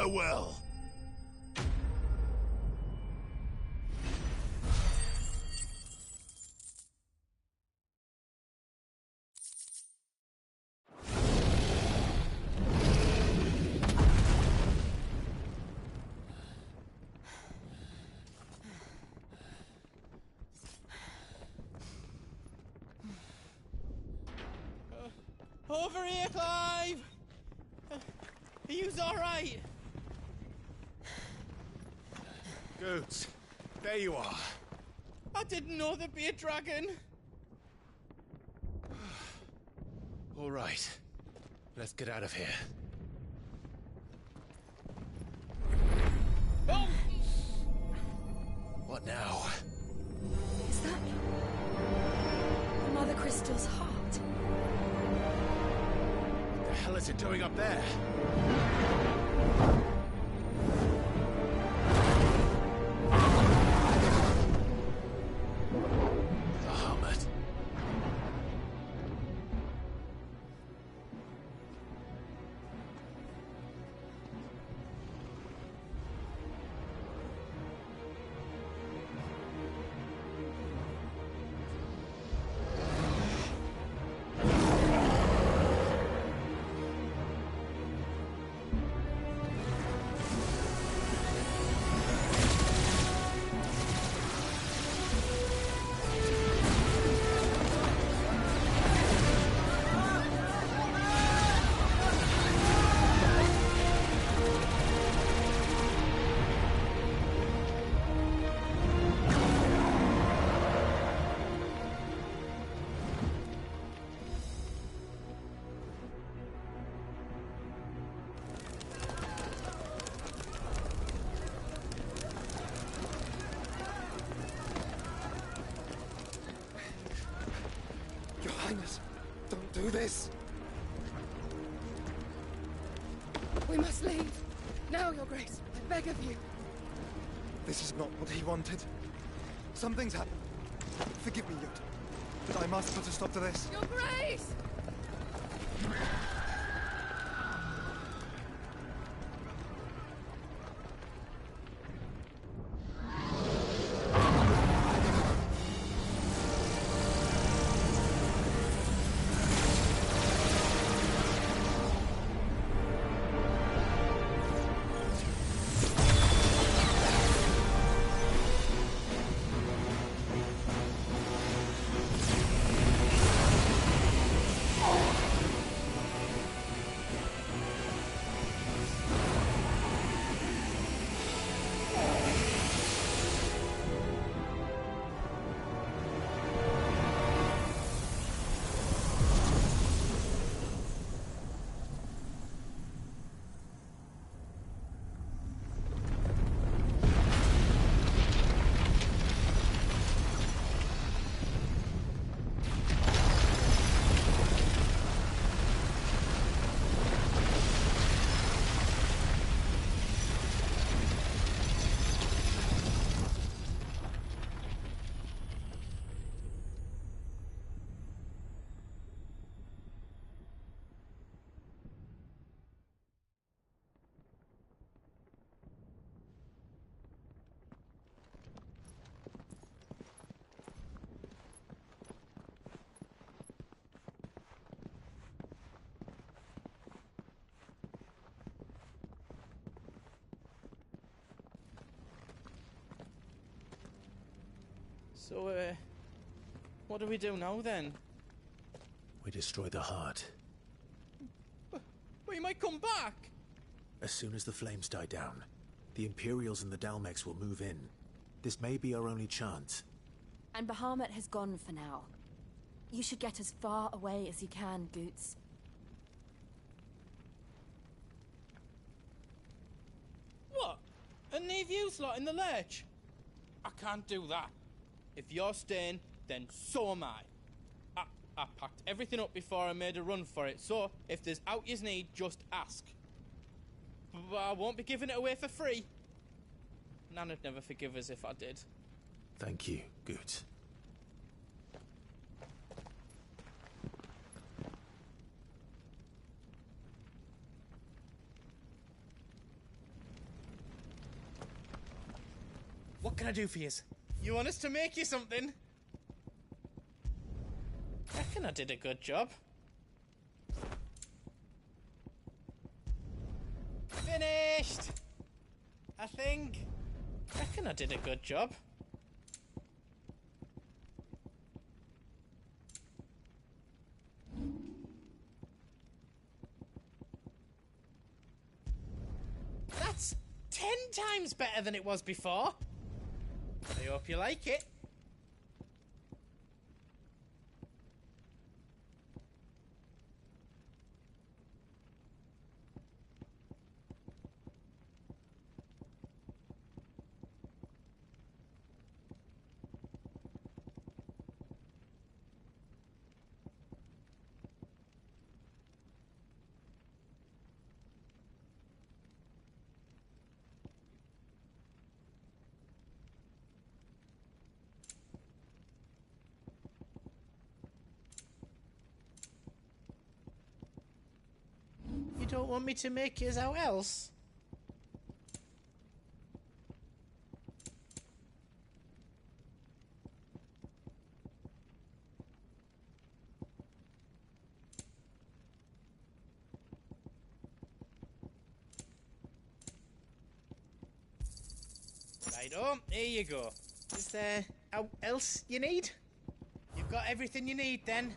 Farewell. Over here, Clive! Are you alright? Goots, there you are. I didn't know there'd be a dragon. All right. Let's get out of here. Oh! What now? Is that Mother Crystal's heart? What the hell is it doing up there? Bahamut. Your Highness, don't do this! We must leave. Now, Your Grace. I beg of you. This is not what he wanted. Something's happened. Forgive me, Yut, but I must put a stop to this. Your Grace! So, what do we do now, then? We destroy the heart. But he might come back! As soon as the flames die down, the Imperials and the Dalmex will move in. This may be our only chance. And Bahamut has gone for now. You should get as far away as you can, Goots. What? And leave you lot in the lurch? I can't do that. If you're staying, then so am I. I packed everything up before I made a run for it, so if there's out yous need, just ask. But I won't be giving it away for free. Nana'd never forgive us if I did. Thank you, Goots. can I do for yous? You want us to make you something? Reckon I did a good job. Finished! I think. Reckon I did a good job. That's 10 times better than it was before. I hope you like it. You don't want me to make yours out else? Righto, here you go. Is there else you need? You've got everything you need then.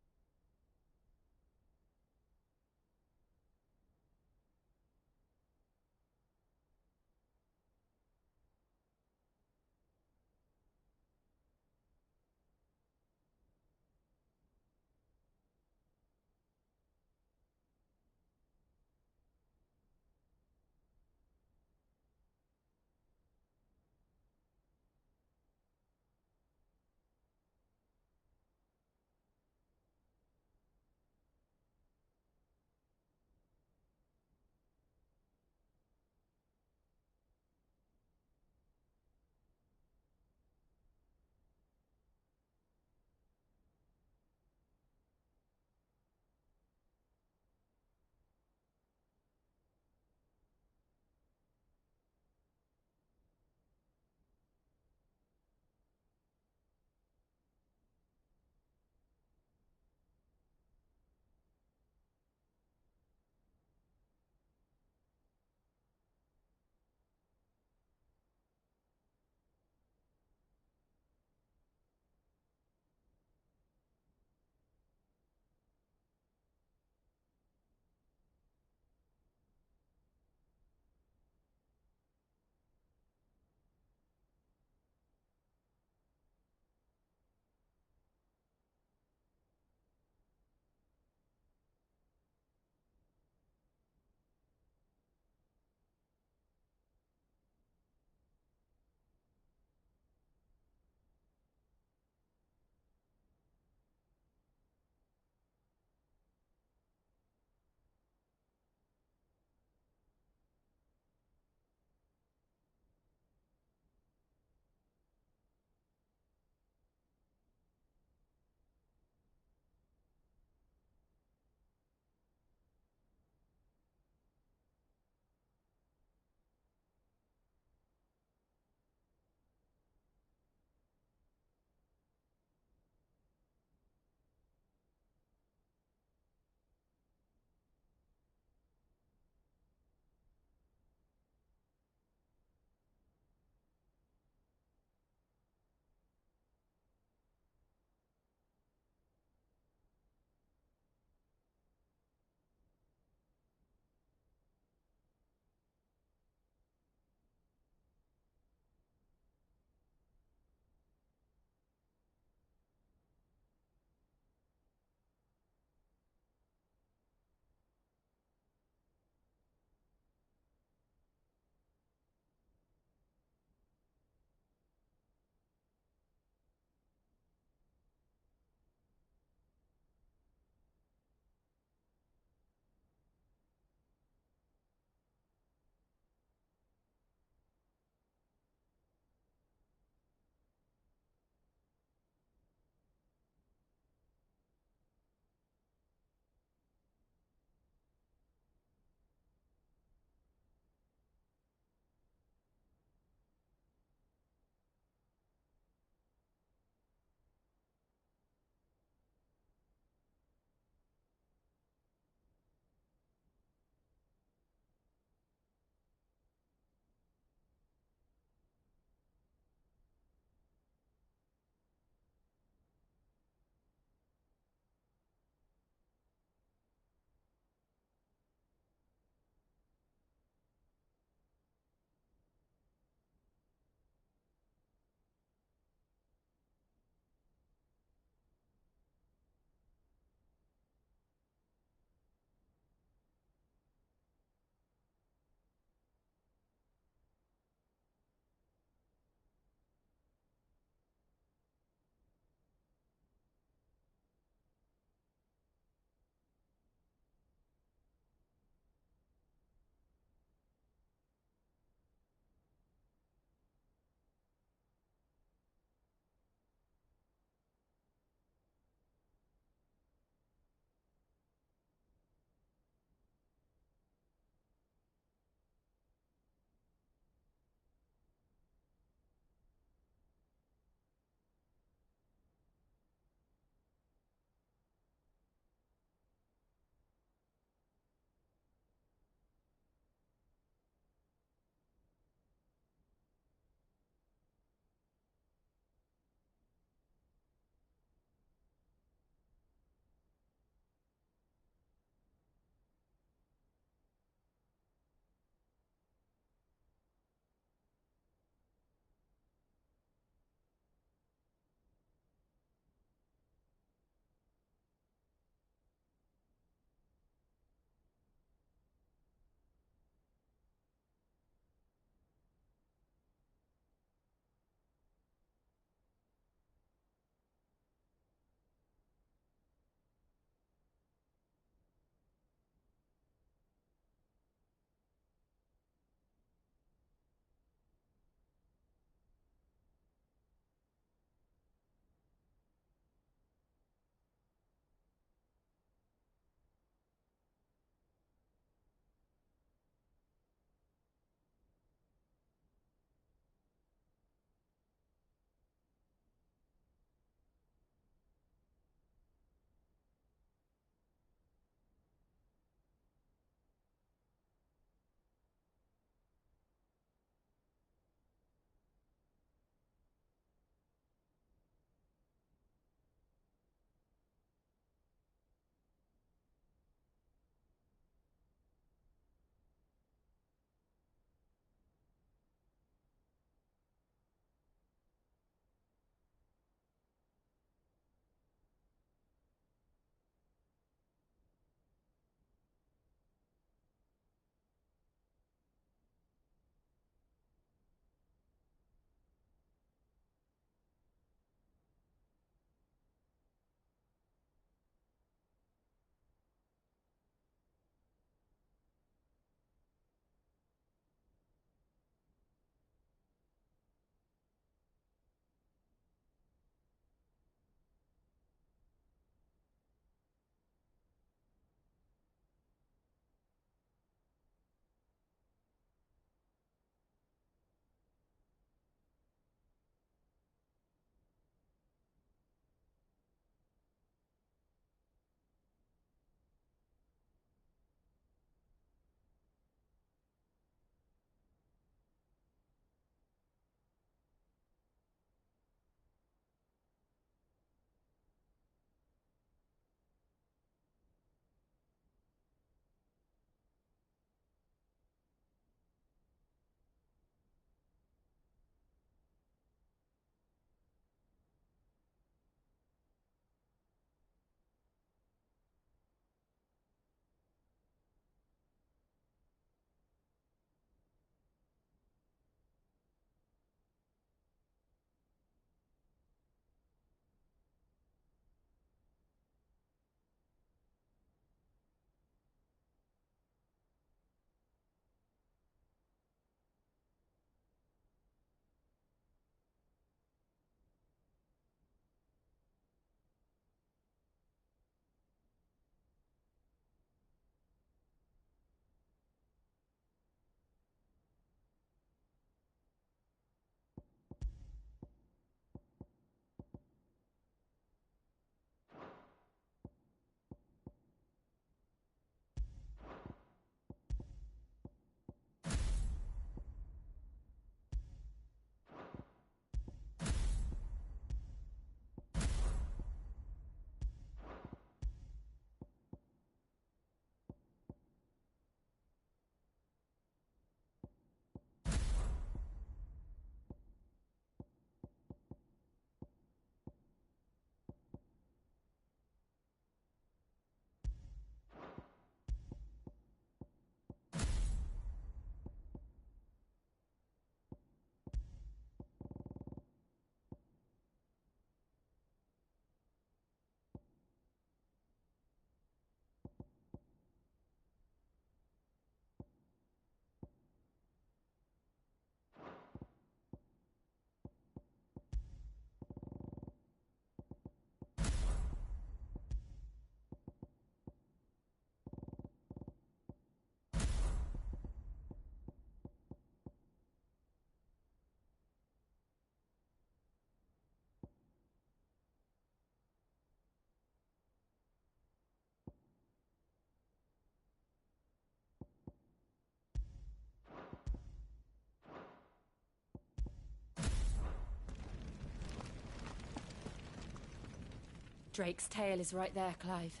Drake's tail is right there, Clive.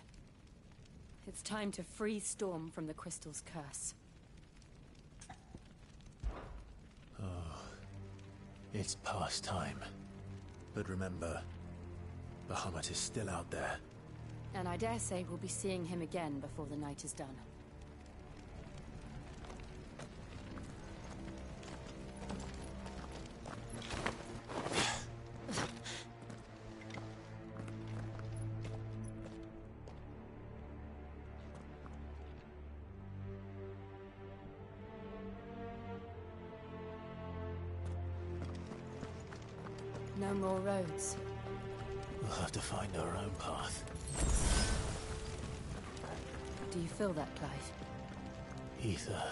It's time to free Storm from the Crystal's curse. Oh, it's past time. But remember, Bahamut is still out there. And I dare say we'll be seeing him again before the night is done. No more roads. We'll have to find our own path. Do you feel that, Clive? Ether.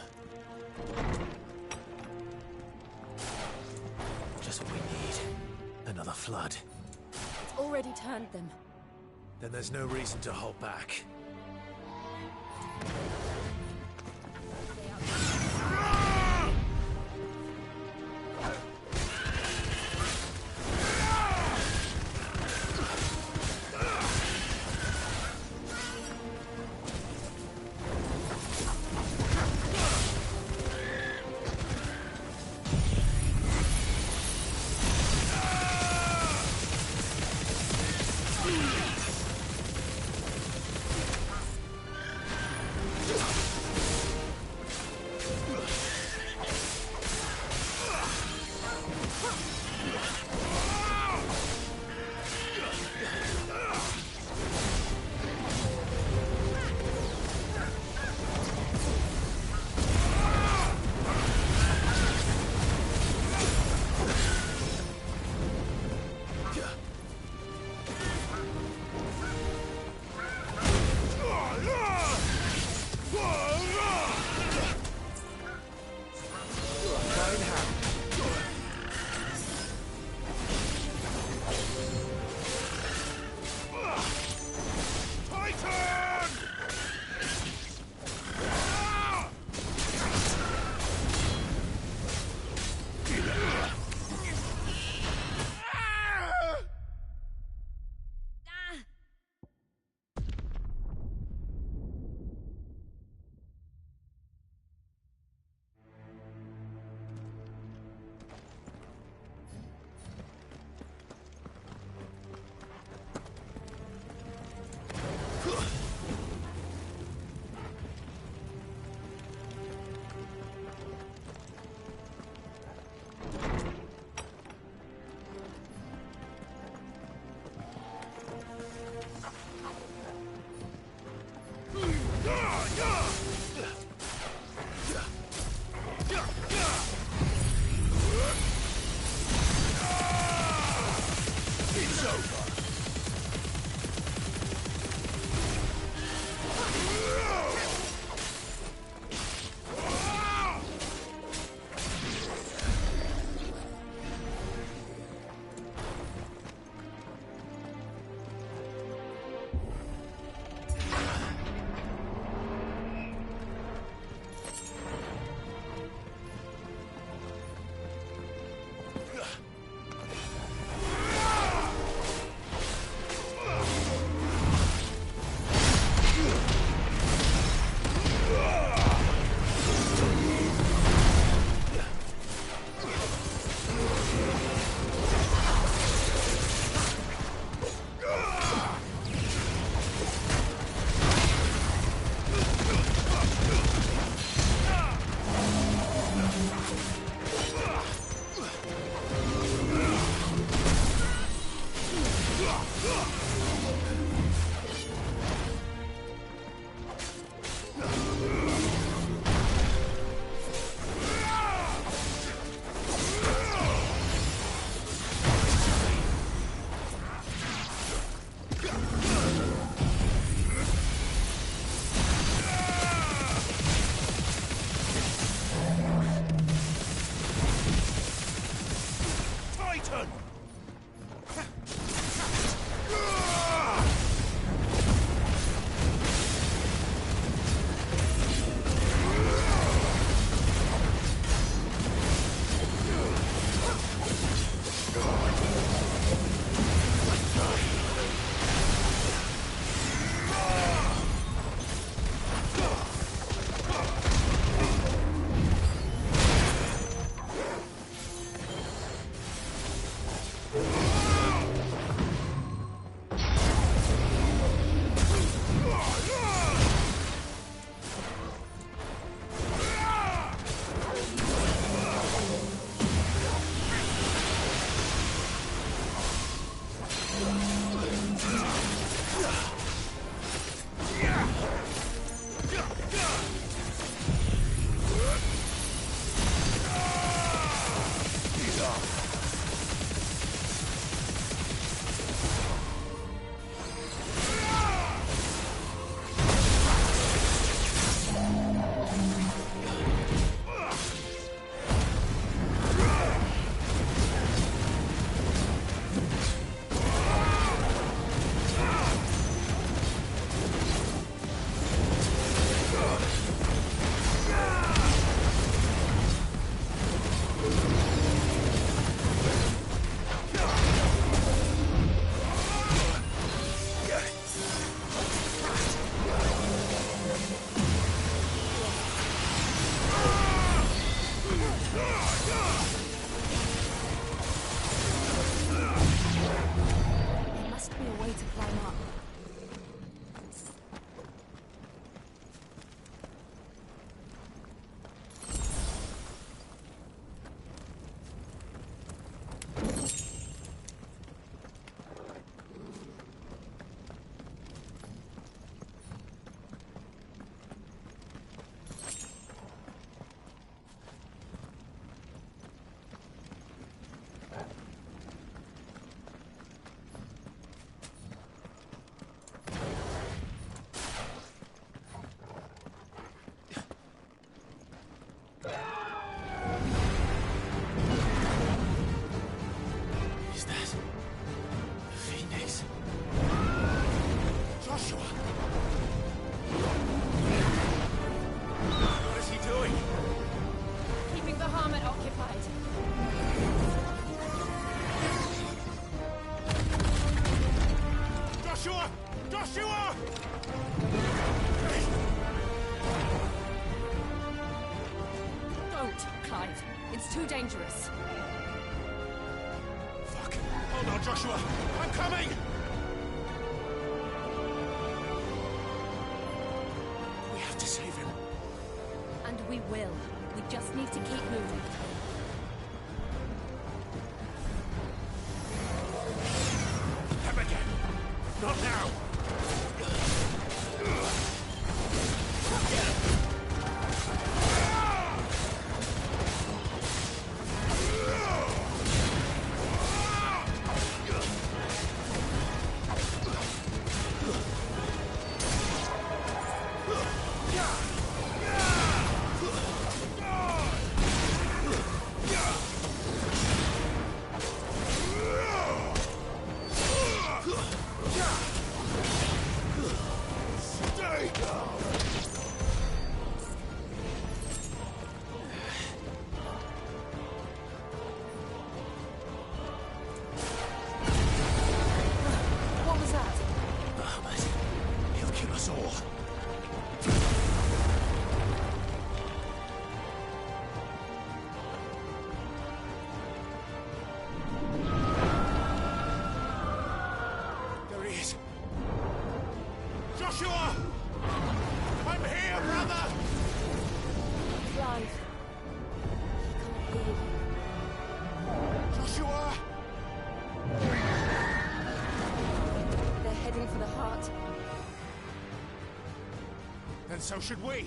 Just what we need. Another flood. It's already turned them. Then there's no reason to hold back. too dangerous. Fuck. Hold on, Joshua. I'm coming! We have to save him. And we will. We just need to keep moving. Him again. Not now. What was that? Ahmed, he'll kill us all. There he is. Joshua! I'm here, brother! Clive. I can't hear you. Joshua! They're heading for the heart. Then so should we.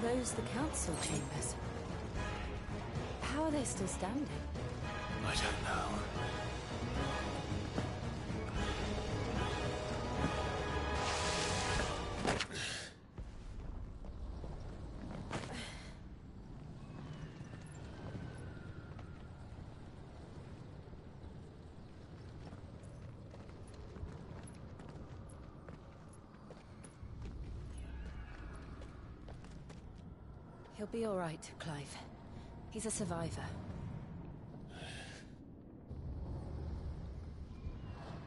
those the council chambers? How are they still standing? I don't know. He'll be all right, Clive. He's a survivor.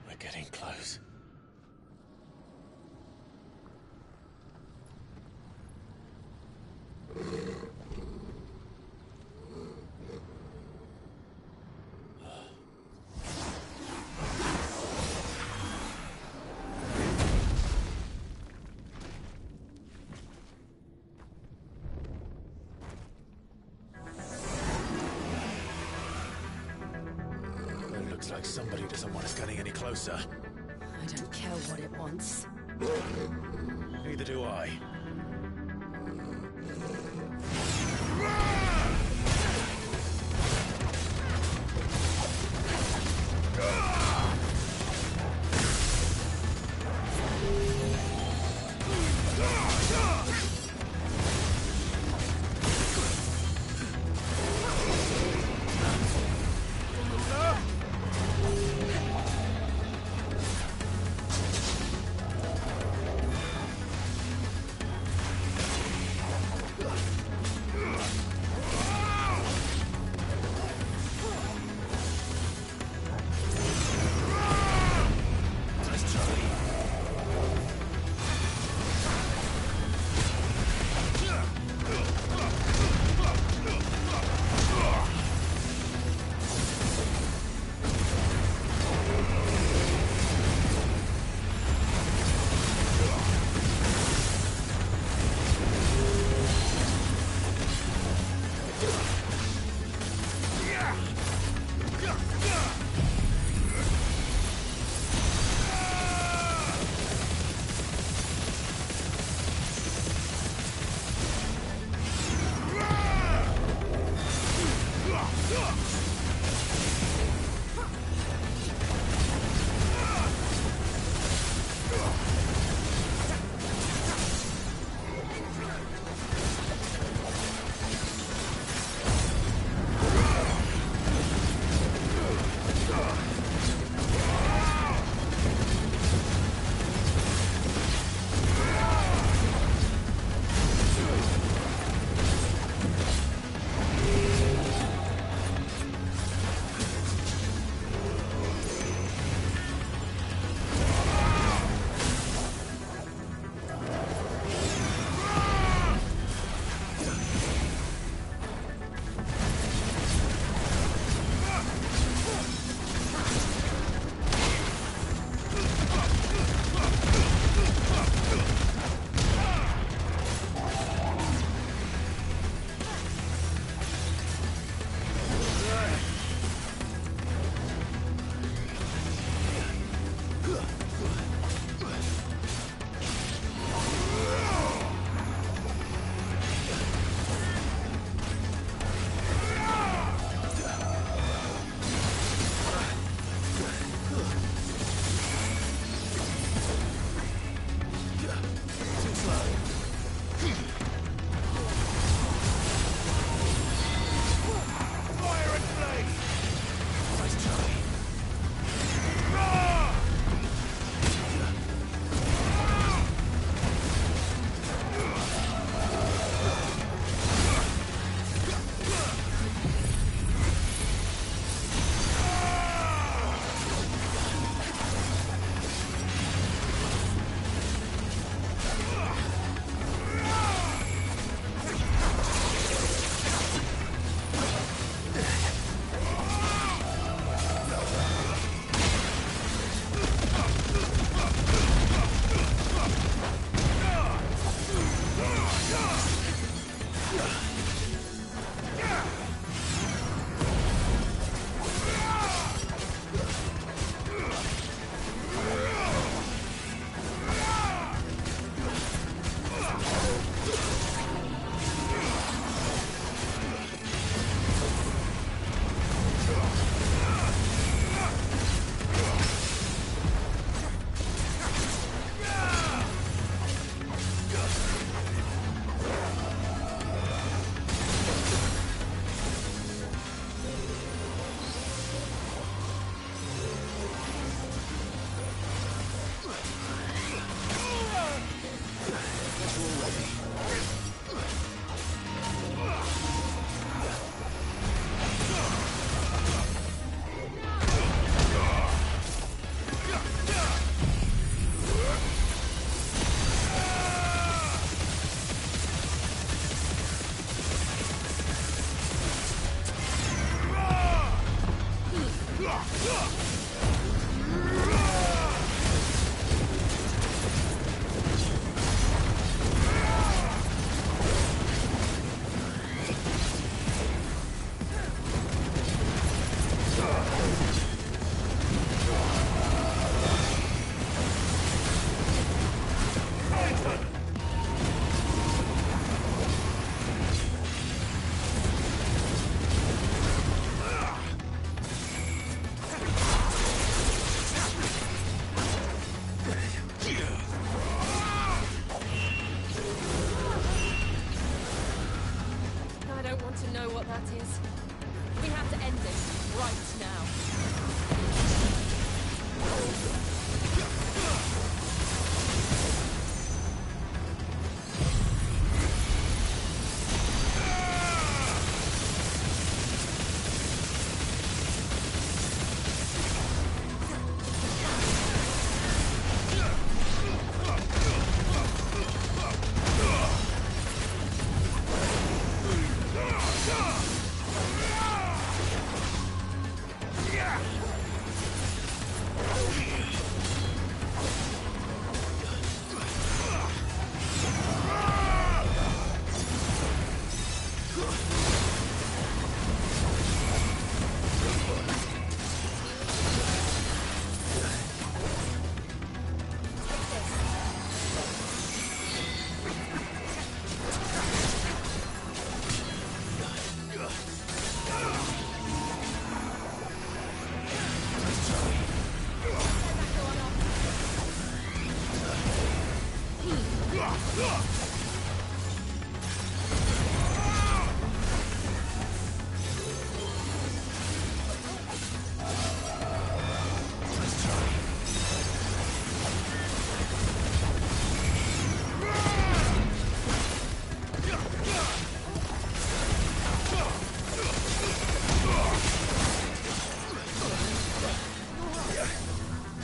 We're getting close. Looks like somebody doesn't want us getting any closer. I don't care what it wants. Neither do I. to know what that is. We have to end this right now.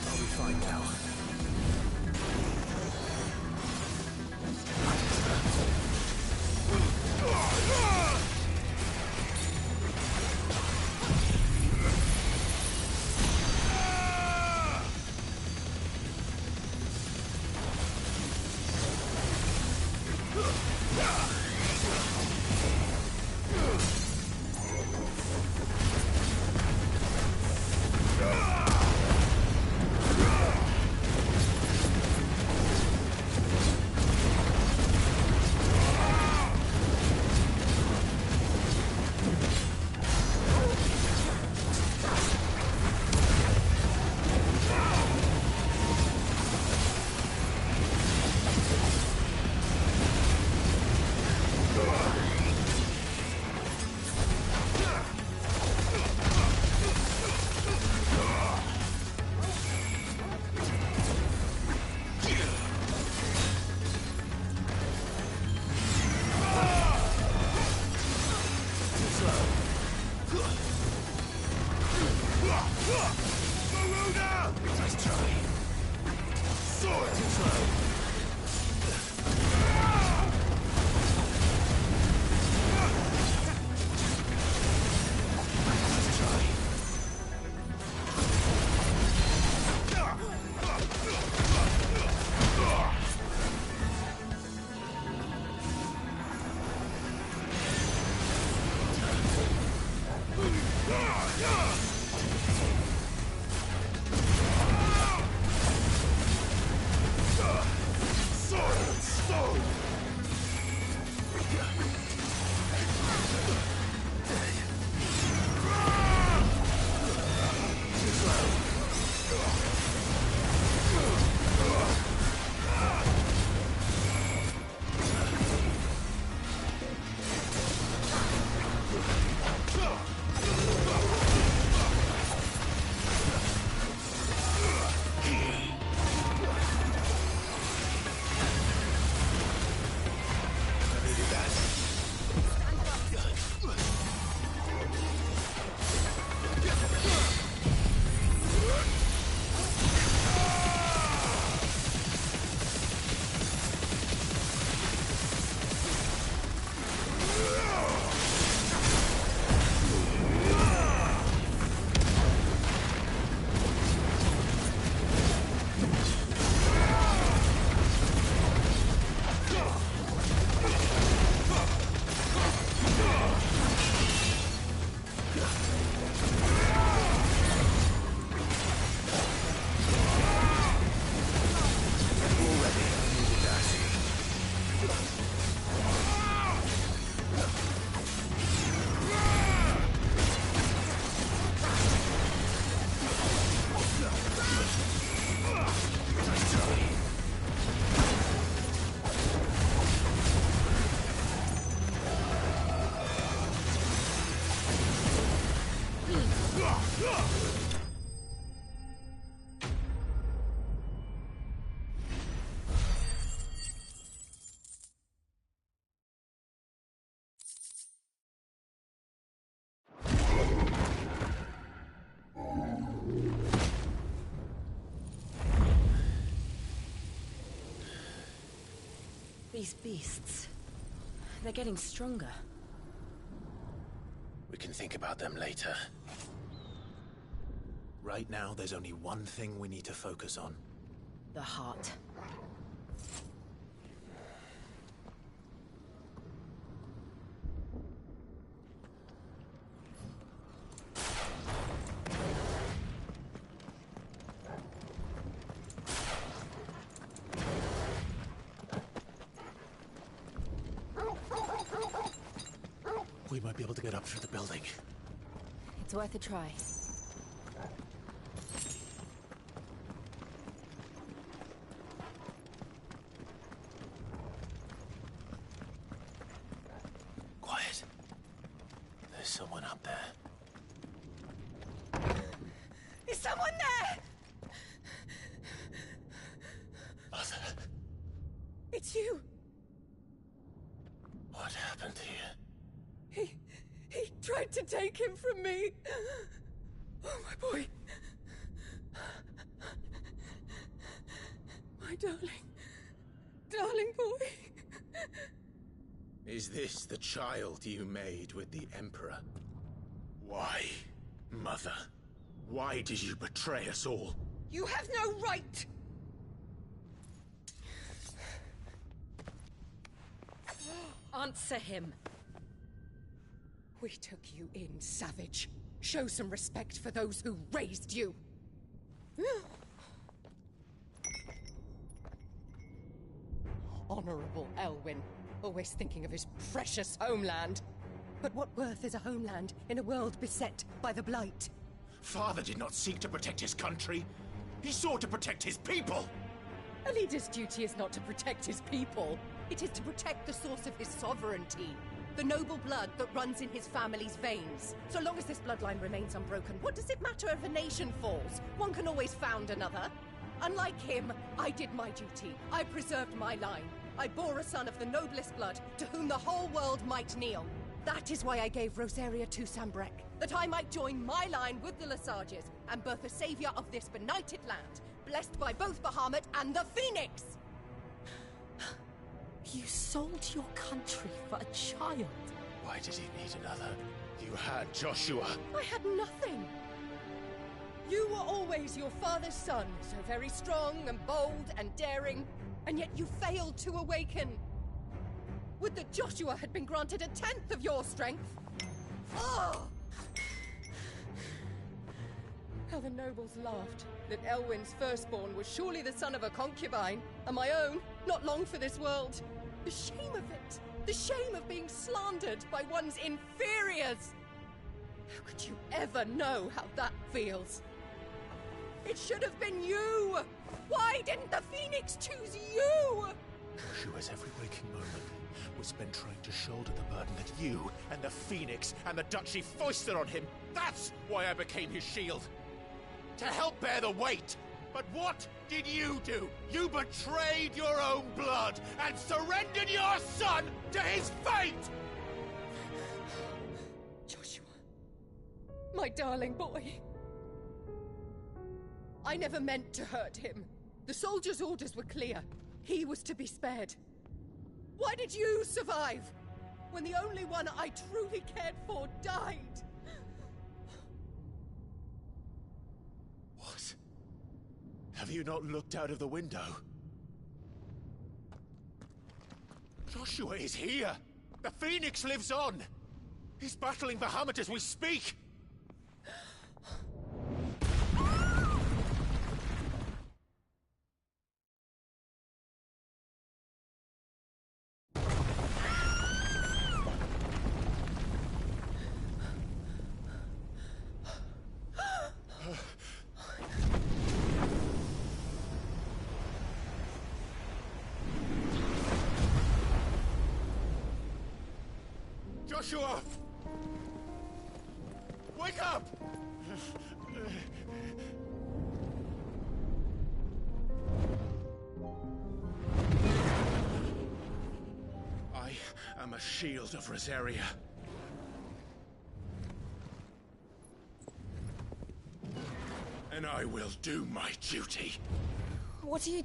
I'll be fine now. These beasts... they're getting stronger. We can think about them later. Right now, there's only one thing we need to focus on. The heart. We might be able to get up through the building. It's worth a try. Quiet. There's someone up there. Is someone there? Mother. It's you. What happened here? He tried to take him from me. Oh, my boy. My darling boy. Is this the child you made with the Emperor? Why, Mother? Why did you betray us all? You have no right! Answer him. We took you in, savage. Show some respect for those who raised you. Honorable Elwyn, always thinking of his precious homeland. But what worth is a homeland in a world beset by the Blight? Father did not seek to protect his country. He sought to protect his people. A leader's duty is not to protect his people. It is to protect the source of his sovereignty. The noble blood that runs in his family's veins. So long as this bloodline remains unbroken, what does it matter if a nation falls? One can always found another. Unlike him, I did my duty. I preserved my line. I bore a son of the noblest blood, to whom the whole world might kneel. That is why I gave Rosaria to Sanbreque, that I might join my line with the Lesages and birth a savior of this benighted land, blessed by both Bahamut and the Phoenix! You sold your country for a child. Why did he need another? You had Joshua. I had nothing. You were always your father's son, so very strong and bold and daring, and yet you failed to awaken. Would that Joshua had been granted 1/10 of your strength? Oh! How the nobles laughed, that Elwyn's firstborn was surely the son of a concubine, and my own, not long for this world. The shame of it! The shame of being slandered by one's inferiors! How could you ever know how that feels? It should have been you! Why didn't the Phoenix choose you? Joshua's every waking moment was spent trying to shoulder the burden that you and the Phoenix and the Duchy foisted on him. That's why I became his shield. To help bear the weight. But what did you do? You betrayed your own blood and surrendered your son to his fate! Joshua. My darling boy. I never meant to hurt him. The soldiers' orders were clear. He was to be spared. Why did you survive? When the only one I truly cared for died? What? Have you not looked out of the window? Joshua is here! The Phoenix lives on! He's battling Bahamut as we speak! Joshua! Wake up! I am a shield of Rosaria. And I will do my duty. What are you...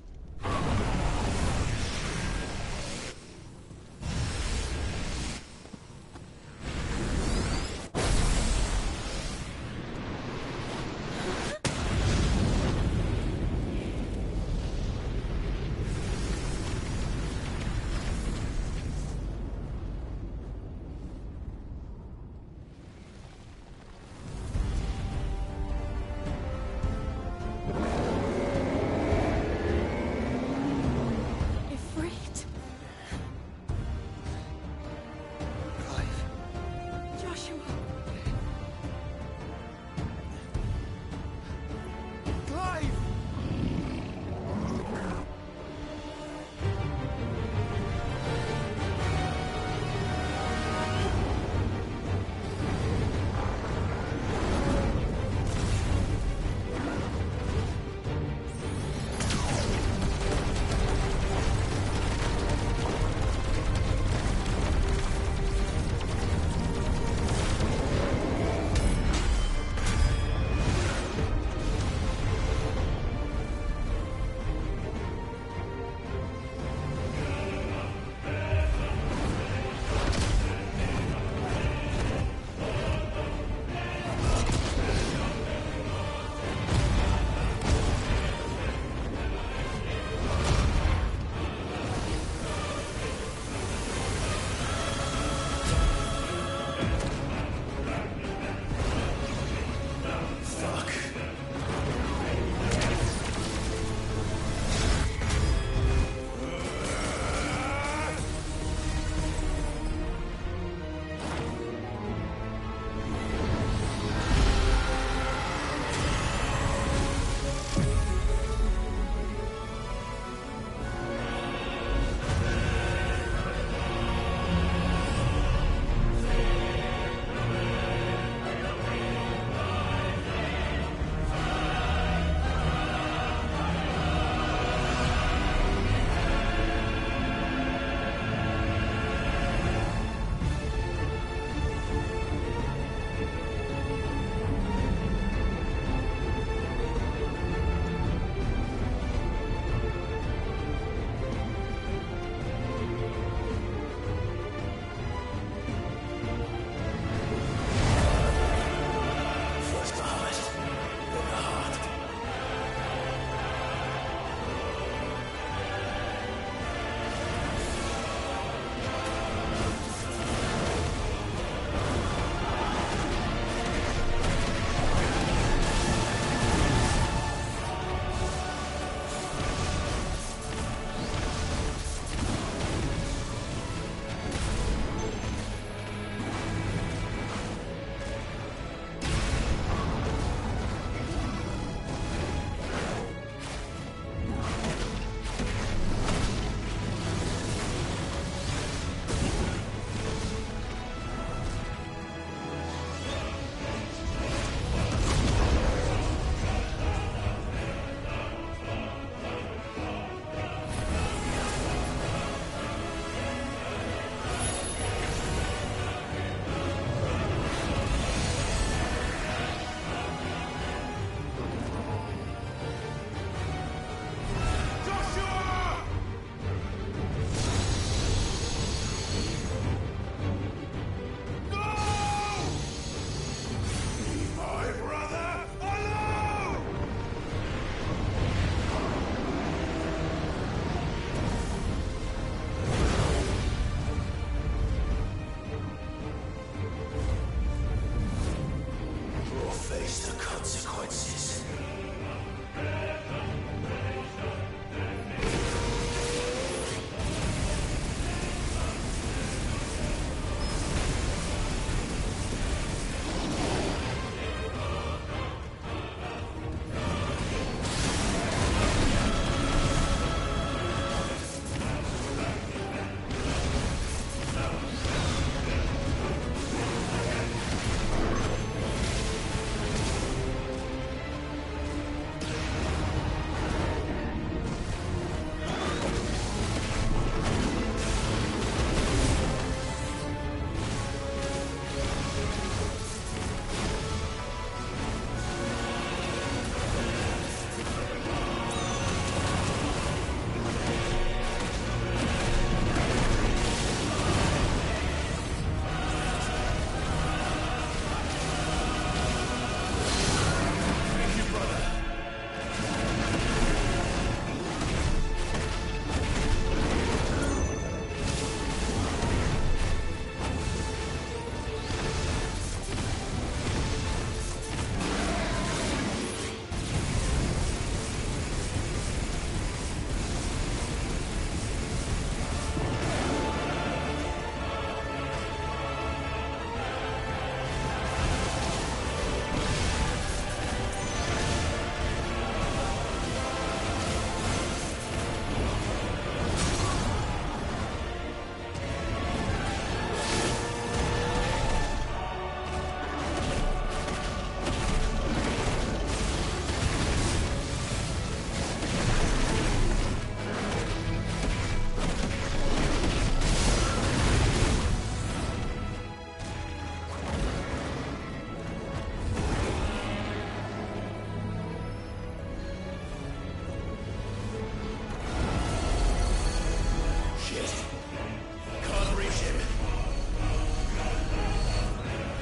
Can't reach him.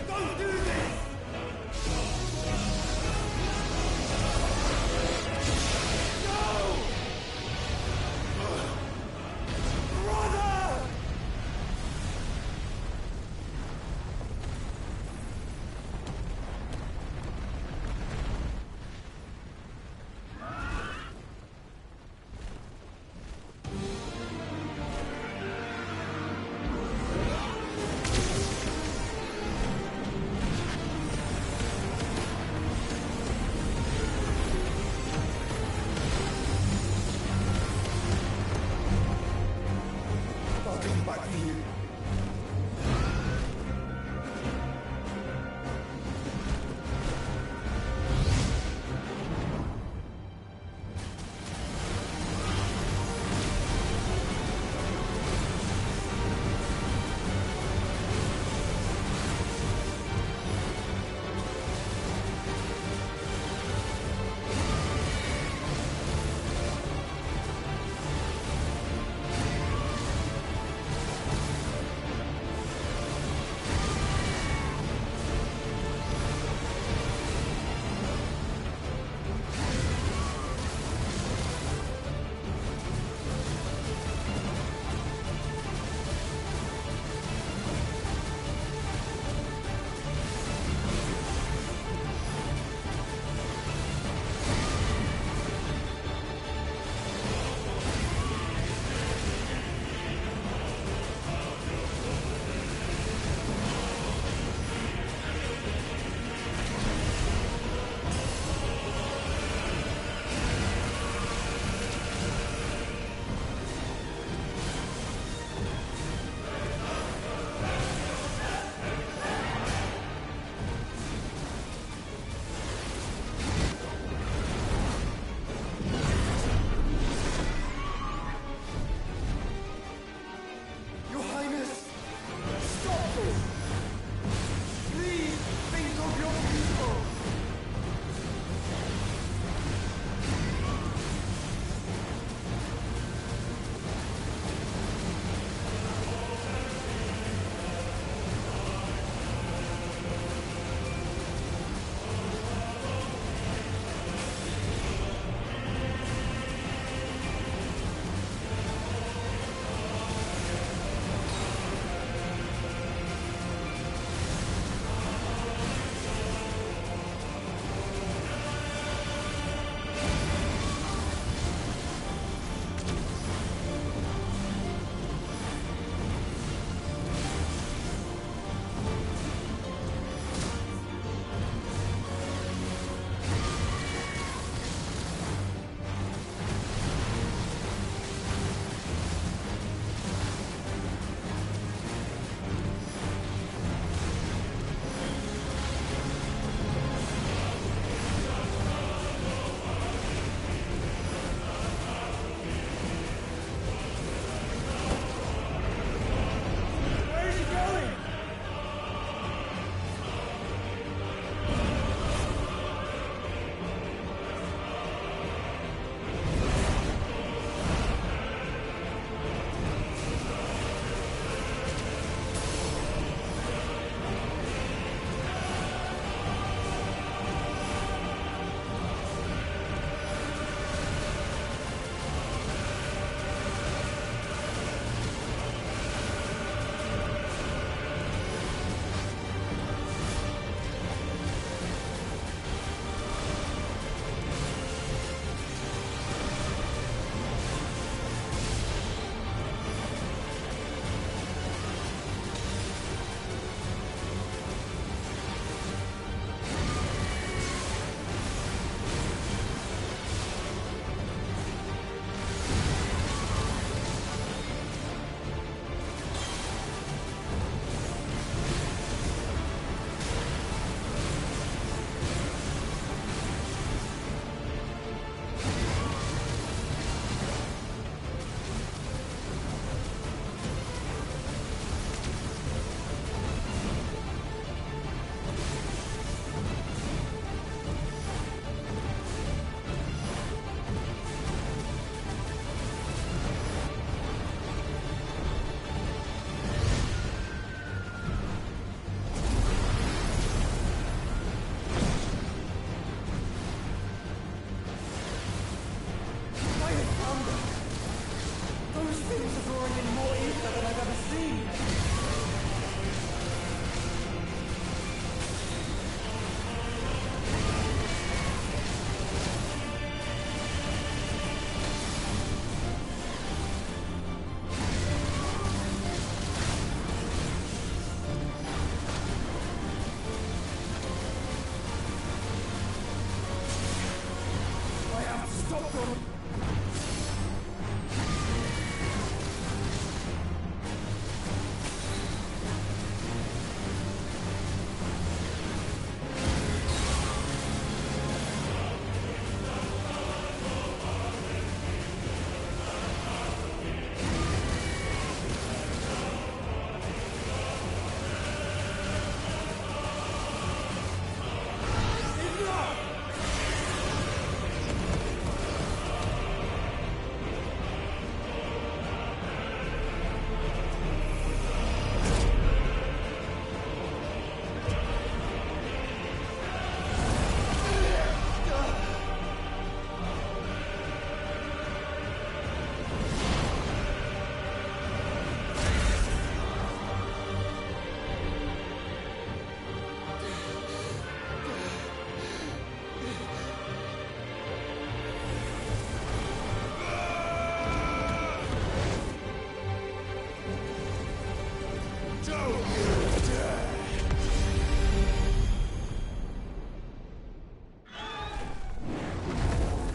Don't do this! No! Brother! I'll come back for you.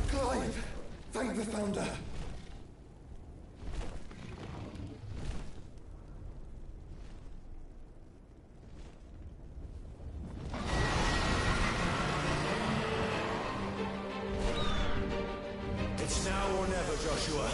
Clive! Thank the Founder! It's now or never, Joshua.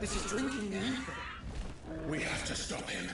Is he drinking the ether? We have to stop him.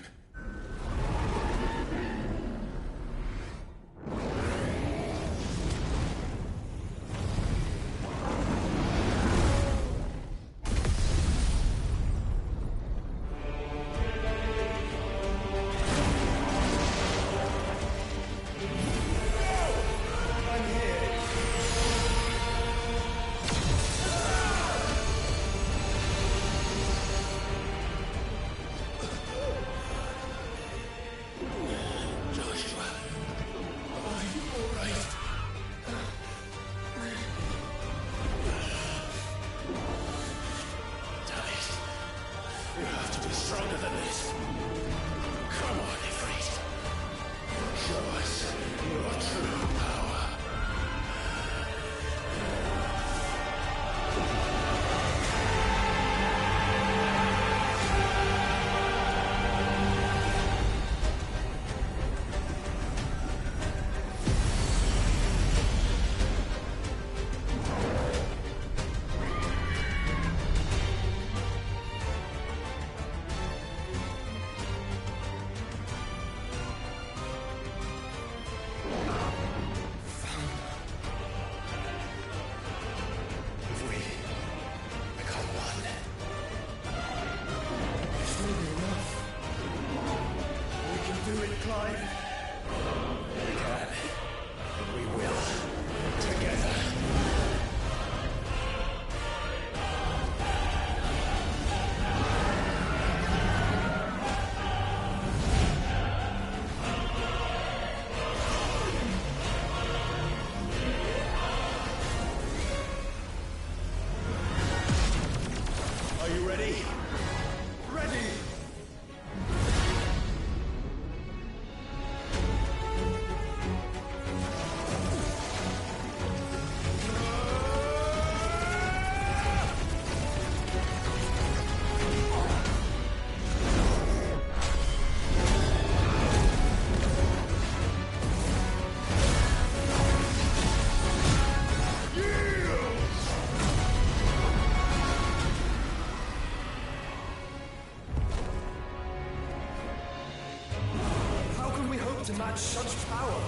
To match such power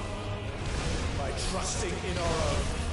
by trusting in our own.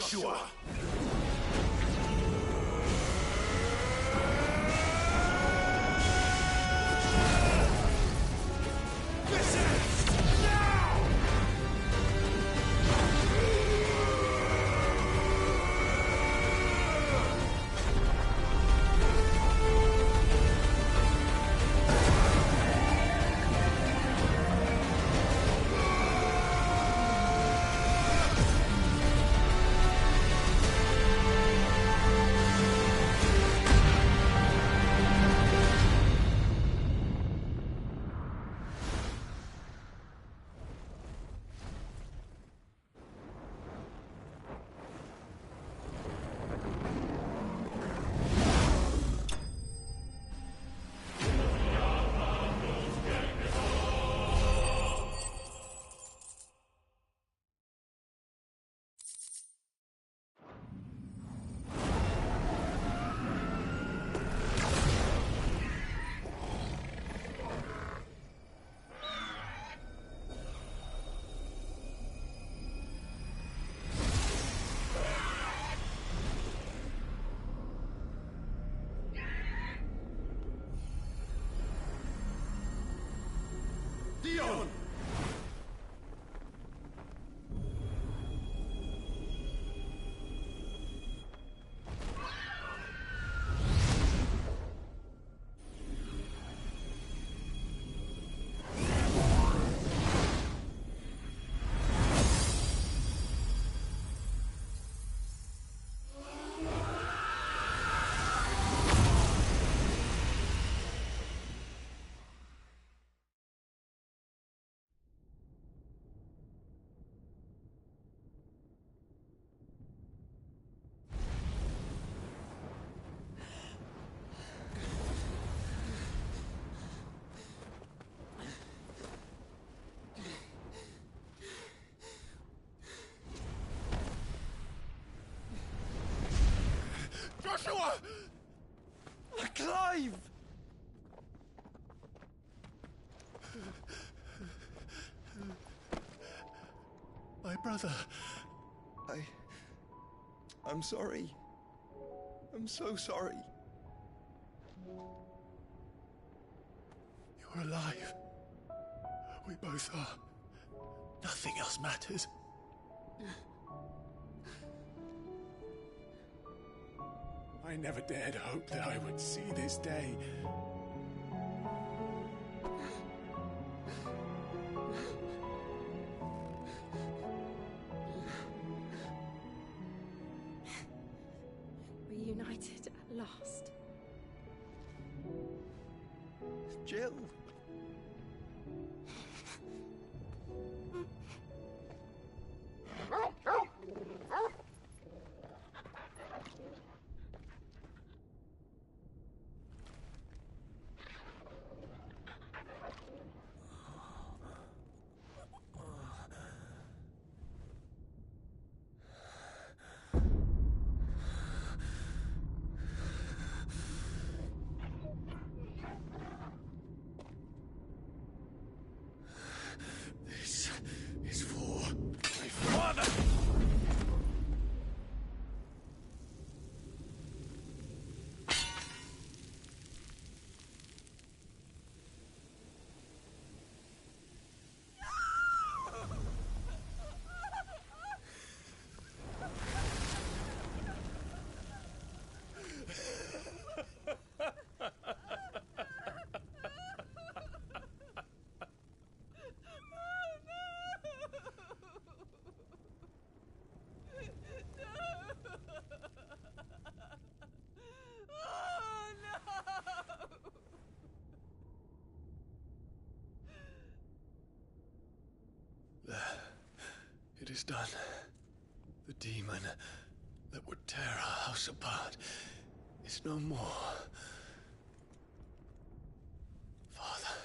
Joshua! Dion! Joshua! Clive! My brother. I'm sorry. I'm so sorry. You're alive. We both are. Nothing else matters. I never dared hope that I would see this day. Reunited at last. Jill. This is for my father! It is done. The demon that would tear our house apart is no more. Father.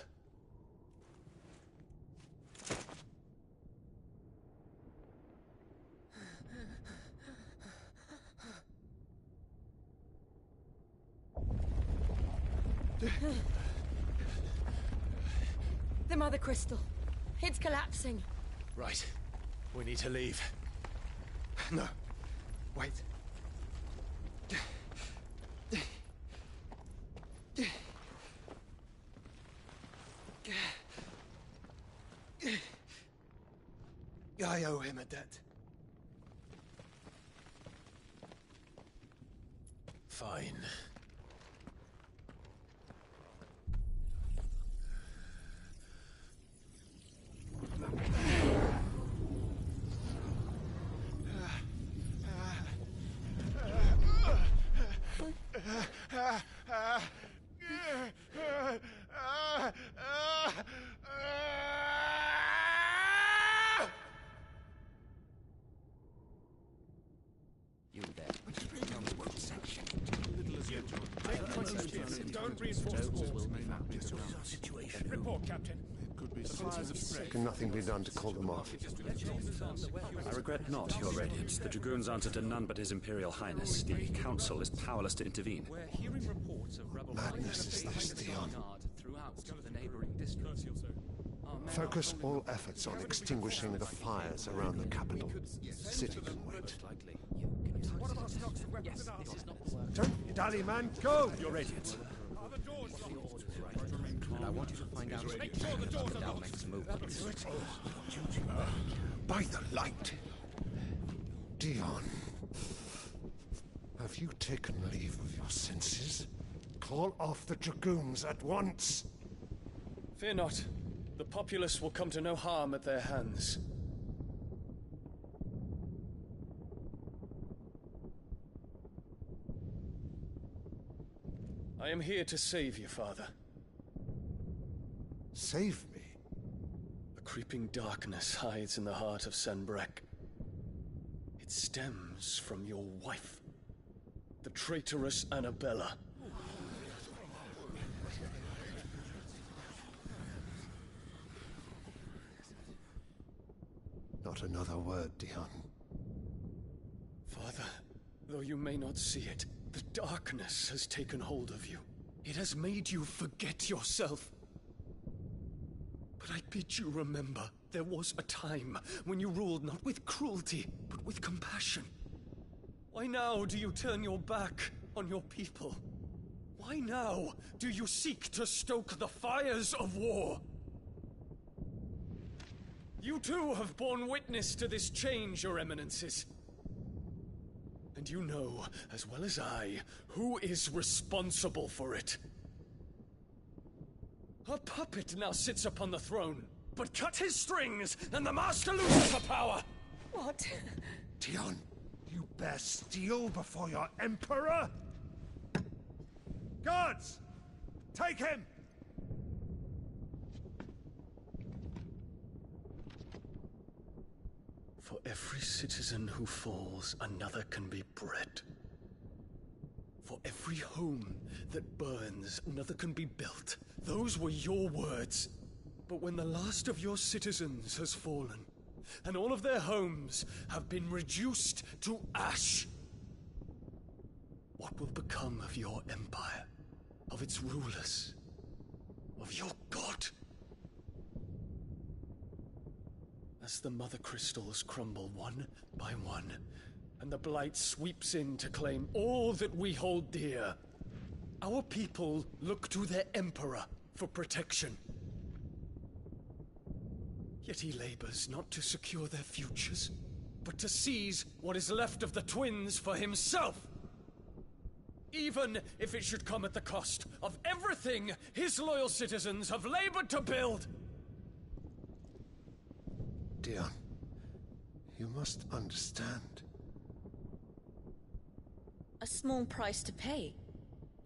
The Mother Crystal. It's collapsing. Right. We need to leave. No. Wait. I owe him a debt. Fine. You there. Don't reinforce the walls. Situation. Report, Captain. Can nothing be done to call them off? I regret not, Your Radiance. The Dragoons answer to none but His Imperial Highness. The Council is powerless to intervene. We're hearing reports of rebel Madness is this, Dion. throughout the neighboring districts. Focus all efforts on extinguishing the fires around the capital. The city can wait. Don't dally, man. Go! Your Radiance. And I want you to find out Make sure the doors are locked. next move. By the light. Dion. Have you taken leave of your senses? Call off the Dragoons at once. Fear not. The populace will come to no harm at their hands. I am here to save you, Father. Save me? A creeping darkness hides in the heart of Sanbreque. It stems from your wife, the traitorous Annabella. Not another word, Dion. Father, though you may not see it, the darkness has taken hold of you. It has made you forget yourself. But I bid you remember, there was a time when you ruled not with cruelty, but with compassion. Why now do you turn your back on your people? Why now do you seek to stoke the fires of war? You too have borne witness to this change, Your Eminences. And you know, as well as I, who is responsible for it. A puppet now sits upon the throne, but cut his strings, and the Master loses the power! What? Dion, you bear steel before your Emperor? Guards! Take him! For every citizen who falls, another can be bred. For every home that burns, another can be built. Those were your words. But when the last of your citizens has fallen, and all of their homes have been reduced to ash, what will become of your empire, of its rulers, of your god? As the mother crystals crumble one by one, and the blight sweeps in to claim all that we hold dear, our people look to their emperor for protection. Yet he labors not to secure their futures, but to seize what is left of the twins for himself. Even if it should come at the cost of everything his loyal citizens have labored to build. Dion, you must understand. A small price to pay,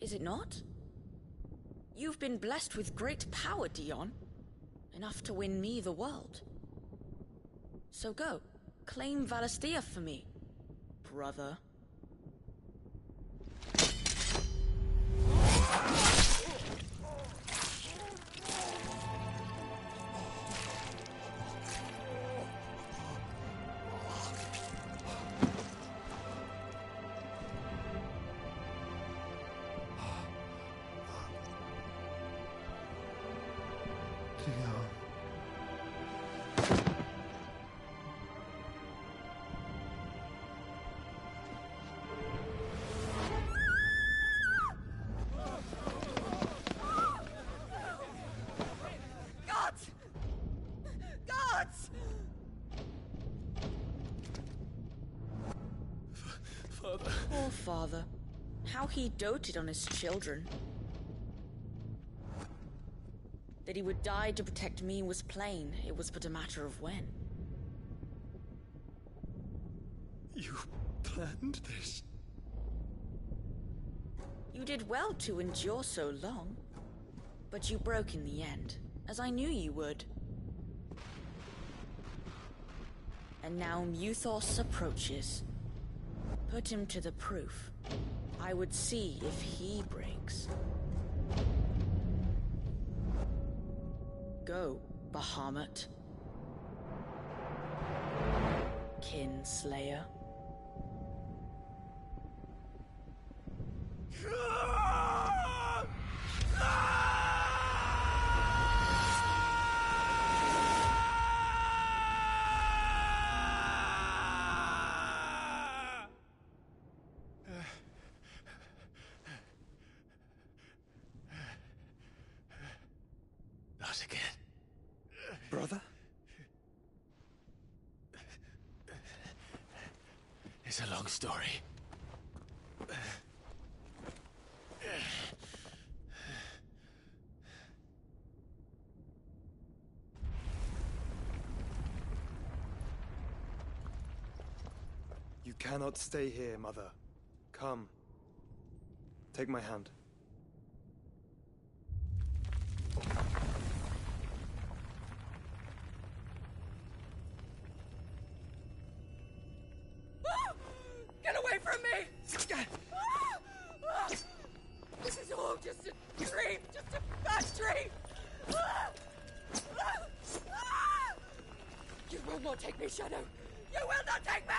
is it not? You've been blessed with great power, Dion. Enough to win me the world. So go, claim Valisthea for me, brother. Poor father. How he doted on his children. That he would die to protect me was plain. It was but a matter of when. You planned this? You did well to endure so long. But you broke in the end, as I knew you would. And now Muthos approaches. Put him to the proof. I would see if he breaks. Go, Bahamut. Kinslayer. Not again. Brother? It's a long story. You cannot stay here, Mother. Come. Take my hand. Get away from me! This is all just a dream, just a bad dream! You will not take me, Shadow! You will not take me!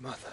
Mother.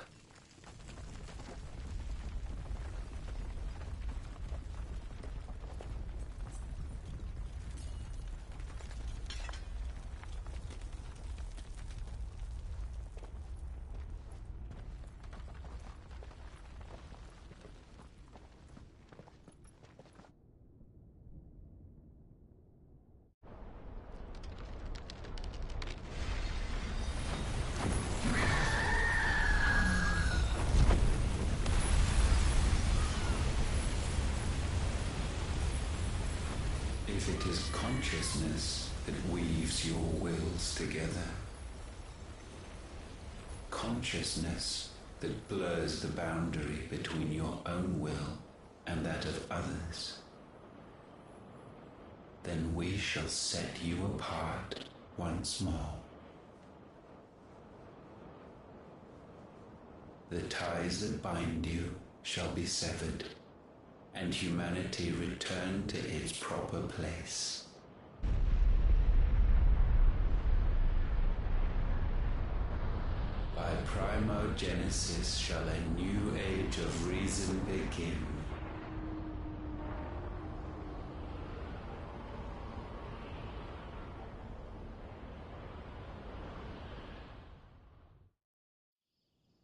If it is consciousness that weaves your wills together, consciousness that blurs the boundary between your own will and that of others, then we shall set you apart once more. The ties that bind you shall be severed, and humanity return to its proper place. By primogenesis shall a new age of reason begin.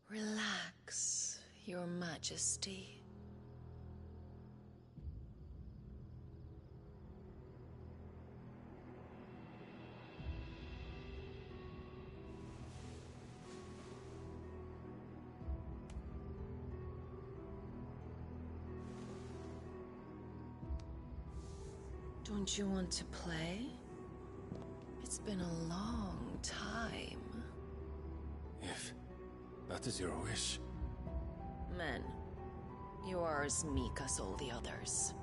Relax, Your Majesty. Don't you want to play? It's been a long time. If that is your wish. Men, you are as meek as all the others.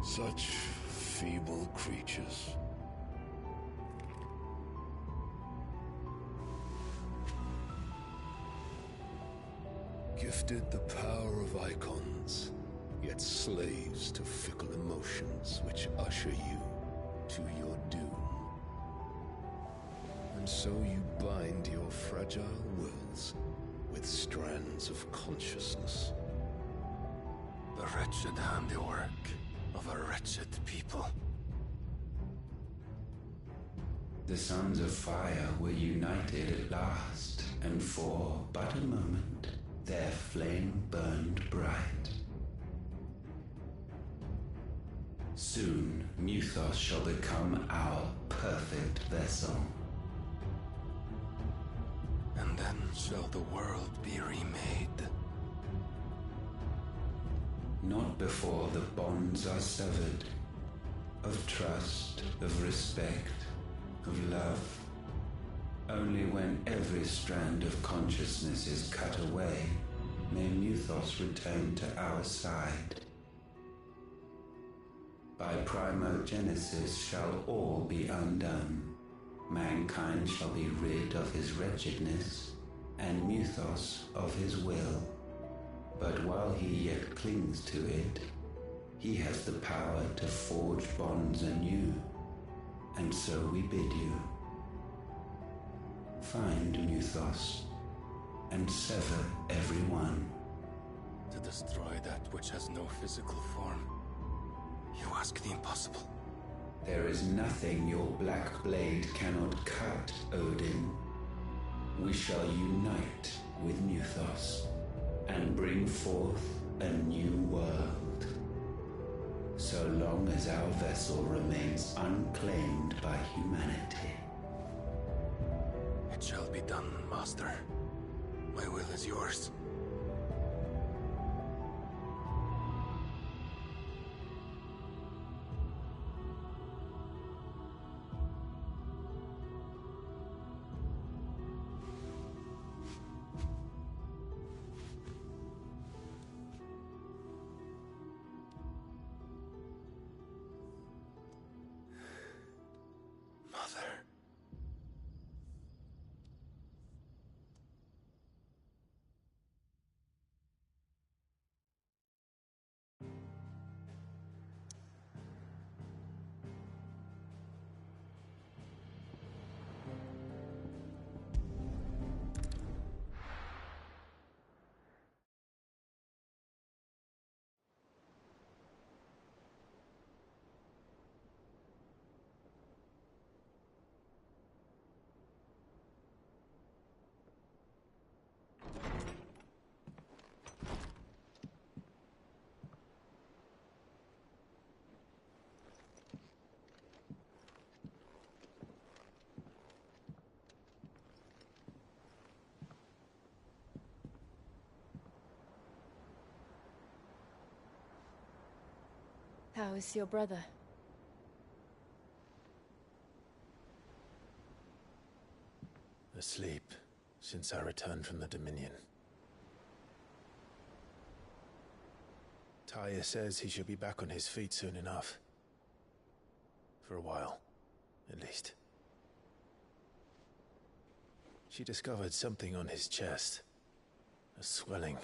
Such feeble creatures. wielded the power of icons, yet slaves to fickle emotions which usher you to your doom. And so you bind your fragile wills with strands of consciousness. The wretched handiwork of a wretched people. The sons of fire were united at last, and for but a moment their flame burned bright. Soon Muthos shall become our perfect vessel. And then shall the world be remade. Not before the bonds are severed, of trust, of respect, of love. Only when every strand of consciousness is cut away, may Muthos return to our side. By primogenesis shall all be undone. Mankind shall be rid of his wretchedness, and Muthos of his will. But while he yet clings to it, he has the power to forge bonds anew. And so we bid you, find Muthos, and sever every one. To destroy that which has no physical form. You ask the impossible. There is nothing your black blade cannot cut, Odin. We shall unite with Muthos, and bring forth a new world. So long as our vessel remains unclaimed by humanity. It shall be done, Master. My will is yours. How is your brother? Asleep since I returned from the Dominion. Taya says he should be back on his feet soon enough. For a while, at least. She discovered something on his chest. A swelling,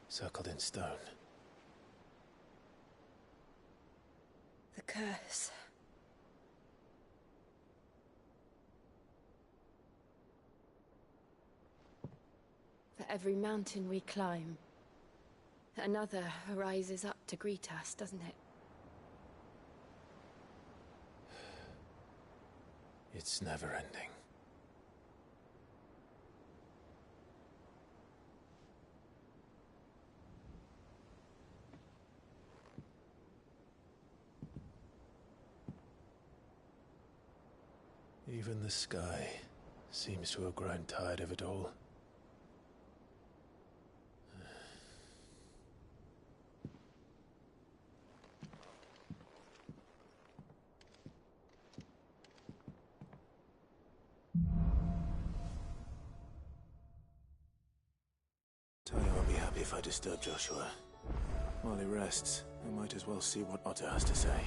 circled in stone. The curse. For every mountain we climb, another rises up to greet us, doesn't it? It's never ending. Even the sky seems to have grown tired of it all. Tony won't be happy if I disturb Joshua. While he rests, I might as well see what Otter has to say.